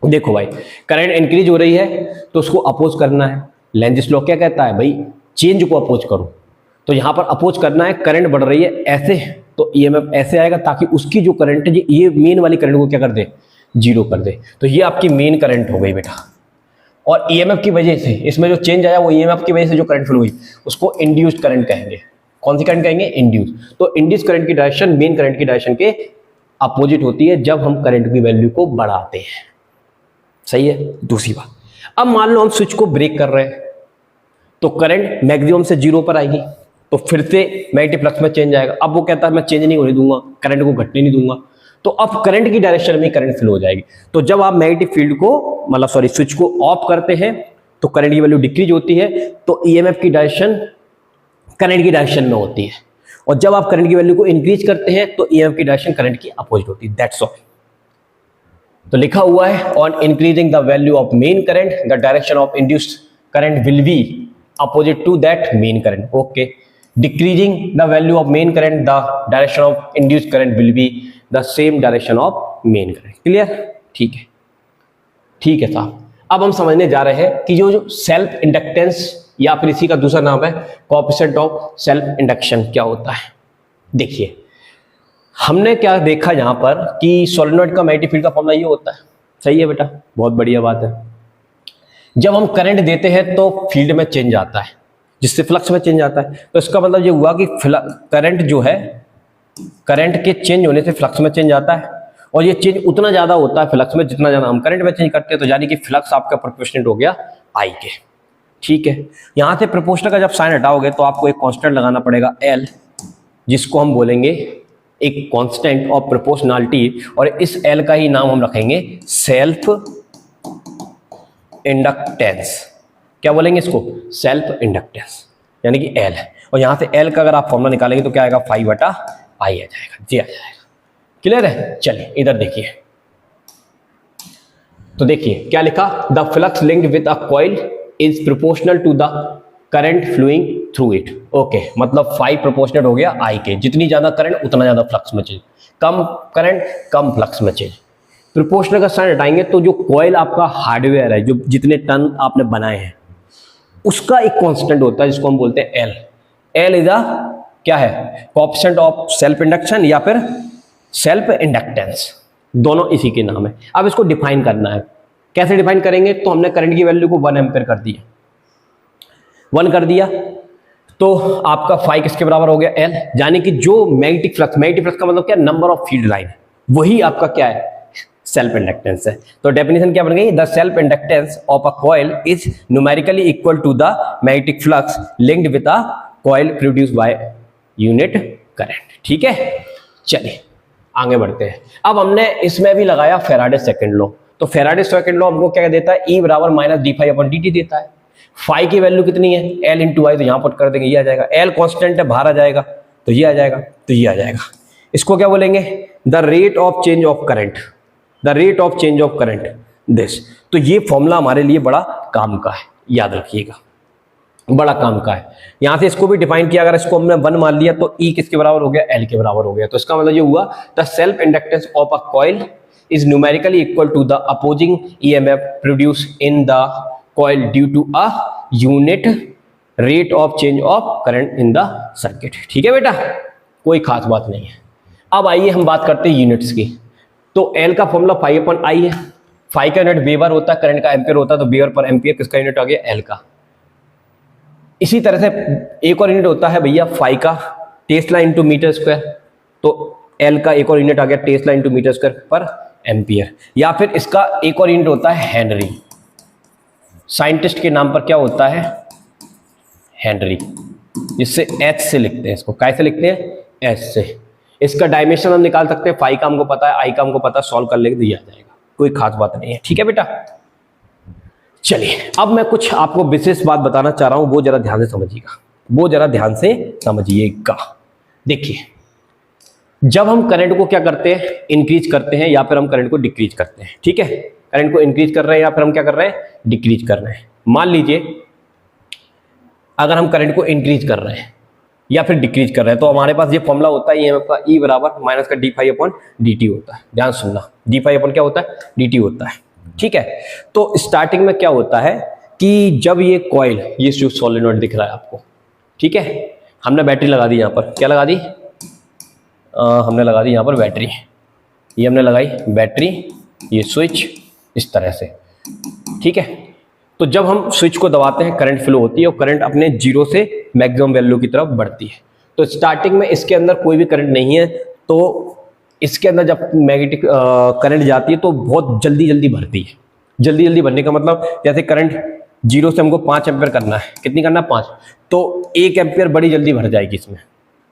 देखो भाई, करंट इंक्रीज हो रही है तो उसको अपोज करना है। लेंजिस लॉ क्या कहता है भाई, चेंज को अपोज करो। तो यहां पर अपोज करना है, करंट बढ़ रही है ऐसे, तो ईएमएफ ऐसे आएगा ताकि उसकी जो करंट है, ये मेन वाली करंट को क्या कर दे, जीरो कर दे। तो ये आपकी मेन करंट हो गई बेटा। और ईएमएफ की वजह से इसमें जो चेंज आया, वो ईएमएफ की वजह से जो करंट फ्लो हुई, उसको इंड्यूस्ड करंट कहेंगे। कौन सी करंट कहेंगे, इंड्यूस। तो इंड्यूस करंट की डायरेक्शन मेन करंट की डायरेक्शन के अपोजिट होती है जब हम करंट की वैल्यू को बढ़ाते हैं। सही है। दूसरी बात, अब मान लो हम स्विच को ब्रेक कर रहे हैं, तो करंट मैक्सिमम से जीरो पर आएगी, तो फिर से मैग्नेटिक फ्लक्स में चेंज आएगा। अब वो कहता है मैं चेंज नहीं होने दूंगा, करंट को घटने नहीं दूंगा, तो अब करंट की डायरेक्शन में करंट फ्लो हो जाएगी। तो जब आप मैग्नेटिक फील्ड को मतलब स्विच को ऑफ करते हैं तो करंट की वैल्यू डिक्रीज होती है, तो ईएमएफ की डायरेक्शन करंट की डायरेक्शन में होती है। और जब आप करंट की वैल्यू को इंक्रीज करते हैं तो ईएमएफ की डायरेक्शन करंट की अपोजिट होती है। That's all. तो लिखा हुआ है on increasing the value of main current the direction of induced current will be opposite to that main current. Okay. Decreasing the value of main current the direction of induced current will be the same direction of main current. Clear? ठीक है, ठीक है साहब। अब हम समझने जा रहे हैं कि जो सेल्फ इंडक्टेंस या फिर इसी का दूसरा नाम है कोएफिशिएंट ऑफ सेल्फ इंडक्शन क्या होता है। देखिए हमने क्या देखा यहां पर कि सोलेनॉइड का मैग्नेटिक फील्ड का फॉर्मूला ये होता है। सही है बेटा, बहुत बढ़िया बात है। जब हम करंट देते हैं तो फील्ड में चेंज आता है, जिससे फ्लक्स में चेंज आता है। तो इसका मतलब ये हुआ कि करंट जो है, करंट के चेंज होने से फ्लक्स में चेंज आता है, और ये चेंज उतना ज्यादा होता है फ्लक्स में जितना ज्यादा हम करंट में चेंज करते हैं। तो यानी कि फ्लक्स आपका प्रोपोर्शनल हो गया आई के। ठीक है। यहां से प्रोपोर्शनल का जब साइन हटाओगे तो आपको एक कांस्टेंट लगाना पड़ेगा एल, जिसको हम बोलेंगे एक कांस्टेंट ऑफ प्रोपोर्शनैलिटी, और इस एल का ही नाम हम रखेंगे सेल्फ इंडक्टेंस। क्या बोलेंगे इसको? सेल्फ इंडक्टेंस, यानी कि एल है। और यहां से एल का अगर आप फॉर्मूला निकालेंगे तो क्या आएगा, 5/I आ जाएगा, जी आ जाएगा। क्लियर है? चलिए इधर देखिए, तो देखिए क्या लिखा, the flux linked with a coil is proportional to the current flowing through it. Okay, मतलब 5 प्रोपोर्शनल हो गया आई के। जितनी ज्यादा करंट उतना ज्यादा फ्लक्स में चेंज, कम करंट कम फ्लक्स में चेंज। प्रोपोर्शनल का साइन हटाएंगे तो जो कॉइल आपका हार्डवेयर है, जो जितने टन आपने बनाए हैं, उसका एक कांस्टेंट होता है जिसको हम बोलते हैं एल। एल इज अ क्या है, कोएफिशिएंट ऑफ सेल्फ इंडक्शन या फिर सेल्फ इंडक्टेंस, दोनों इसी के नाम है। अब इसको डिफाइन करना है, कैसे डिफाइन करेंगे? तो हमने करंट की वैल्यू को 1 एम्पीयर कर दिया, 1 कर दिया तो आपका फाई किसके बराबर हो गया? एल, यानी कि जो मैग्नेटिक फ्लक्स का मतलब क्या? नंबर ऑफ फील्ड लाइन, वही आपका क्या है? सेल्फ इंडक्टेंस है। तो डेफिनेशन क्या बन गई? The self inductance of a coil is numerically equal to the magnetic flux linked with a coil produced by unit current. ठीक है, चलिए आगे बढ़ते हैं। अब हमने इसमें भी लगाया फैराडे सेकंड लॉ। तो फैराडे सेकंड लॉ हमको क्या देता है? E बराबर minus d phi upon d t देता है। फाई की वैल्यू कितनी है? L इंटू आई, तो यहां पुट कर देंगे, ये आ जाएगा। L कांस्टेंट है, बाहर आ जाएगा तो ये आ जाएगा, तो ये आ जाएगा। इसको क्या बोलेंगे? The rate of change of current, the rate of change of current this. तो ये फॉर्मूला हमारे लिए बड़ा काम का है, याद रखिएगा, बड़ा काम का है। यहां से इसको भी डिफाइन किया, अगर इसको हमने 1 मान लिया तो E किसके बराबर हो गया? L के बराबर हो गया। तो इसका मतलब ये हुआ the self inductance of a coil is numerically equal to the opposing EMF produced in the coil due to a unit rate of change of current in the circuit। ठीक है बेटा, कोई खास बात नहीं है। अब आइए हम बात करते हैं यूनिट्स की। तो L का फॉर्मूला फाई अपॉन आई है। फाई का यूनिट वेबर होता है, करंट का एम्पियर होता है, तो वेबर पर एम्पियर किसका यूनिट आ गया? L का। इसी तरह से एक और यूनिट होता है भैया फाई का, टेस्ला इंटू मीटर स्क्वायर। तो L का एक और यूनिट आ गया टेस्ला इंटू मीटर स्क्वायर पर एम्पियर। या फिर इसका एक और यूनिट होता है हेनरी, साइंटिस्ट के नाम पर क्या होता है? हेनरी, जिससे H से लिखते हैं इसको। कैसे लिखते हैं? H से। इसका डायमेंशन हम निकाल सकते हैं, फाई का हमको पता है, आई का हमको पता है, सॉल्व कर लेंगे तो दिया जाएगा, कोई खास बात नहीं है। ठीक है बेटा, चलिए अब मैं कुछ आपको विशेष बात बताना चाह रहा हूं, वो जरा ध्यान से समझिएगा, वो जरा ध्यान से समझिएगा। देखिए, जब हम करंट को क्या करते हैं? इंक्रीज करते हैं, या फिर हम करंट को डिक्रीज करते हैं। ठीक है, करंट को इंक्रीज कर रहे हैं या फिर हम क्या कर रहे हैं? डिक्रीज कर रहे हैं। मान लीजिए अगर हम करंट को इंक्रीज कर रहे हैं या फिर डिक्रीज कर रहे हैं, तो हमारे पास ये फॉर्मूला होता है ईएमएफ का, E बराबर माइनस का d phi upon d t होता है। ध्यान सुनना, डी फाई अपॉन क्या होता है? डी टी होता है। ठीक है, तो स्टार्टिंग में क्या होता है कि जब ये कॉइल, ये जो सोलेनोइड दिख रहा है आपको, ठीक है, हमने बैटरी लगा दी, यहाँ पर क्या लगा दी? हमने लगा दी यहाँ पर बैटरी, ये हमने लगाई बैटरी, ये स्विच इस तरह से। ठीक है, तो जब हम स्विच को दबाते हैं करंट फ्लो होती है और करंट अपने जीरो से मैक्सिमम वैल्यू की तरफ बढ़ती है। तो स्टार्टिंग में इसके अंदर कोई भी करंट नहीं है, तो इसके अंदर जब मैग्नेटिक करंट जाती है तो बहुत जल्दी जल्दी भरती है। जल्दी जल्दी भरने का मतलब, जैसे करंट जीरो से हमको 5 एम्पियर करना है, कितनी करना है? 5, तो 1 एम्पियर बड़ी जल्दी भर जाएगी, इसमें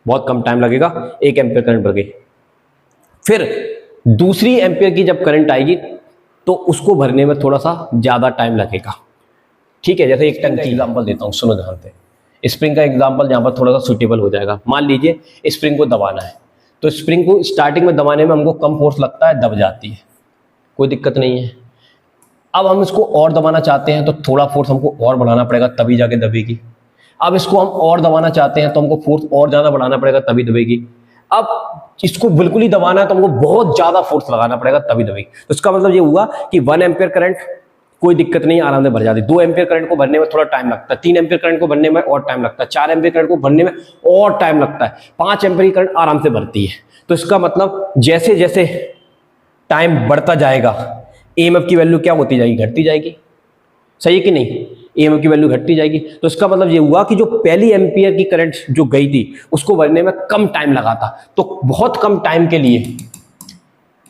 बहुत कम टाइम लगेगा, 1 एम्पियर करंट भर गई। फिर दूसरी एम्पियर की जब करंट आएगी तो उसको भरने में थोड़ा सा ज़्यादा टाइम लगेगा। ठीक है, जैसे एक टंकी का एग्जाम्पल देता हूँ, सुनो ध्यान से। स्प्रिंग का एग्जाम्पल जहाँ पर थोड़ा सा सुटेबल हो जाएगा। मान लीजिए स्प्रिंग को दबाना है, तो स्प्रिंग को स्टार्टिंग में दबाने में हमको कम फोर्स लगता है, दब जाती है, कोई दिक्कत नहीं है। अब हम इसको और दबाना चाहते हैं तो थोड़ा फोर्स हमको और बढ़ाना पड़ेगा, तभी जाके दबेगी। अब इसको हम और दबाना चाहते हैं तो हमको फोर्स और ज़्यादा बढ़ाना पड़ेगा, तभी दबेगी। अब इसको बिल्कुल ही दबाना है तो हमको बहुत ज़्यादा फोर्स लगाना पड़ेगा, तभी दबेगी। तो इसका मतलब ये हुआ कि 1 एम्पियर करंट कोई दिक्कत नहीं, आराम से भर जाती है। 2 एम्पियर करंट को भरने में थोड़ा टाइम लगता है, 3 एम्पियर करंट को भरने में और टाइम लगता है, 4 एम्पियर करंट को भरने में और टाइम लगता है, 5 एम्पियर करंट आराम से भरती है। तो इसका मतलब जैसे जैसे टाइम बढ़ता जाएगा, ईएमएफ की वैल्यू क्या होती जाएगी? घटती जाएगी। सही है कि नहीं? ईएमएफ की वैल्यू घटती जाएगी। तो इसका मतलब ये हुआ कि जो पहली एम्पियर की करंट जो गई थी उसको भरने में कम टाइम लगा था, तो बहुत कम टाइम के लिए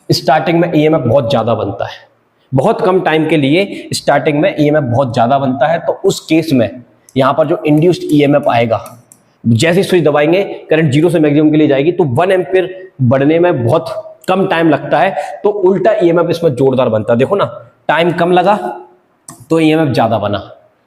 स्टार्टिंग में ईएमएफ बहुत ज्यादा बनता है। बहुत कम टाइम के लिए स्टार्टिंग में ईएमएफ बहुत ज्यादा बनता है। तो उस केस में यहां पर जो इंड्यूस्ड ईएमएफ आएगा, जैसे स्विच दबाएंगे करंट जीरो से मैक्सिमम के लिए जाएगी, तो 1 एम्पियर बढ़ने में बहुत कम टाइम लगता है, तो उल्टा ईएमएफ इसमें जोरदार बनता है। देखो ना, टाइम कम लगा तो ईएमएफ ज्यादा बना,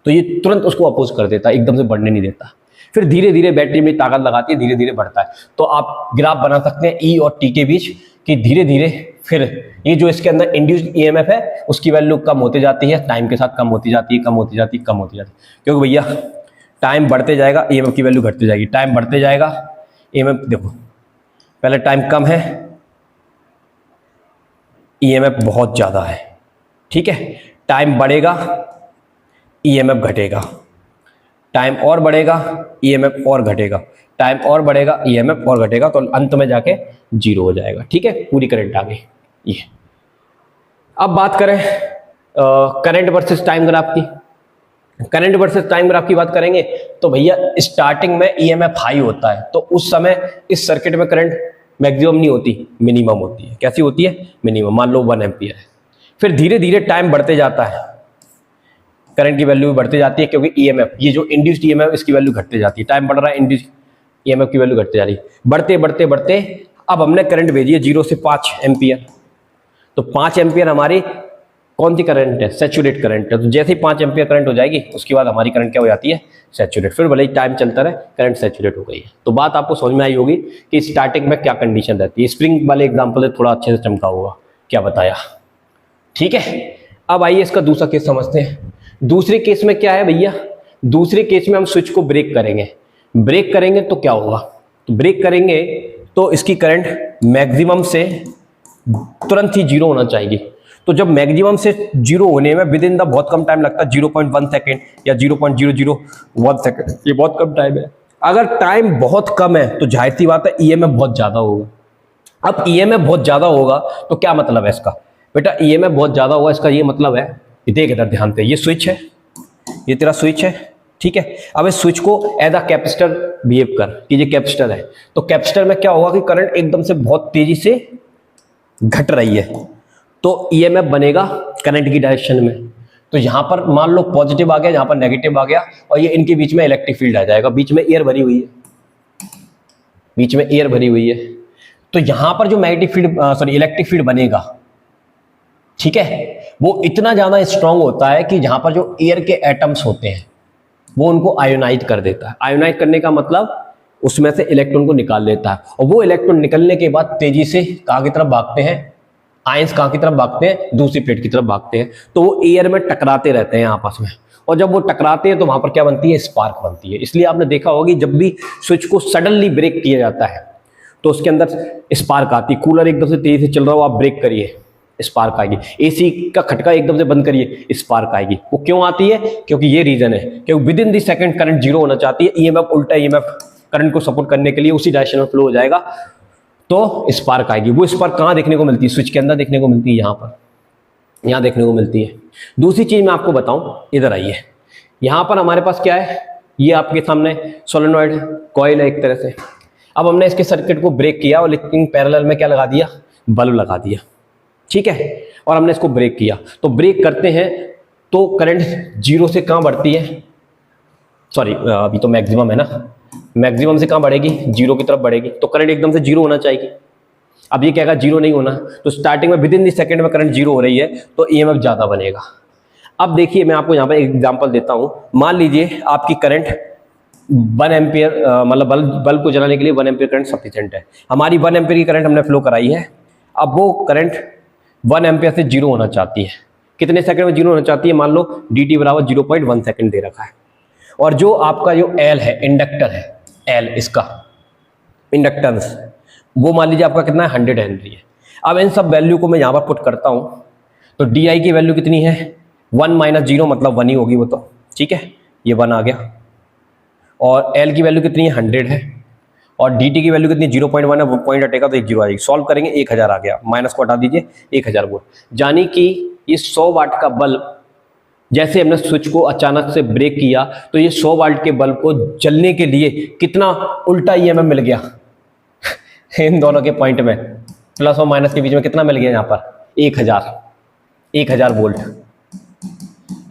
तो ये तुरंत उसको अपोज कर देता है, एकदम से बढ़ने नहीं देता। फिर धीरे धीरे बैटरी में ताकत लगाती है, धीरे धीरे बढ़ता है। तो आप ग्राफ बना सकते हैं ई और टी के बीच कि धीरे धीरे फिर ये जो इसके अंदर इंड्यूस्ड ईएमएफ है उसकी वैल्यू कम होती जाती है, टाइम के साथ कम होती जाती है, कम होती जाती है, कम होती जाती है। क्योंकि भैया टाइम बढ़ते जाएगा, ईएमएफ की वैल्यू घटती जाएगी। टाइम बढ़ते जाएगा, ईएमएफ देखो पहले टाइम कम है, ईएमएफ बहुत ज़्यादा है, ठीक है। टाइम बढ़ेगा, ईएमएफ घटेगा, टाइम और बढ़ेगा, ईएमएफ और घटेगा, टाइम और बढ़ेगा, ईएमएफ और घटेगा, तो अंत में जाके जीरो हो जाएगा, ठीक है। पूरी करंट आ गई ये। अब बात करें करंट वर्सेस टाइम ग्राफ की। करंट वर्सेस टाइम ग्राफ की बात करेंगे तो भैया स्टार्टिंग में ईएमएफ हाई होता है, तो उस समय इस सर्किट में करंट मैक्सिमम नहीं होती, मिनिमम होती है। कैसी होती है? मिनिमम। मान लो 1 एम्पियर है। फिर धीरे धीरे टाइम बढ़ते जाता है, करंट की वैल्यू भी बढ़ती जाती है, क्योंकि ईएमएफ, ये जो इंड्यूस्ड ईएमएफ, इसकी वैल्यू घटते जाती है। टाइम बढ़ रहा है, इंड्यूस्ड ईएमएफ की वैल्यू घटते जा रही है। बढ़ते बढ़ते बढ़ते अब हमने करंट भेजी है 0 से 5 एम्पियर, तो 5 एम्पियर हमारी कौन सी करंट है? सैचुरेट करंट है। तो जैसे ही 5 एम्पियर करंट हो जाएगी, उसके बाद हमारी करंट क्या हो जाती है? सैचुरेट। फिर भले ही टाइम चलता रहे, करंट सैचुरेट हो गई है। तो बात आपको समझ में आई होगी कि स्टार्टिंग में क्या कंडीशन रहती है। स्प्रिंग वाले एग्जाम्पल से थोड़ा अच्छे से चमका होगा, क्या बताया, ठीक है। अब आइए इसका दूसरा केस समझते हैं। दूसरे केस में क्या है भैया? दूसरे केस में हम स्विच को ब्रेक करेंगे। ब्रेक करेंगे तो क्या होगा? तो ब्रेक करेंगे तो इसकी करंट मैक्सिमम से तुरंत ही जीरो होना चाहिए। तो जब मैक्सिमम से जीरो होने में विद इन द बहुत कम टाइम लगता है, 0.1 सेकेंड या 0.001 सेकेंड, ये बहुत कम टाइम है। अगर टाइम बहुत कम है तो जाहिर सी बात है ईएमएफ बहुत ज्यादा होगा। अब ईएमएफ बहुत ज्यादा होगा तो क्या मतलब है इसका? बेटा ईएमएफ बहुत ज्यादा होगा, इसका ये मतलब है, देख इधर ध्यान से, ये स्विच है, ये तेरा स्विच है, ठीक है। अब इस स्विच को एज अ कैपेसिटर बिहेव कर कि ये कैपेसिटर है, तो कैपेसिटर में क्या होगा कि करंट एकदम से बहुत तेजी से घट रही है, तो ईएमएफ बनेगा करंट की डायरेक्शन में। तो यहां पर मान लो पॉजिटिव आ गया, यहां पर नेगेटिव आ गया, और ये इनके बीच में इलेक्ट्रिक फील्ड आ जाएगा। बीच में एयर भरी हुई है, बीच में एयर भरी हुई है, तो यहां पर जो मैग्नेटिक फील्ड इलेक्ट्रिक फील्ड बनेगा, ठीक है, वो इतना ज्यादा स्ट्रांग होता है कि जहां पर जो एयर के एटम्स होते हैं वो उनको आयोनाइज कर देता है। आयोनाइज करने का मतलब उसमें से इलेक्ट्रॉन को निकाल लेता है, और वो इलेक्ट्रॉन निकलने के बाद तेजी से कहां की तरफ भागते हैं? आयंस कहां की तरफ भागते हैं? दूसरी प्लेट की तरफ भागते हैं। तो वो एयर में टकराते रहते हैं आपस में, और जब वो टकराते हैं तो वहां पर क्या बनती है? स्पार्क बनती है। इसलिए आपने देखा होगा कि जब भी स्विच को सडनली ब्रेक किया जाता है तो उसके अंदर स्पार्क आती है। कूलर एकदम से तेजी से चल रहा हो, आप ब्रेक करिए, स्पार्क आएगी। एसी का खटका एकदम से बंद करिए, स्पार्क आएगी। वो क्यों आती है? क्योंकि ये रीजन है, क्योंकि with in the second current zero होना चाहती है। ईएमएफ उल्टा ईएमएफ करंट को सपोर्ट करने के लिए उसी डायरेक्शन में फ्लो हो जाएगा, तो स्पार्क आएगी। वो स्पार्क कहां देखने को मिलती है? स्विच के अंदर देखने को मिलती है, यहां पर, यहां देखने को मिलती है। दूसरी चीज मैं आपको बताऊं, इधर आइए, यहां पर हमारे पास क्या है? ये आपके सामने सोलेनॉइड कॉइल है एक तरह से। अब हमने इसके सर्किट को ब्रेक किया, और लेकिन पैरेलल में क्या लगा दिया? बल्ब लगा दिया, ठीक है, और हमने इसको ब्रेक किया। तो ब्रेक करते हैं तो करंट जीरो से कहां बढ़ती है? सॉरी, अभी तो मैक्सिमम है ना, मैक्सिमम से कहां बढ़ेगी? जीरो की तरफ बढ़ेगी। तो करंट एकदम से जीरो होना चाहिए। अब ये कहेगा जीरो नहीं होना, तो स्टार्टिंग में विद इन द सेकंड में करंट जीरो हो रही है, तो ईएमएफ ज्यादा बनेगा। अब देखिए मैं आपको यहां पर एक एग्जांपल देता हूं। मान लीजिए आपकी करंट 1 एम्पियर, मतलब बल्ब को जलाने के लिए 1 एम्पियर करंट सफिशिएंट है। हमारी 1 एम्पियर की करंट हमने फ्लो कराई है। अब वो करंट 1 एम्पियर से जीरो होना चाहती है। कितने सेकंड में जीरो होना चाहती है? मान लो dt बराबर 0.1 सेकंड दे रखा है, और जो आपका जो L है, इंडक्टर है, L इसका इंडक्टेंस, वो मान लीजिए आपका कितना है? 100 हेनरी है। अब इन सब वैल्यू को मैं यहां पर पुट करता हूं, तो di की वैल्यू कितनी है? 1 माइनस 0 मतलब 1 ही होगी वो तो, ठीक है, ये 1 आ गया। और L की वैल्यू कितनी है? 100 है, और dt की वैल्यू कितनी? 0.1 है, वो पॉइंट हटेगा तो एक जीरो आ जाएगी। सॉल्व करेंगे, 1000 आ गया, माइनस को हटा दीजिए, 1000 वोल्ट। यानी कि ये 100 वाट का बल्ब, जैसे हमने स्विच को अचानक से ब्रेक किया, तो ये 100 वाट के बल्ब को जलने के लिए कितना उल्टा ईएमएफ मिल गया? इन दोनों के पॉइंट में प्लस और माइनस के बीच में कितना मिल गया? यहाँ पर 1000 वोल्ट।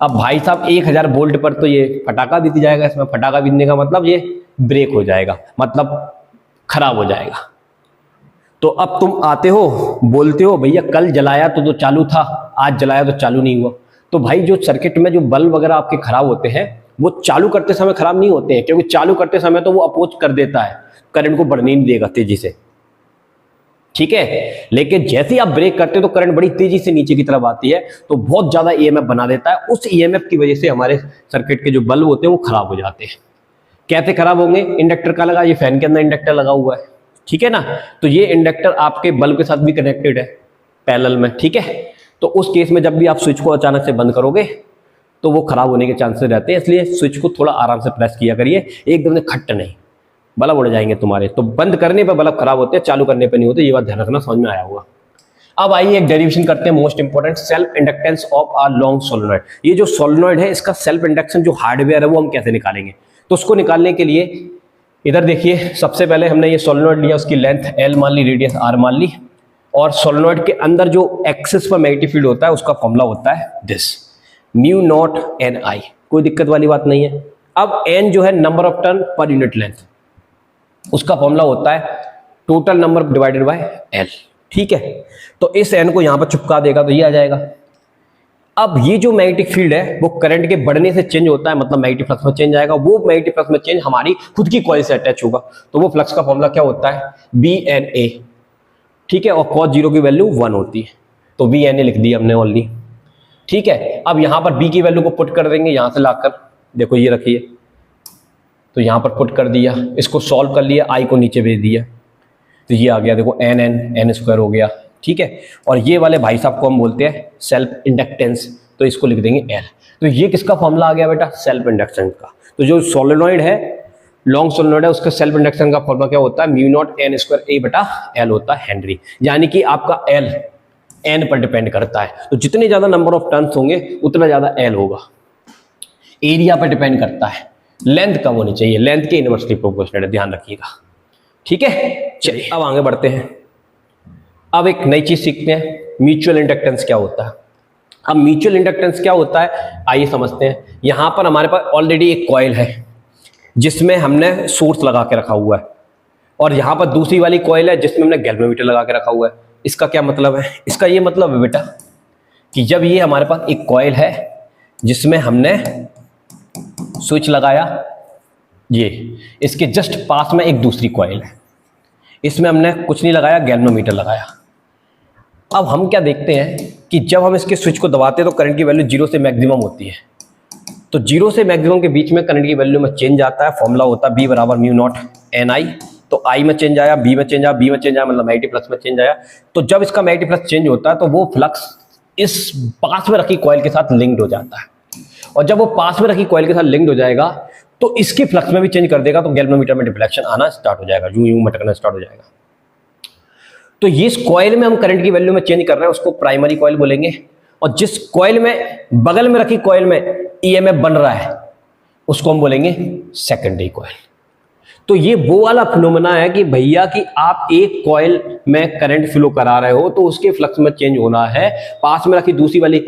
अब भाई साहब 1000 वोल्ट पर तो ये फटाका बीत जाएगा। इसमें फटाका बीतने का मतलब ये ब्रेक हो जाएगा, मतलब खराब हो जाएगा। तो अब तुम आते हो, बोलते हो भैया कल जलाया तो चालू था, आज जलाया तो चालू नहीं हुआ। तो भाई जो सर्किट में जो बल्ब वगैरह आपके खराब होते हैं, वो चालू करते समय खराब नहीं होते हैं, क्योंकि चालू करते समय तो वो अपोज कर देता है, करंट को बढ़ने नहीं देगा तेजी से, ठीक है। लेकिन जैसे ही आप ब्रेक करते हो तो करंट बड़ी तेजी से नीचे की तरफ आती है, तो बहुत ज्यादा ईएमएफ बना देता है। उस ईएमएफ की वजह से हमारे सर्किट के जो बल्ब होते हैं वो खराब हो जाते हैं। कैसे खराब होंगे? इंडक्टर का लगा, ये फैन के अंदर इंडक्टर लगा हुआ है, ठीक है ना, तो ये इंडक्टर आपके बल्ब के साथ भी कनेक्टेड है, पैरेलल में, ठीक है। तो उस केस में जब भी आप स्विच को अचानक से बंद करोगे तो वो खराब होने के चांसेस रहते हैं, इसलिए स्विच को थोड़ा आराम से प्रेस किया करिए, एकदम से खट नहीं, बल्ब उड़ जाएंगे तुम्हारे। तो बंद करने पर बल्ब खराब होते हैं, चालू करने पर नहीं होते, ये बात ध्यान रखना, समझ में आया होगा। अब आइए एक डेरिवेशन करते हैं, most important, self inductance of a long solenoid. ये जो सोलेनॉइड है इसका सेल्फ इंडक्शन जो हार्डवेयर है वो हम कैसे निकालेंगे। तो उसको निकालने के लिए इधर देखिए, सबसे पहले हमने ये सोलेनॉइड लिया, उसकी लेंथ L मान ली, रेडियस R मान ली, और सोलेनॉइड के अंदर जो एक्सिस पर मैग्नेटिक फील्ड होता है उसका फॉर्मूला होता है दिस, म्यू नॉट एन आई। कोई दिक्कत वाली बात नहीं है। अब n जो है number of turn per unit length, उसका फॉर्मूला होता है total number divided by L, ठीक है। तो इस n को यहां पर चिपका देगा तो ये आ जाएगा। अब ये जो मैग्नेटिक फील्ड है वो करंट के बढ़ने से चेंज होता है, मतलब मैग्नेटिक फ्लक्स में चेंज आएगा। वो मैग्नेटिक फ्लक्स में चेंज हमारी खुद की कॉइल से अटैच होगा, तो वो फ्लक्स का फॉर्मूला क्या होता है, BNA, ठीक है। और cos 0 की वैल्यू 1 होती है, तो BNA लिख दिया हमने ऑनली, ठीक है। अब यहां पर B की वैल्यू को पुट कर देंगे, यहां से लाकर देखो ये रखिए, तो यहां पर पुट कर दिया, इसको सॉल्व कर लिया, I को नीचे भेज दिया, तो ये आ गया देखो n स्क्वायर हो गया, ठीक है। और ये वाले भाई साहब को हम बोलते हैं सेल्फ इंडक्टेंस, तो इसको लिख देंगे L। तो ये किसका फॉर्मूला आ गया बेटा, सेल्फ इंडक्टेंस का। तो जो सोलेनॉइड है, लॉन्ग सोलेनॉइड है, उसका सेल्फ इंडक्टेंस का फॉर्मूला क्या होता है, mu naught n square A बटा L होता है हेनरी, यानी कि आपका L n पर डिपेंड करता है। तो जितने ज्यादा नंबर ऑफ टर्न्स होंगे उतना ज्यादा L होगा। एरिया पर डिपेंड करता है, लेंथ कम होनी चाहिए, लेंथ के इनवर्सली प्रोपोर्शनल है, ध्यान रखिएगा, ठीक है। चलिए अब आगे बढ़ते हैं। अब एक नई चीज सीखते हैं, म्यूचुअल इंडक्टेंस क्या होता है। अब म्यूचुअल इंडक्टेंस क्या होता है आइए समझते हैं। यहां पर हमारे पास ऑलरेडी एक कॉइल है जिसमें हमने सोर्स लगा के रखा हुआ है, और यहां पर दूसरी वाली कॉइल है जिसमें हमने गैल्वेनोमीटर लगा के रखा हुआ है। इसका क्या मतलब है, इसका ये मतलब है बेटा कि जब ये हमारे पास एक कॉइल है जिसमें हमने स्विच लगाया, ये इसके जस्ट पास में एक दूसरी कॉइल है, इसमें हमने कुछ नहीं लगाया, गैल्वेनोमीटर लगाया। अब हम क्या देखते हैं कि जब हम इसके स्विच को दबाते हैं तो करंट की वैल्यू 0 से मैक्सिमम होती है। तो 0 से मैक्सिमम के बीच में करंट की वैल्यू में चेंज आता है, फॉर्मूला होता है B बराबर म्यू नॉट एन आई। तो I में चेंज आया, B में चेंज आया, B में चेंज आया, मतलब मैग्नेटिक फ्लक्स में चेंज आया। तो जब इसका मैग्नेटिक फ्लक्स चेंज होता है तो वो फ्लक्स इस पास में रखी कॉइल के साथ लिंक्ड हो जाता है, और जब वो पास में रखी कॉइल के साथ लिंक्ड हो जाएगा तो इसके फ्लक्स में भी चेंज कर देगा, तो गैल्वेनोमीटर में डिफ्लेक्शन आना स्टार्ट हो जाएगा, यूं यूं मटकना स्टार्ट हो जाएगा। तो इस कॉइल में हम करंट की वैल्यू में चेंज कर रहे हैं, उसको प्राइमरी कॉइल बोलेंगे। और जिस कॉइल में बगल में रखी कॉइल में ईएमएफ बन रहा है उसको हम बोलेंगे सेकेंडरी कॉइल। तो ये वो वाला फिनोमेना है कि भैया कि आप एक कॉइल में करंट फ्लो करा रहे हो तो उसके फ्लक्स में चेंज होना है, पास में रखी दूसरी वाली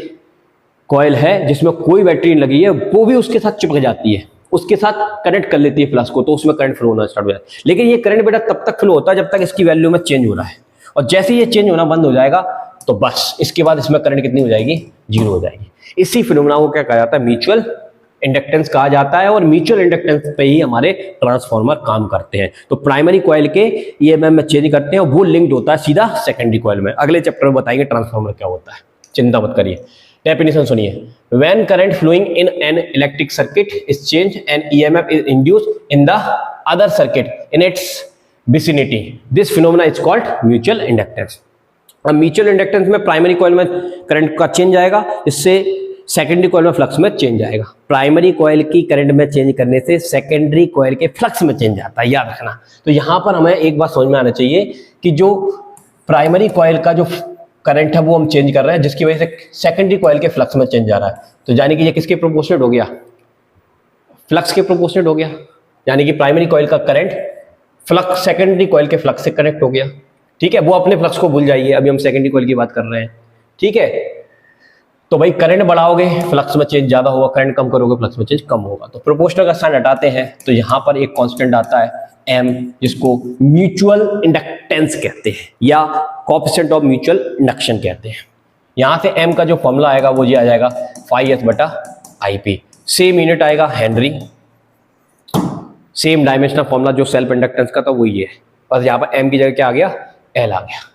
कॉइल है जिसमें कोई बैटरी नहीं लगी है वो भी उसके साथ चिपक जाती है, उसके साथ कनेक्ट कर लेती है फ्लक्स को, तो उसमें करंट फ्लो होना स्टार्ट हो जाता है। लेकिन ये करंट बेटा तब तक फ्लो होता है जब तक इसकी वैल्यू में चेंज हो रहा है, और जैसे ये चेंज होना बंद हो जाएगा तो बस इसके बाद इसमें करंट कितनी हो जाएगी, 0 हो जाएगी। इसी फिनोमेना को क्या कहा जाता है, म्यूचुअल इंडक्टेंस कहा जाता है, और म्यूचुअल इंडक्टेंस पे ही हमारे ट्रांसफार्मर काम करते हैं। तो प्राइमरी कॉइल के ईएमएफ में चेंज करते हैं, वो लिंक्ड होता है सीधा सेकेंडरी कॉइल में। अगले चैप्टर में बताएंगे ट्रांसफार्मर क्या होता है, चिंता मत करिए। डेफिनेशन सुनिए, when current flowing in an electric circuit is change and EMF is induced in the other circuit in its vicinity, this phenomena is called mutual inductance. अब म्यूचुअल इंडक्टेंस में प्राइमरी कॉइल में current का change आएगा, इससे secondary coil में flux में change आएगा। Primary coil की करंट में चेंज करने से सेकेंडरी कॉइल के फ्लक्स में चेंज आता है, याद रखना। तो यहां पर हमें एक बात समझ में आना चाहिए कि जो प्राइमरी कॉइल का जो करंट है वो हम चेंज कर रहे हैं, जिसकी वजह से सेकेंडरी कॉइल के फ्लक्स में चेंज आ रहा है। तो यानी कि ये किसके प्रोपोर्शनेट हो गया, फ्लक्स के प्रोपोर्शनेट हो गया, यानी कि प्राइमरी कॉइल का करंट फ्लक्स सेकेंडरी कॉइल के फ्लक्स से कनेक्ट हो गया, ठीक है। वो अपने फ्लक्स को भूल जाइए, अभी हम सेकेंडरी कॉइल की बात कर रहे हैं, ठीक है। तो भाई करंट बढ़ाओगे फ्लक्स में चेंज ज्यादा होगा, करंट कम करोगे फ्लक्स में चेंज कम होगा। तो प्रोपोर्शनल का साइन हटाते हैं तो यहां पर एक कांस्टेंट आता है M, जिसको म्यूचुअल इंडक्टेंस कहते हैं या कोएफिशिएंट ऑफ म्यूचुअल इंडक्शन कहते हैं। यहां से M का जो फॉर्मूला आएगा वो ये आ जाएगा φs बटा IP, सेम यूनिट आएगा हेनरी, सेम डायमेंशनल फॉर्मूला जो सेल्फ इंडक्टेंस का था वो ये है, बस यहाँ पर M की जगह क्या आ गया, L आ गया।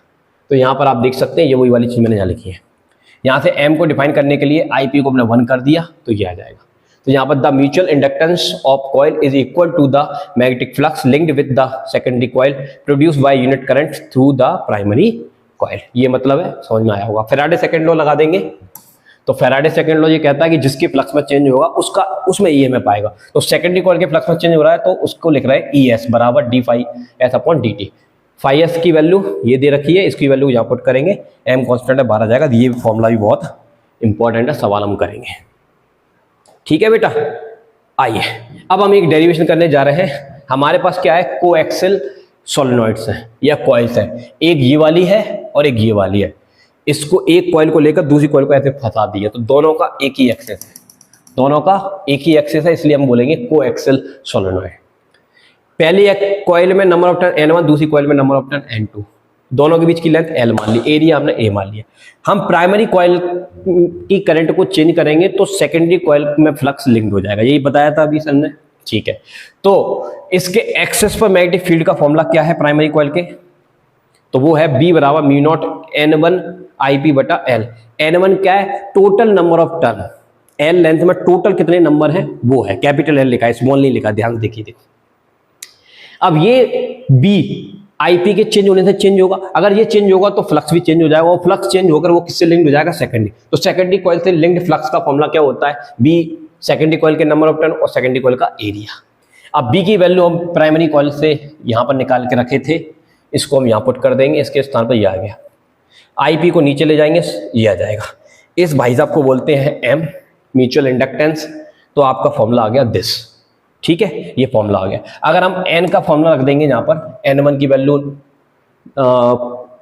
तो यहाँ पर आप देख सकते हैं ये वही वाली चीज मैंने यहाँ लिखी है। यहाँ से M को डिफाइन करने के लिए IP को हमने 1 कर दिया तो ये आ जाएगा। तो यहाँ पर the mutual inductance of coil is equal to the magnetic flux linked with the secondary coil produced by unit current through the primary coil. ये मतलब है, समझ में आया होगा। फैराडे सेकंड लॉ लगा देंगे। तो फैराडे सेकंड लॉ ये कहता है कि जिसकी फ्लक्स में चेंज होगा उसका उसमें ईएमएफ आएगा। तो सेकेंडरी कॉइल के फ्लक्स में चेंज हो रहा है तो उसको लिख रहा है ES बराबर d phi s upon dt। Phi s की वैल्यू ये दे रखी है, इसकी वैल्यू यहाँ पुट करेंगे, m कांस्टेंट है 12 जाएगा। ये फॉर्मूला भी बहुत इंपॉर्टेंट है, सवाल हम करेंगे। ठीक है बेटा, आइए अब हम एक डेरिवेशन करने जा रहे हैं। हमारे पास क्या है, कोएक्सियल सोलेनॉइड्स हैं या कॉइल्स हैं। एक ये वाली है और एक ये वाली है। इसको एक कॉइल को लेकर दूसरी कॉइल को ऐसे फंसा दिया तो दोनों का एक ही एक्सेस है, दोनों का एक ही एक्सेस है, इसलिए हम बोलेंगे कोएक्सियल सोलेनॉइड। पहली एक कॉइल में नंबर ऑफ टर्न N1, दूसरी कॉइल में नंबर ऑफ टर्न N2, दोनों के बीच की लेंथ L मान ली, एरिया हमने A मान लिया। हम प्राइमरी कॉइल की करंट को चेंज करेंगे तो सेकेंडरी कॉइल में फ्लक्स लिंक्ड हो जाएगा, यही बताया था अभी सर ने। ठीक है, तो इसके एक्सेस पर मैग्नेटिक फील्ड का फॉर्मूला क्या है प्राइमरी कॉइल के, तो वो है B बराबर म्यू नॉट N1 IP बटा L। N1 क्या है, total number of turn, L length में टोटल कितने नंबर हैं वो है, कैपिटल L लिखा है, स्मॉल नहीं लिखा, ध्यान देखिए। देखो अब ये B IP के चेंज होने से चेंज होगा, अगर ये चेंज होगा तो फ्लक्स भी चेंज हो जाएगा, और फ्लक्स चेंज होकर वो किससे लिंक्ड हो जाएगा, सेकेंडरी। तो सेकेंडरी कॉइल से लिंक्ड फ्लक्स का फॉर्मूला क्या होता है, B सेकेंडरी कॉइल के नंबर ऑफ टर्न और सेकेंडरी कॉइल का एरिया। अब B की वैल्यू हम प्राइमरी कॉइल से यहां पर निकाल के रखे थे, इसको हम यहां पुट कर देंगे, इसके स्थान पर ये आ गया। IP को नीचे ले जाएंगे, ये आ जाएगा। इस भाई साहब को बोलते हैं M, म्यूचुअल इंडक्टेंस। तो आपका फॉर्मूला आ गया दिस। ठीक है, ये फॉर्मूला आ गया। अगर हम N का फॉर्मूला रख देंगे यहाँ पर, N1 की value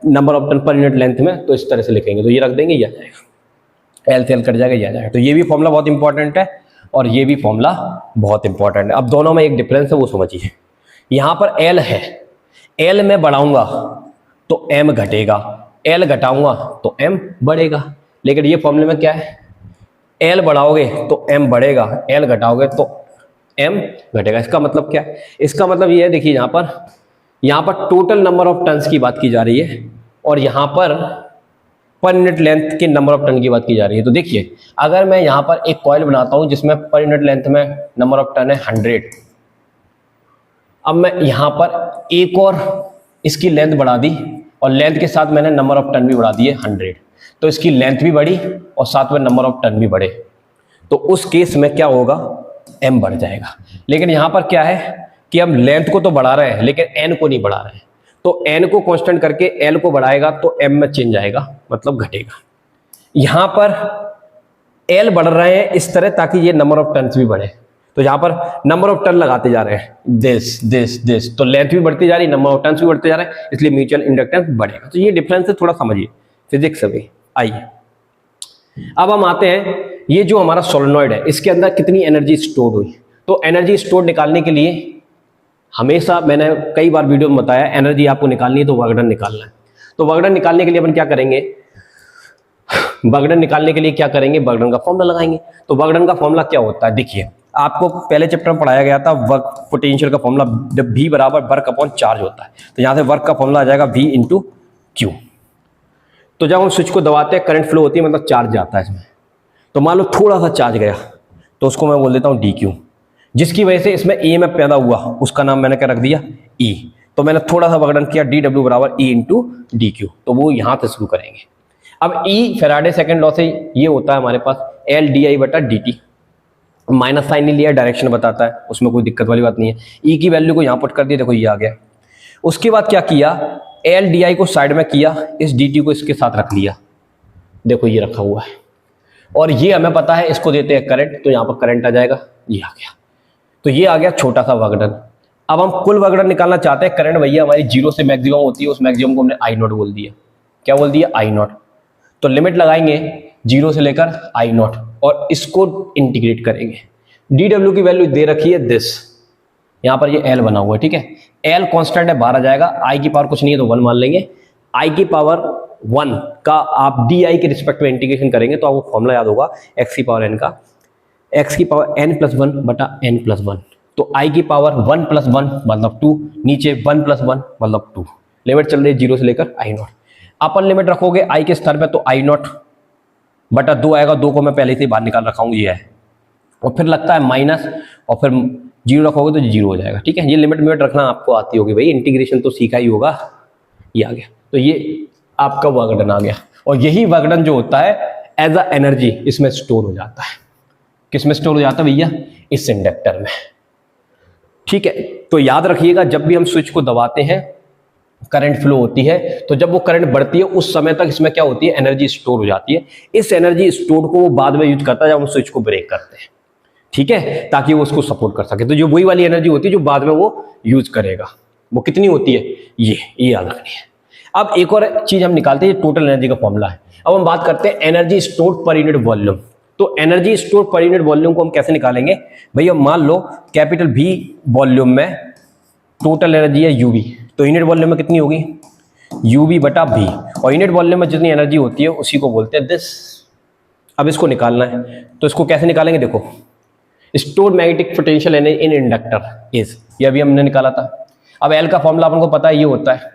number of turn per unit length में, तो इस तरह से लिखेंगे, तो ये रख देंगे, ये आ जाएगा, L से L कट जाएगा, ये आ जाएगा। तो ये भी फॉर्मूला बहुत इंपॉर्टेंट है और ये भी फॉर्मूला बहुत इंपॉर्टेंट है। अब दोनों में एक डिफरेंस है, वो समझिए। यहाँ पर L है, L में बढ़ाऊंगा तो M घटेगा, L घटाऊंगा तो M बढ़ेगा। लेकिन ये फॉर्मूले में क्या है, L बढ़ाओगे तो M बढ़ेगा, L घटाओगे तो M घटेगा। इसका मतलब क्या है, इसका मतलब ये है, देखिए यहाँ पर टोटल नंबर ऑफ टर्न्स की बात की जा रही है और यहाँ पर पर यूनिट लेंथ के नंबर ऑफ टर्न की बात की जा रही है। तो देखिए, अगर मैं यहाँ पर एक कॉइल बनाता हूँ जिसमें पर यूनिट लेंथ में नंबर ऑफ टर्न है 100, अब मैं यहाँ पर एक और इसकी लेंथ बढ़ा दी और लेंथ के साथ मैंने नंबर ऑफ टर्न भी बढ़ा दिए 100, तो इसकी लेंथ भी बढ़ी और साथ में नंबर ऑफ टर्न भी बढ़े, तो उस केस में क्या होगा, M बढ़ जाएगा। लेकिन यहाँ पर क्या है कि हम लेंथ को तो बढ़ा रहे हैं लेकिन N को नहीं बढ़ा रहे हैं, तो N को कांस्टेंट करके L को बढ़ाएगा तो M में चेंज आएगा, मतलब घटेगा। यहाँ पर L बढ़ रहे हैं इस तरह ताकि ये नंबर ऑफ टर्न्स भी बढ़े, तो यहाँ पर नंबर ऑफ टर्न लगाते जा रहे हैं, दिस, तो लेंथ भी बढ़ती जा रही है, नंबर ऑफ टर्न्स भी बढ़ते जा रहे हैं, इसलिए म्यूचुअल इंडक्टेंस बढ़ेगा। तो ये डिफरेंस है, थोड़ा समझिए फिजिक्स अभी। आइए अब हम आते हैं, ये जो हमारा सोलेनॉइड है इसके अंदर कितनी एनर्जी स्टोर हुई। तो एनर्जी स्टोर निकालने के लिए हमेशा, मैंने कई बार वीडियो में बताया, एनर्जी आपको निकालनी है तो वर्क डन निकालना है। तो वर्क डन निकालने के लिए अपन क्या करेंगे, वर्क डन निकालने के लिए क्या करेंगे, वर्क डन का फॉर्मूला लगाएंगे। तो वर्क डन का फॉर्मूला क्या होता है, देखिए आपको पहले चैप्टर में पढ़ाया गया था वर्क पोटेंशियल का फॉर्मूला, जब V बराबर वर्क अपॉन चार्ज होता है, तो यहाँ से वर्क का फॉर्मूला आ जाएगा V इंटू क्यू। तो जब हम स्विच को दबाते हैं करंट फ्लो होती है, मतलब चार्ज जाता है इसमें। तो मान लो थोड़ा सा चार्ज गया तो उसको मैं बोल देता हूँ DQ, जिसकी वजह से इसमें EMF पैदा हुआ, उसका नाम मैंने क्या रख दिया, E। तो मैंने थोड़ा सा वर्क डन किया, DW बराबर E इंटू DQ, तो वो यहाँ से शुरू करेंगे। अब E फैराडे सेकंड लॉ से ये होता है हमारे पास LdI बटा dt, माइनस साइन नहीं लिया, डायरेक्शन बताता है, उसमें कोई दिक्कत वाली बात नहीं है। E की वैल्यू को यहाँ पुट कर दिया, देखो ये आ गया। उसके बाद क्या किया, LdI को साइड में किया, इस dt को इसके साथ रख लिया, देखो ये रखा हुआ है, और ये हमें पता है इसको देते हैं करंट, तो यहाँ पर करंट आ जाएगा, ये आ गया। तो ये आ गया छोटा सा वर्क डन। अब हम कुल वर्क डन निकालना चाहते हैं, करंट भैया हमारी 0 से मैक्सिमम होती है, उस मैक्सिमम को हमने I नॉट बोल दिया। क्या बोल दिया, I नॉट। तो लिमिट लगाएंगे 0 से लेकर I नॉट और इसको इंटीग्रेट करेंगे। DW की वैल्यू दे रखी है दिस, यहाँ पर ये L बना हुआ है, ठीक है। L कांस्टेंट है, 12 जाएगा, I की पावर कुछ नहीं है तो 1 मान लेंगे। I की पावर 1 का आप DI के रिस्पेक्ट में इंटीग्रेशन करेंगे तो आपको फॉर्मूला याद होगा x की पावर n का, x की पावर n प्लस 1 बटा n प्लस 1। तो I की पावर 1 प्लस 1 मतलब 2, नीचे 1 प्लस 1 मतलब 2। लिमिट चल रही है 0 से लेकर I नॉट। अपन लिमिट रखोगे I के स्तर पे तो I नॉट बटा 2 आएगा, 2 को मैं पहले से ही बाहर निकाल रखा हूँ, ये है। और फिर लगता है माइनस, और फिर 0 रखोगे तो 0 हो जाएगा, ठीक है। ये लिमिट रखना आपको आती होगी भाई, इंटीग्रेशन तो सीखा ही होगा। ये आ गया, तो ये आपका वर्क डन आ गया। और यही वर्क डन जो होता है एज अ एनर्जी इसमें स्टोर हो जाता है। किसमें स्टोर हो जाता है भैया? इस इंडक्टर में। ठीक है, तो याद रखिएगा जब भी हम स्विच को दबाते हैं करंट फ्लो होती है, तो जब वो करंट बढ़ती है उस समय तक इसमें क्या होती है? एनर्जी स्टोर हो जाती है। इस एनर्जी स्टोर को वो बाद में यूज करता है जब हम स्विच को ब्रेक करते हैं। ठीक है, ताकि वो उसको सपोर्ट कर सके। तो जो वही वाली एनर्जी होती है जो बाद में वो यूज करेगा, वो कितनी होती है? ये याद रखनी है। अब एक और चीज हम निकालते हैं, टोटल एनर्जी का फॉर्मूला है। अब हम बात करते हैं energy stored per unit volume. तो energy stored per unit volume को हम कैसे निकालेंगे भैया? मान लो कैपिटल V वॉल्यूम में टोटल एनर्जी है UV, तो यूनिट वॉल्यूम में कितनी होगी? UV बटा V। और यूनिट वॉल्यूम में जितनी एनर्जी होती है उसी को बोलते हैं दिस। अब इसको निकालना है, तो इसको कैसे निकालेंगे? देखो, stored magnetic potential in inductor is, ये अभी हमने निकाला था। अब L का फॉर्मूला अपन को पता है, ये होता है,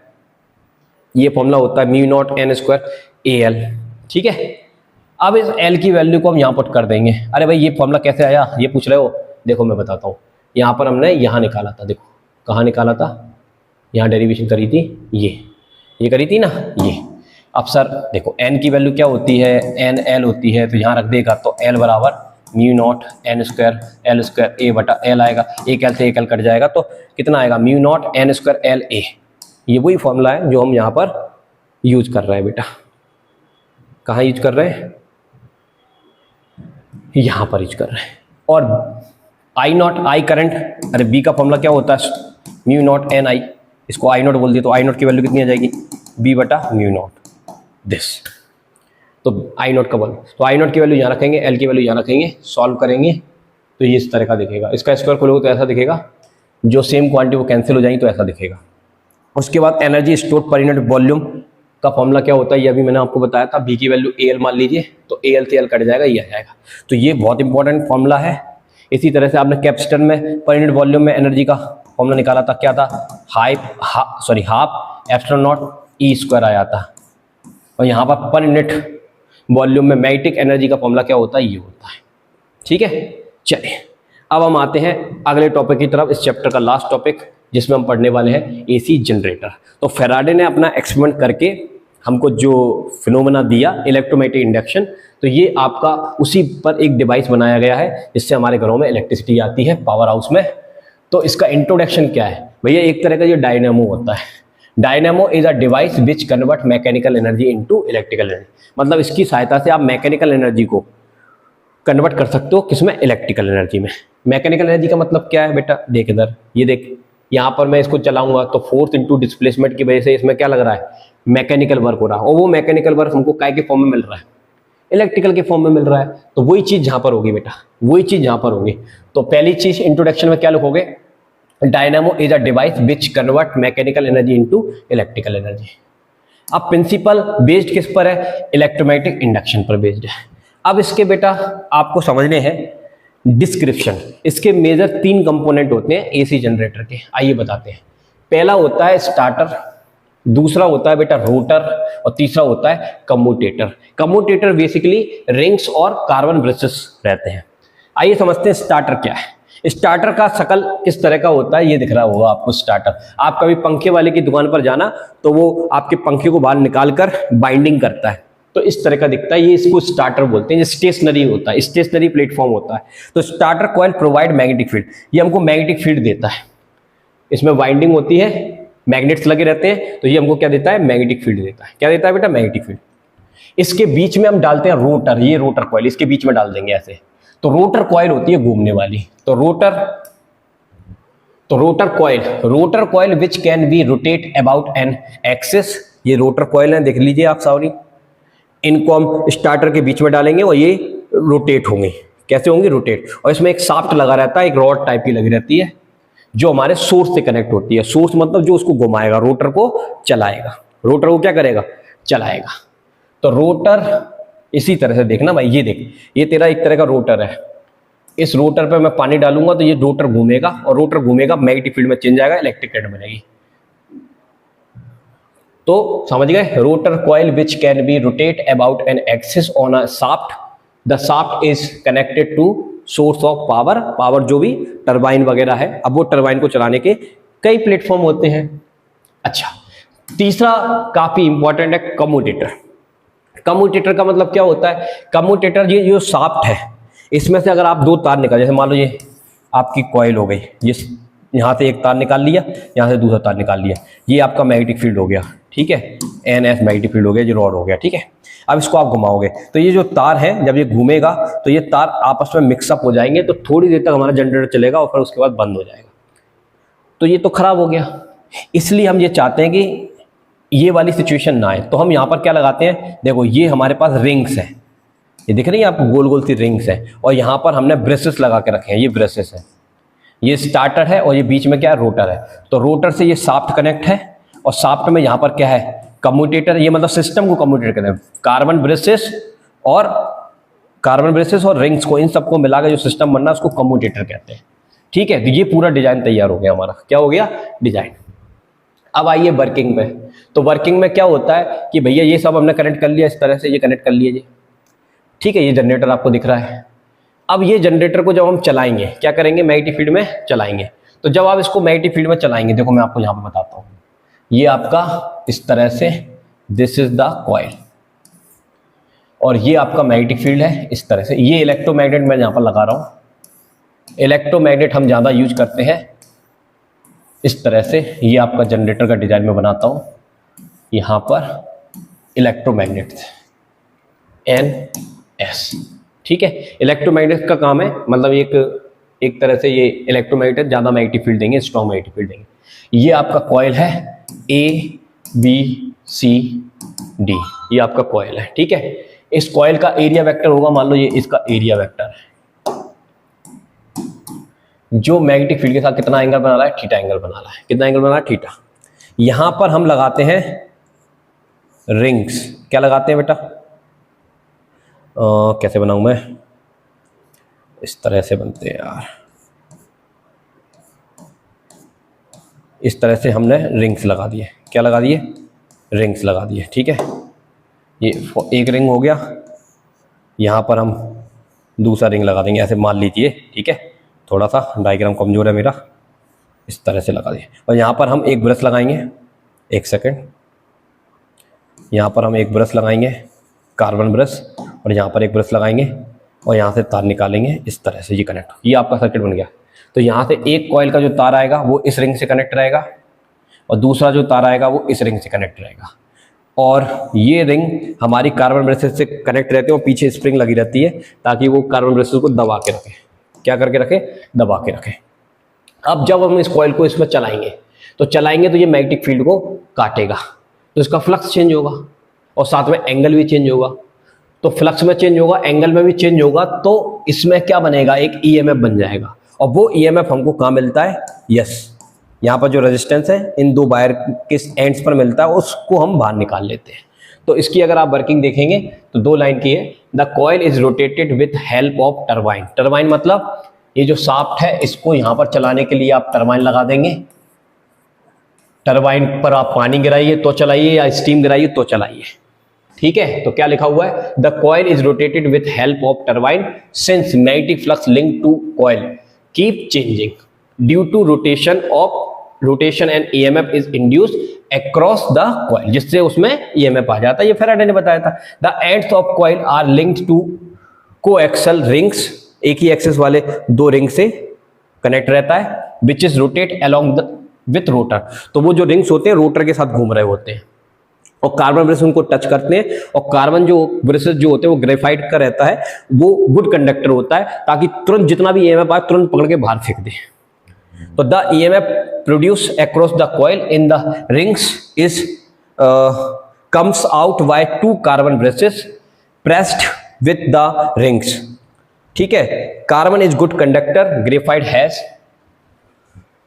ये फॉर्मूला होता है mu naught N square AL। ठीक है, अब इस L की वैल्यू को हम यहाँ पुट कर देंगे। अरे भाई ये फॉर्मूला कैसे आया, ये पूछ रहे हो? देखो मैं बताता हूँ। यहाँ पर हमने यहाँ निकाला था, देखो कहाँ निकाला था, यहाँ डेरिवेशन करी थी, ये करी थी ना, ये। अब सर देखो N की वैल्यू क्या होती है? NL होती है, तो यहाँ रख देगा, तो L बराबर mu naught N square L square A बटा L आएगा। एक L से एक L कट जाएगा, तो कितना आएगा? Mu naught N square L A। ये वही फॉर्मूला है जो हम यहाँ पर यूज कर रहे हैं बेटा। कहाँ यूज कर रहे हैं? यहाँ पर यूज कर रहे हैं। और I नॉट, I करंट, अरे B का फॉर्मूला क्या होता है? म्यू नॉट NI, इसको I नॉट बोल दिया, तो I नॉट की वैल्यू कितनी आ जाएगी? B बटा म्यू नॉट दिस। तो I नॉट का बोल, तो I नॉट की वैल्यू यहाँ रखेंगे, L की वैल्यू यहाँ रखेंगे, सॉल्व करेंगे तो ये इस तरह का दिखेगा। इसका स्क्वायर खोलोगे तो ऐसा दिखेगा, जो सेम क्वांटिटी वो कैंसिल हो जाएंगी तो ऐसा दिखेगा। उसके बाद energy stored per unit volume का फॉर्मूला क्या होता है? ये अभी मैंने आपको बताया था। V की वैल्यू AL मान लीजिए, तो AL से L कट जाएगा, ये आ जाएगा। तो ये बहुत इंपॉर्टेंट फॉर्मूला है। इसी तरह से आपने कैपेसिटर में पर यूनिट वॉल्यूम में एनर्जी का फॉर्मूला निकाला था, क्या था? Half epsilon not E square आया था। और यहाँ पर यूनिट वॉल्यूम में मैग्नेटिक एनर्जी का फॉर्मूला क्या होता है? ये होता है। ठीक है, चलिए अब हम आते हैं अगले टॉपिक की तरफ, इस चैप्टर का लास्ट टॉपिक जिसमें हम पढ़ने वाले हैं AC जनरेटर। तो फैराडे ने अपना एक्सपेरिमेंट करके हमको जो फिनोमेना दिया इलेक्ट्रोमैग्नेटिक इंडक्शन, तो ये आपका उसी पर एक डिवाइस बनाया गया है जिससे हमारे घरों में इलेक्ट्रिसिटी आती है पावर हाउस में। तो इसका इंट्रोडक्शन क्या है भैया? एक तरह का ये डायनेमो होता है। Dynamo is a device which convert mechanical energy into electrical energy. मतलब इसकी सहायता से आप मैकेनिकल एनर्जी को कन्वर्ट कर सकते हो, किसमें? इलेक्ट्रिकल एनर्जी में। मैकेनिकल एनर्जी का मतलब क्या है बेटा? देख इधर, ये देख, यहाँ पर मैं इसको चलाऊंगा तो फोर्स इनटू डिस्प्लेसमेंट की वजह से इसमें क्या लग रहा है? मैकेनिकल वर्क हो रहा है। और वो मैकेनिकल वर्क हमको काय के फॉर्म में मिल रहा है? इलेक्ट्रिकल के फॉर्म में मिल रहा है। तो वही चीज यहाँ पर होगी बेटा, वही चीज यहाँ पर होगी। तो पहली चीज इंट्रोडक्शन में क्या लिखोगे? Dynamo is a device which convert mechanical energy into electrical energy. अब प्रिंसिपल बेस्ड किस पर है? इलेक्ट्रोमैग्नेटिक इंडक्शन पर बेस्ड है। अब इसके बेटा आपको समझने हैं डिस्क्रिप्शन। इसके मेजर 3 कंपोनेंट होते हैं AC जनरेटर के, आइए बताते हैं। पहला होता है स्टार्टर, दूसरा होता है बेटा रोटर, और तीसरा होता है कम्यूटेटर। कम्यूटेटर बेसिकली रिंग्स और कार्बन ब्रशेस रहते हैं। आइए समझते हैं स्टार्टर क्या है। स्टार्टर का शकल किस तरह का होता है? ये दिख रहा होगा आपको स्टार्टर। आप कभी पंखे वाले की दुकान पर जाना तो वो आपके पंखे को बाहर निकाल कर बाइंडिंग करता है, तो इस तरह का दिखता है। ये इसको स्टार्टर बोलते हैं। ये स्टेशनरी होता है, स्टेशनरी प्लेटफॉर्म होता है। तो starter coil provide magnetic field, ये हमको मैग्नेटिक फील्ड देता है। इसमें वाइंडिंग होती है, मैग्नेट्स लगे रहते हैं, तो ये हमको क्या देता है? मैग्नेटिक फील्ड देता है। क्या देता है बेटा? Magnetic field. इसके बीच में हम डालते हैं रोटर, ये रोटर कॉइल इसके बीच में डाल देंगे ऐसे, तो रोटर कॉइल होती है घूमने वाली। तो rotor coil which can be rotate about an axis, ये रोटर कॉइल है, देख लीजिए आप सारी। इनको हम स्टार्टर के बीच में डालेंगे और ये रोटेट होंगे। कैसे होंगे? रोटेट। और इसमें एक शाफ्ट लगा रहता है, एक रॉड टाइप की लगी रहती है जो हमारे सोर्स से कनेक्ट होती है। सोर्स मतलब जो उसको घुमाएगा, रोटर को चलाएगा। रोटर को क्या करेगा? चलाएगा। तो रोटर इसी तरह से देखना भाई, ये देख, ये तेरा एक तरह का रोटर है। इस रोटर पे मैं पानी डालूंगा तो ये रोटर घूमेगा, और रोटर घूमेगा मैग्नेटिक फील्ड में चेंज आएगा, इलेक्ट्रिक करंट बनेगी। तो समझ गए? Rotor coil which can be rotate about an axis on a shaft, the shaft is connected to source of power. Power जो भी टरबाइन वगैरह है, अब वो टरबाइन को चलाने के कई प्लेटफॉर्म होते हैं। अच्छा, तीसरा काफी इंपॉर्टेंट है कम्यूटेटर। कम्यूटेटर का मतलब क्या होता है? कम्यूटेटर ये जो शाफ्ट है, इसमें से अगर आप दो तार निकाल, जैसे मान लो ये आपकी कॉइल हो गई, ये यहाँ से एक तार निकाल लिया, यहाँ से दूसरा तार निकाल लिया, ये आपका मैग्नेटिक फील्ड हो गया, ठीक है, NS मैग्नेटिक फील्ड हो गया, ये रॉड हो गया, ठीक है। अब इसको आप घुमाओगे तो ये जो तार है जब ये घूमेगा तो ये तार आपस में मिक्सअप हो जाएंगे, तो थोड़ी देर तक हमारा जनरेटर चलेगा और फिर उसके बाद बंद हो जाएगा। तो ये तो खराब हो गया, इसलिए हम ये चाहते हैं कि ये वाली सिचुएशन ना आए। तो हम यहाँ पर क्या लगाते हैं, देखो ये हमारे पास रिंग्स है, ये दिख रही है आपको, गोल गोल सी रिंग्स है, और यहाँ पर हमने ब्रेसेस लगा के रखे हैं, ये ब्रेसेस है, ये स्टार्टर है और ये बीच में क्या है, रोटर है। तो रोटर से ये शाफ्ट कनेक्ट है और शाफ्ट में यहाँ पर क्या है, कम्यूटेटर। ये मतलब सिस्टम को कम्यूटेट करते हैं, कार्बन ब्रेसेस और रिंग्स को, इन सबको मिला के जो सिस्टम बनना है उसको कम्यूटेटर कहते हैं, ठीक है। तो ये पूरा डिजाइन तैयार हो गया हमारा, क्या हो गया, डिजाइन। अब आइए वर्किंग में। तो वर्किंग में क्या होता है कि भैया ये सब हमने कनेक्ट कर लिया, इस तरह से ये कनेक्ट कर लिया जी, ठीक है। ये जनरेटर आपको दिख रहा है। अब ये जनरेटर को जब हम चलाएंगे, क्या करेंगे, मैग्नेटिक फील्ड में चलाएंगे। तो जब आप इसको मैग्नेटिक फील्ड में चलाएंगे, देखो मैं आपको यहाँ पे बताता हूँ, ये आपका इस तरह से, दिस इज द कॉइल, और ये आपका मैग्नेटिक फील्ड है इस तरह से। ये इलेक्ट्रोमैग्नेट मैं यहाँ पर लगा रहा हूँ, इलेक्ट्रोमैग्नेट हम ज़्यादा यूज करते हैं इस तरह से। ये आपका जनरेटर का डिजाइन में बनाता हूँ, यहाँ पर इलेक्ट्रोमैग्नेट NS, ठीक है। इलेक्ट्रोमैग्नेट का काम है, मतलब एक तरह से ये इलेक्ट्रोमैग्नेट ज़्यादा मैग्नेटिक फील्ड देंगे, स्ट्रॉन्ग मैग्नेटिक फील्ड देंगे। ये आपका कॉइल है ABCD, ये आपका कॉइल है, ठीक है। इस कॉइल का एरिया वेक्टर होगा, मान लो ये इसका एरिया वेक्टर है, जो मैग्नेटिक फील्ड के साथ कितना एंगल बना रहा है, थीटा एंगल बना रहा है। कितना एंगल बना रहा है, थीटा। यहां पर हम लगाते हैं रिंग्स, क्या लगाते हैं बेटा, कैसे बनाऊं मैं, इस तरह से बनते हैं यार, इस तरह से हमने रिंग्स लगा दिए, क्या लगा दिए, रिंग्स लगा दिए, ठीक है। ये एक रिंग हो गया, यहाँ पर हम दूसरा रिंग लगा देंगे, ऐसे मान लीजिए, ठीक है। थोड़ा सा डायग्राम कमजोर है मेरा, इस तरह से लगा दिए। और यहाँ पर हम एक ब्रश लगाएंगे, एक सेकेंड, यहाँ पर हम एक ब्रश लगाएंगे, कार्बन ब्रश, और यहाँ पर एक ब्रश लगाएंगे और यहाँ से तार निकालेंगे इस तरह से, ये कनेक्ट, ये आपका सर्किट बन गया। तो यहाँ से एक कॉइल का जो तार आएगा वो इस रिंग से कनेक्ट रहेगा, और दूसरा जो तार आएगा वो इस रिंग से कनेक्ट रहेगा, और ये रिंग हमारी कार्बन ब्रेसेस से कनेक्ट रहते हैं, और पीछे स्प्रिंग लगी रहती है ताकि वो कार्बन ब्रेसेस को दबा के रखे, क्या करके रखे, दबा के रखे। अब जब हम इस कॉइल को इसमें चलाएंगे तो ये मैग्नेटिक फील्ड को काटेगा, तो इसका फ्लक्स चेंज होगा और साथ में एंगल भी चेंज होगा। तो फ्लक्स में चेंज होगा, एंगल में भी चेंज होगा, तो इसमें क्या बनेगा, एक EMF बन जाएगा। और वो EMF हमको कहाँ मिलता है, यस, यहाँ पर जो रेजिस्टेंस है इन दो वायर के एंड्स पर मिलता है, उसको हम बाहर निकाल लेते हैं। तो इसकी अगर आप वर्किंग देखेंगे तो दो लाइन की है, the coil is rotated with help of turbine. Turbine मतलब ये जो शाफ्ट है, इसको यहाँ पर चलाने के लिए आप टरबाइन लगा देंगे। टरबाइन पर आप पानी गिराइए तो चलाइए, या स्टीम गिराइए तो चलाइए, ठीक है। तो क्या लिखा हुआ है, the coil is rotated with help of turbine since magnetic flux link to coil keep changing due to rotation and EMF is induced across the coil, जिससे उसमें EMF आ जाता है। ये फैराडे ने बताया था। The ends of coil are linked to coaxial rings, एक ही एक्सेस वाले दो रिंग से कनेक्ट रहता है, which is rotate along with rotor. तो वो जो रिंग्स होते हैं रोटर के साथ घूम रहे होते हैं, और कार्बन ब्रेसेस उनको टच करते हैं, और कार्बन जो ब्रेसेस जो होते हैं वो ग्रेफाइट का रहता है, वो गुड कंडक्टर होता है, ताकि तुरंत जितना भी EMF आए तुरंत पकड़ के बाहर फेंक दे। तो the EMF produce across the coil in the rings is comes out by two carbon braces pressed with the rings, ठीक है। Carbon is good conductor, graphite has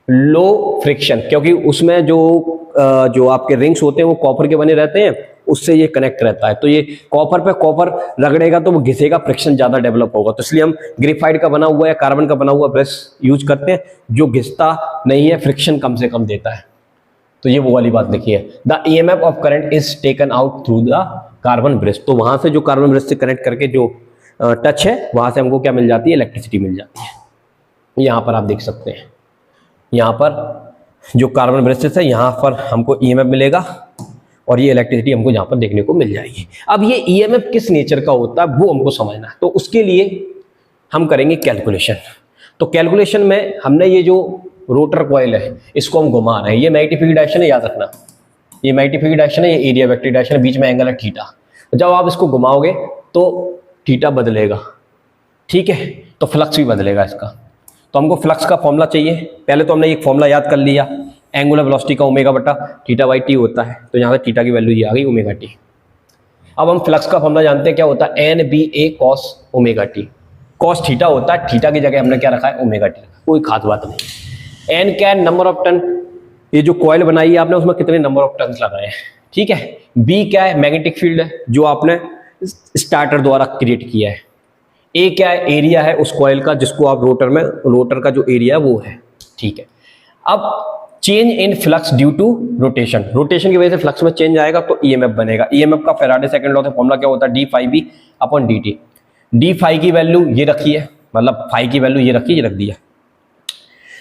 low friction, क्योंकि उसमें जो आपके रिंग्स होते हैं वो कॉपर के बने रहते हैं, उससे ये कनेक्ट रहता है। तो ये कॉपर पे कॉपर रगड़ेगा तो वो घिसेगा, फ्रिक्शन ज्यादा डेवलप होगा। तो इसलिए हम ग्रेफाइट का बना हुआ या कार्बन का बना हुआ ब्रश यूज करते हैं, जो घिसता नहीं है, फ्रिक्शन कम से कम देता है। तो ये वो वाली बात लिखी है, the EMF of current is taken out through the carbon brush. तो वहां से जो कार्बन ब्रश से कनेक्ट करके जो टच है, वहां से हमको क्या मिल जाती है, इलेक्ट्रिसिटी मिल जाती है। यहाँ पर आप देख सकते हैं, यहाँ पर जो कार्बन ब्रेसेस है, यहाँ पर हमको EMF मिलेगा, और ये इलेक्ट्रिसिटी हमको यहाँ पर देखने को मिल जाएगी। अब ये ईएमएफ किस नेचर का होता है वो हमको समझना है, तो उसके लिए हम करेंगे कैलकुलेशन। तो कैलकुलेशन में हमने ये जो रोटर कॉइल है इसको हम घुमा रहे हैं, ये मैग्नेटिक डायरेक्शन है, याद रखना ये मैग्नेटिक डायरेक्शन है, ये एरिया वेक्टर डायरेक्शन है, बीच में एंगल है थीटा। जब आप इसको घुमाओगे तो थीटा बदलेगा, ठीक है, तो फ्लक्स भी बदलेगा इसका। तो हमको फ्लक्स का फॉर्मूला चाहिए, पहले तो हमने एक फॉर्मूला याद कर लिया, एंगुलर वेलोसिटी का ओमेगा बटा थीटा बाई टी होता है, तो यहाँ से थीटा की वैल्यू ये आ गई ओमेगा टी। अब हम फ्लक्स का फॉर्मूला जानते हैं क्या होता है, N B A cos omega T. Cos theta होता है, थीटा की जगह हमने क्या रखा है ओमेगा टी, कोई खास बात नहीं। एन क्या है, नंबर ऑफ टर्न, ये जो कॉइल बनाई है आपने उसमें कितने नंबर ऑफ टर्न्स लगाए हैं, ठीक है। बी क्या है, मैग्नेटिक फील्ड है जो आपने स्टार्टर द्वारा क्रिएट किया है। ए क्या है, एरिया है उस कॉइल का जिसको आप रोटर का जो एरिया है वो है, ठीक है। अब change in flux due to rotation, rotation की वजह से फ्लक्स में चेंज आएगा तो ईएमएफ बनेगा। ईएमएफ का फैराडे सेकंड लॉ से फॉर्मूला क्या होता है, d phi b upon d t. D phi की वैल्यू ये रखी है, मतलब फाई की वैल्यू ये रखी, ये रख दिया।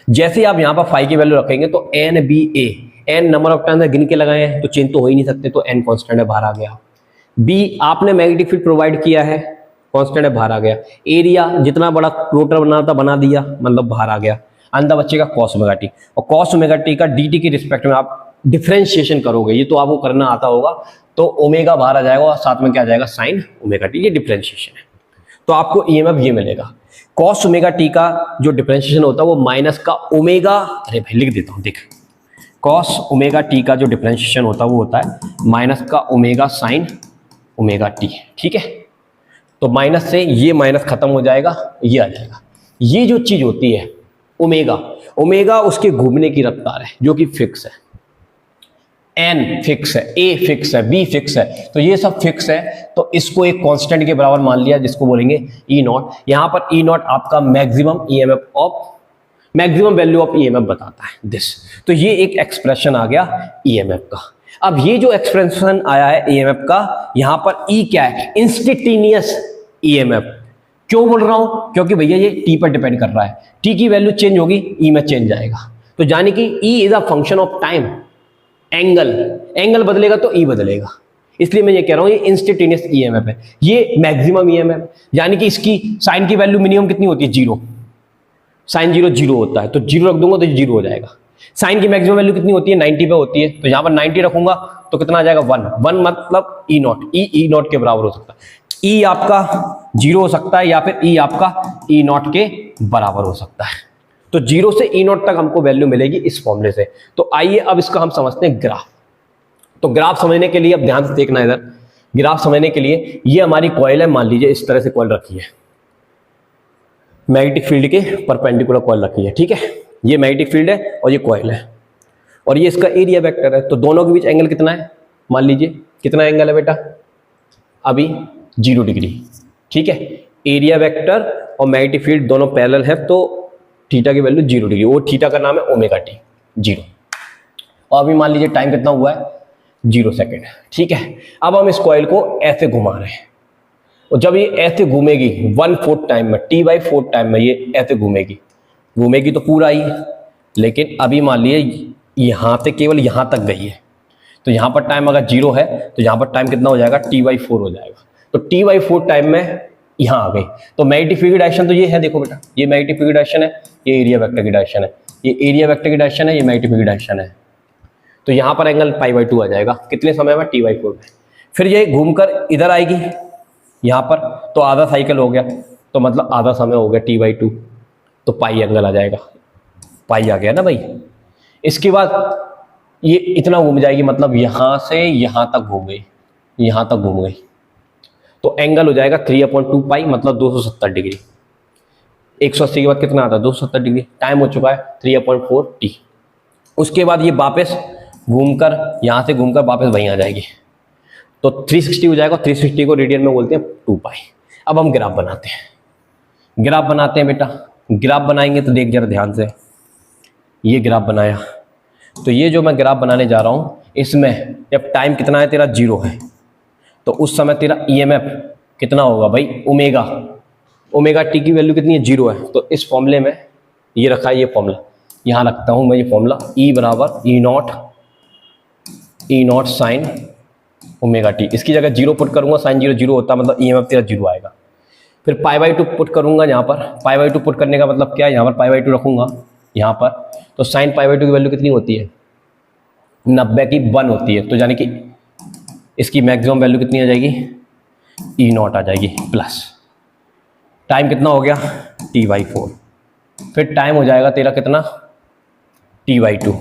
जैसे ही आप यहाँ पर फाई की वैल्यू रखेंगे तो n B a, n number of turn गिन के लगाए हैं तो चेंज तो हो ही नहीं सकते, तो एन कॉन्स्टेंट है, बाहर आ गया। बी आपने मैग्नेटिक फील्ड प्रोवाइड किया है, कांस्टेंट है, बाहर आ गया। एरिया जितना बड़ा रोटर बनाना था बना दिया, मतलब बाहर आ गया। अंदर बचेगा कॉस ओमेगा टी, और कॉस ओमेगा टी का डी टी की रिस्पेक्ट में आप डिफरेंशिएशन करोगे, ये तो आपको करना आता होगा, तो ओमेगा बाहर आ जाएगा और साथ में क्या आ जाएगा साइन ओमेगा टी, ये डिफरेंशिएशन है। तो आपको ईएमएफ ये मिलेगा। कॉस ओमेगा टी का जो डिफरेंशिएशन होता है वो माइनस का ओमेगा, अरे भाई लिख देता हूँ, देख, कॉस ओमेगा टी का जो डिफरेंशिएशन होता है वो होता है माइनस का ओमेगा साइन ओमेगा टी, ठीक है। तो माइनस से ये माइनस खत्म हो जाएगा, ये आ जाएगा। ये जो चीज होती है ओमेगा, ओमेगा उसके घूमने की रफ्तार है जो कि फिक्स है। एन फिक्स है, ए फिक्स है, बी फिक्स है, तो ये सब फिक्स है। तो इसको एक कांस्टेंट के बराबर मान लिया जिसको बोलेंगे ई नॉट। यहां पर ई नॉट आपका maximum EMF of, maximum value of EMF बताता है दिस। तो ये एक एक्सप्रेशन आ गया ईएमएफ का। अब ये जो एक्सप्रेशन आया है ईएमएफ का, यहां पर ई क्या है, इंस्टेंटेनियस ईएमएफ। क्यों बोल रहा हूं, क्योंकि भैया ये टी पर डिपेंड कर रहा है, टी की वैल्यू चेंज होगी ई में चेंज आएगा। तो यानी कि E is a function of time, angle बदलेगा तो ई बदलेगा, इसलिए मैं ये कह रहा हूं ये इंस्टेंटेनियस ईएमएफ है। ये मैक्सिमम ईएमएफ, यानी कि इसकी साइन की वैल्यू मिनिमम कितनी होती है, जीरो। साइन जीरो होता है, तो जीरो रख दूंगा तो ये जीरो हो जाएगा। साइन की मैक्सिमम वैल्यू कितनी होती है, 90 पे होती है, तो यहां पर 90 रखूंगा तो कितना आ जाएगा, 1 मतलब ई नॉट, ई नॉट के बराबर हो सकता है। ई आपका जीरो हो सकता है या फिर ई आपका ई नॉट के बराबर हो सकता है। तो जीरो से ई नॉट तक हमको वैल्यू मिलेगी इस फॉर्मूले से। तो आइए अब इसका हम समझते हैं ग्राफ। तो ग्राफ समझने के लिए अब ध्यान से देखना, इधर ग्राफ समझने के लिए ये हमारी कॉइल है, मान लीजिए इस तरह से कॉइल रखी है, मैग्नेटिक फील्ड के परपेंडिकुलर कॉइल रखी है, ठीक है। ये मैग्नेटिक फील्ड है और ये कॉइल है और ये इसका एरिया वेक्टर है। तो दोनों के बीच एंगल कितना है, मान लीजिए कितना एंगल है बेटा, अभी 0 डिग्री, ठीक है। एरिया वेक्टर और मैग्नेटिक फील्ड दोनों पैरेलल है, तो थीटा की वैल्यू 0 डिग्री, वो थीटा का नाम है ओमेगा टी, 0। और अभी मान लीजिए टाइम कितना हुआ है, 0 सेकेंड, ठीक है। अब हम इस कॉइल को ऐसे घुमा रहे हैं और जब ये ऐसे घूमेगी 1/4 टाइम में, T/4 टाइम में ये ऐसे घूमेगी तो पूरा ही, लेकिन अभी मान लीजिए यहां से केवल यहां तक गई है, तो यहां पर टाइम अगर 0 है तो यहां पर टाइम कितना हो जाएगा, T/4 हो जाएगा। तो T/4 टाइम में यहां आ गई, तो मैग्नेटिक फील्ड की डायरेक्शन तो ये है, देखो बेटा ये मैग्नेटिक फील्ड की डायरेक्शन है, ये एरिया वेक्टर की डायरेक्शन है, ये एरिया वेक्टर की डायरेक्शन है, ये मैग्नेटिक फील्ड की डायरेक्शन है। तो यहां पर एंगल π/2 आ जाएगा, कितने समय में, T/4 में। फिर ये घूमकर इधर आएगी यहां पर, तो आधा साइकिल हो गया, तो मतलब आधा समय हो गया T/2, तो पाई एंगल आ जाएगा, पाई आ गया ना भाई। इसके बाद ये इतना घूम जाएगी, मतलब यहां से यहां तक घूम गई, यहां तक घूम गई, तो एंगल हो जाएगा 3/2 पाई, मतलब 270 डिग्री। 180 के बाद कितना आता है, 270 डिग्री। टाइम हो चुका है 3/4 टी। उसके बाद ये वापस घूमकर, यहां से घूमकर वापस वहीं आ जाएगी, तो 360 हो जाएगा। 360 को रेडियन में बोलते हैं 2 पाई। अब हम ग्राफ बनाते हैं, बेटा ग्राफ बनाएंगे तो देख जरा ध्यान से, ये ग्राफ बनाया, तो ये जो मैं ग्राफ बनाने जा रहा हूं, इसमें जब टाइम कितना है तेरा 0 है, तो उस समय तेरा ईएमएफ कितना होगा भाई, ओमेगा टी की वैल्यू कितनी है, 0 है। तो इस फॉर्मूले में ये रखा है, ये फॉर्मूला यहां रखता हूं मैं, ये फॉर्मूला E बराबर ई नॉट साइन ओमेगा टी, इसकी जगह 0 पुट करूंगा, साइन 0 0 होता है, मतलब ईएमएफ तेरा 0 आएगा। फिर π/2 पुट करूंगा यहाँ पर, π/2 पुट करने का मतलब क्या है, यहाँ पर π/2 रखूंगा यहाँ पर, तो साइन π/2 की वैल्यू कितनी होती है, 90 की 1 होती है, तो यानी कि इसकी मैक्सिमम वैल्यू कितनी आ जाएगी, E0 आ जाएगी प्लस टाइम कितना हो गया T/4, फिर टाइम हो जाएगा तेरा कितना T/2,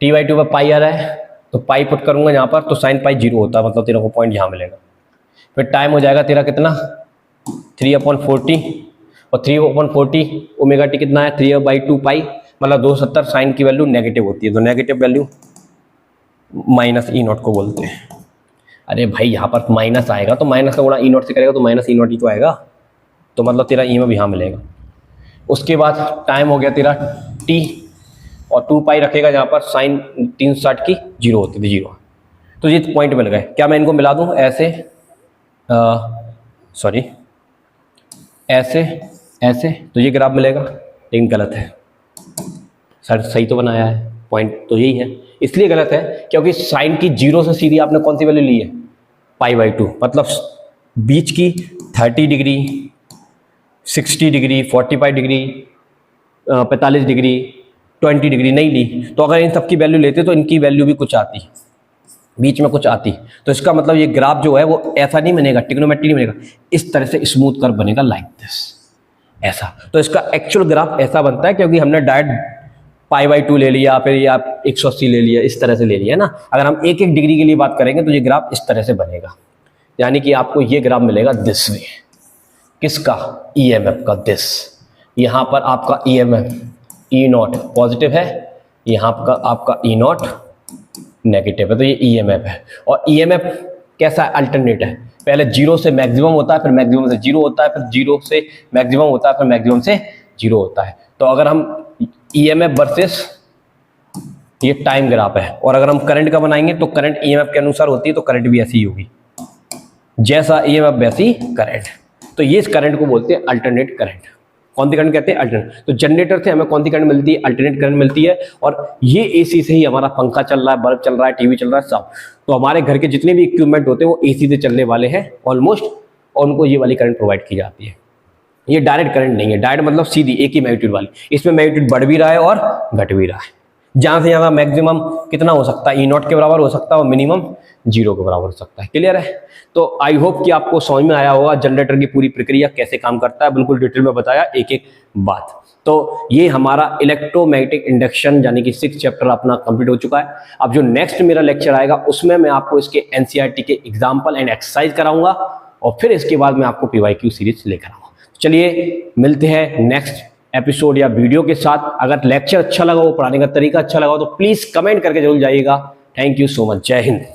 T/2 पर पाई आ रहा है तो पाई पुट करूंगा यहाँ पर, तो साइन पाई 0 होता है, मतलब तेरे को पॉइंट यहाँ मिलेगा। फिर टाइम हो जाएगा तेरा कितना 3/40, और 3/40 ओमेगा टी कितना है 3/2 पाई, मतलब 270, साइन की वैल्यू नेगेटिव होती है, तो नेगेटिव वैल्यू -E0 को बोलते हैं। अरे भाई यहाँ पर माइनस आएगा तो माइनस का गुणा E0 से करेगा तो -E0 ही तो आएगा, तो मतलब तेरा ईएमएफ यहाँ मिलेगा। उसके बाद टाइम हो गया तेरा t, और 2 पाई रखेगा यहाँ पर, साइन 360 की 0 होती थी 0, तो ये पॉइंट मिल गए। क्या मैं इनको मिला दूँ ऐसे, सॉरी ऐसे ऐसे, तो ये ग्राफ मिलेगा, लेकिन गलत है सर, सही तो बनाया है, पॉइंट तो यही है, इसलिए गलत है क्योंकि साइन की 0 से सीधी आपने कौन सी वैल्यू ली है π/2, मतलब बीच की 30 degree 60 degree 45 degree 45 degree 20 degree नहीं ली, तो अगर इन सब की वैल्यू लेते तो इनकी वैल्यू भी कुछ आती, बीच में कुछ आती, तो इसका मतलब ये ग्राफ जो है वो ऐसा नहीं बनेगा, ट्रिग्नोमेट्री नहीं बनेगा, इस तरह से स्मूथ कर्व बनेगा लाइक दिस, ऐसा। तो इसका एक्चुअल ग्राफ ऐसा बनता है क्योंकि हमने डायरेक्ट π/2 ले लिया, फिर ये आप 180 ले लिया, इस तरह से ले लिया ना। अगर हम 1-1 डिग्री के लिए बात करेंगे तो ये ग्राफ इस तरह से बनेगा, यानी कि आपको ये ग्राफ मिलेगा दिस वे, किसका ईएमएफ का, दिस, यहाँ पर आपका ईएमएफ E0 पॉजिटिव है, यहाँ का आपका E0 नेगेटिव है, तो ये ईएमएफ है। और ईएमएफ कैसा है, अल्टरनेट है, पहले 0 से मैक्सिमम होता है, फिर मैक्सिमम से 0 होता है, फिर 0 से मैक्सिमम होता है, फिर मैक्सिमम से 0 होता है। तो अगर हम ईएमएफ वर्सेस ये टाइम ग्राफ है, और अगर हम करंट का बनाएंगे तो करंट ईएमएफ के अनुसार होती है, तो करंट भी ऐसी ही होगी, जैसा ईएमएफ वैसी करंट, तो ये इस करंट को बोलते हैं अल्टरनेट करंट। कौन सी करंट कहते हैं, अल्टरनेट। तो जनरेटर से हमें कौन सी करंट मिलती है, अल्टरनेट करंट मिलती है, और ये एसी से ही हमारा पंखा चल रहा है, बल्ब चल रहा है, टीवी चल रहा है, सब। तो हमारे घर के जितने भी इक्विपमेंट होते हैं वो एसी से चलने वाले हैं ऑलमोस्ट, और उनको ये वाली करंट प्रोवाइड की जाती है। ये डायरेक्ट करंट नहीं है, डायरेक्ट मतलब सीधी एक ही मैग्नीट्यूड वाली, इसमें मैग्नीट्यूड बढ़ भी रहा है और घट भी रहा है, जहां से ज़्यादा मैक्सिमम कितना हो सकता है, E0 के बराबर हो सकता है, और मिनिमम 0 के बराबर हो सकता है। क्लियर है। तो आई होप कि आपको समझ में आया होगा जनरेटर की पूरी प्रक्रिया कैसे काम करता है, बिल्कुल डिटेल में बताया एक एक बात। तो ये हमारा इलेक्ट्रोमैग्नेटिक इंडक्शन यानी कि 6 चैप्टर अपना कंप्लीट हो चुका है। अब जो नेक्स्ट मेरा लेक्चर आएगा उसमें मैं आपको इसके एनसीईआरटी के एग्जाम्पल एंड एक्सरसाइज कराऊंगा, और फिर इसके बाद मैं आपको पीवाईक्यू सीरीज लेकर आऊंगा। चलिए मिलते हैं नेक्स्ट एपिसोड या वीडियो के साथ। अगर लेक्चर अच्छा लगा हो, पढ़ाने का तरीका अच्छा लगा हो, तो प्लीज कमेंट करके जरूर जाइएगा। Thank you so much. जय हिंद।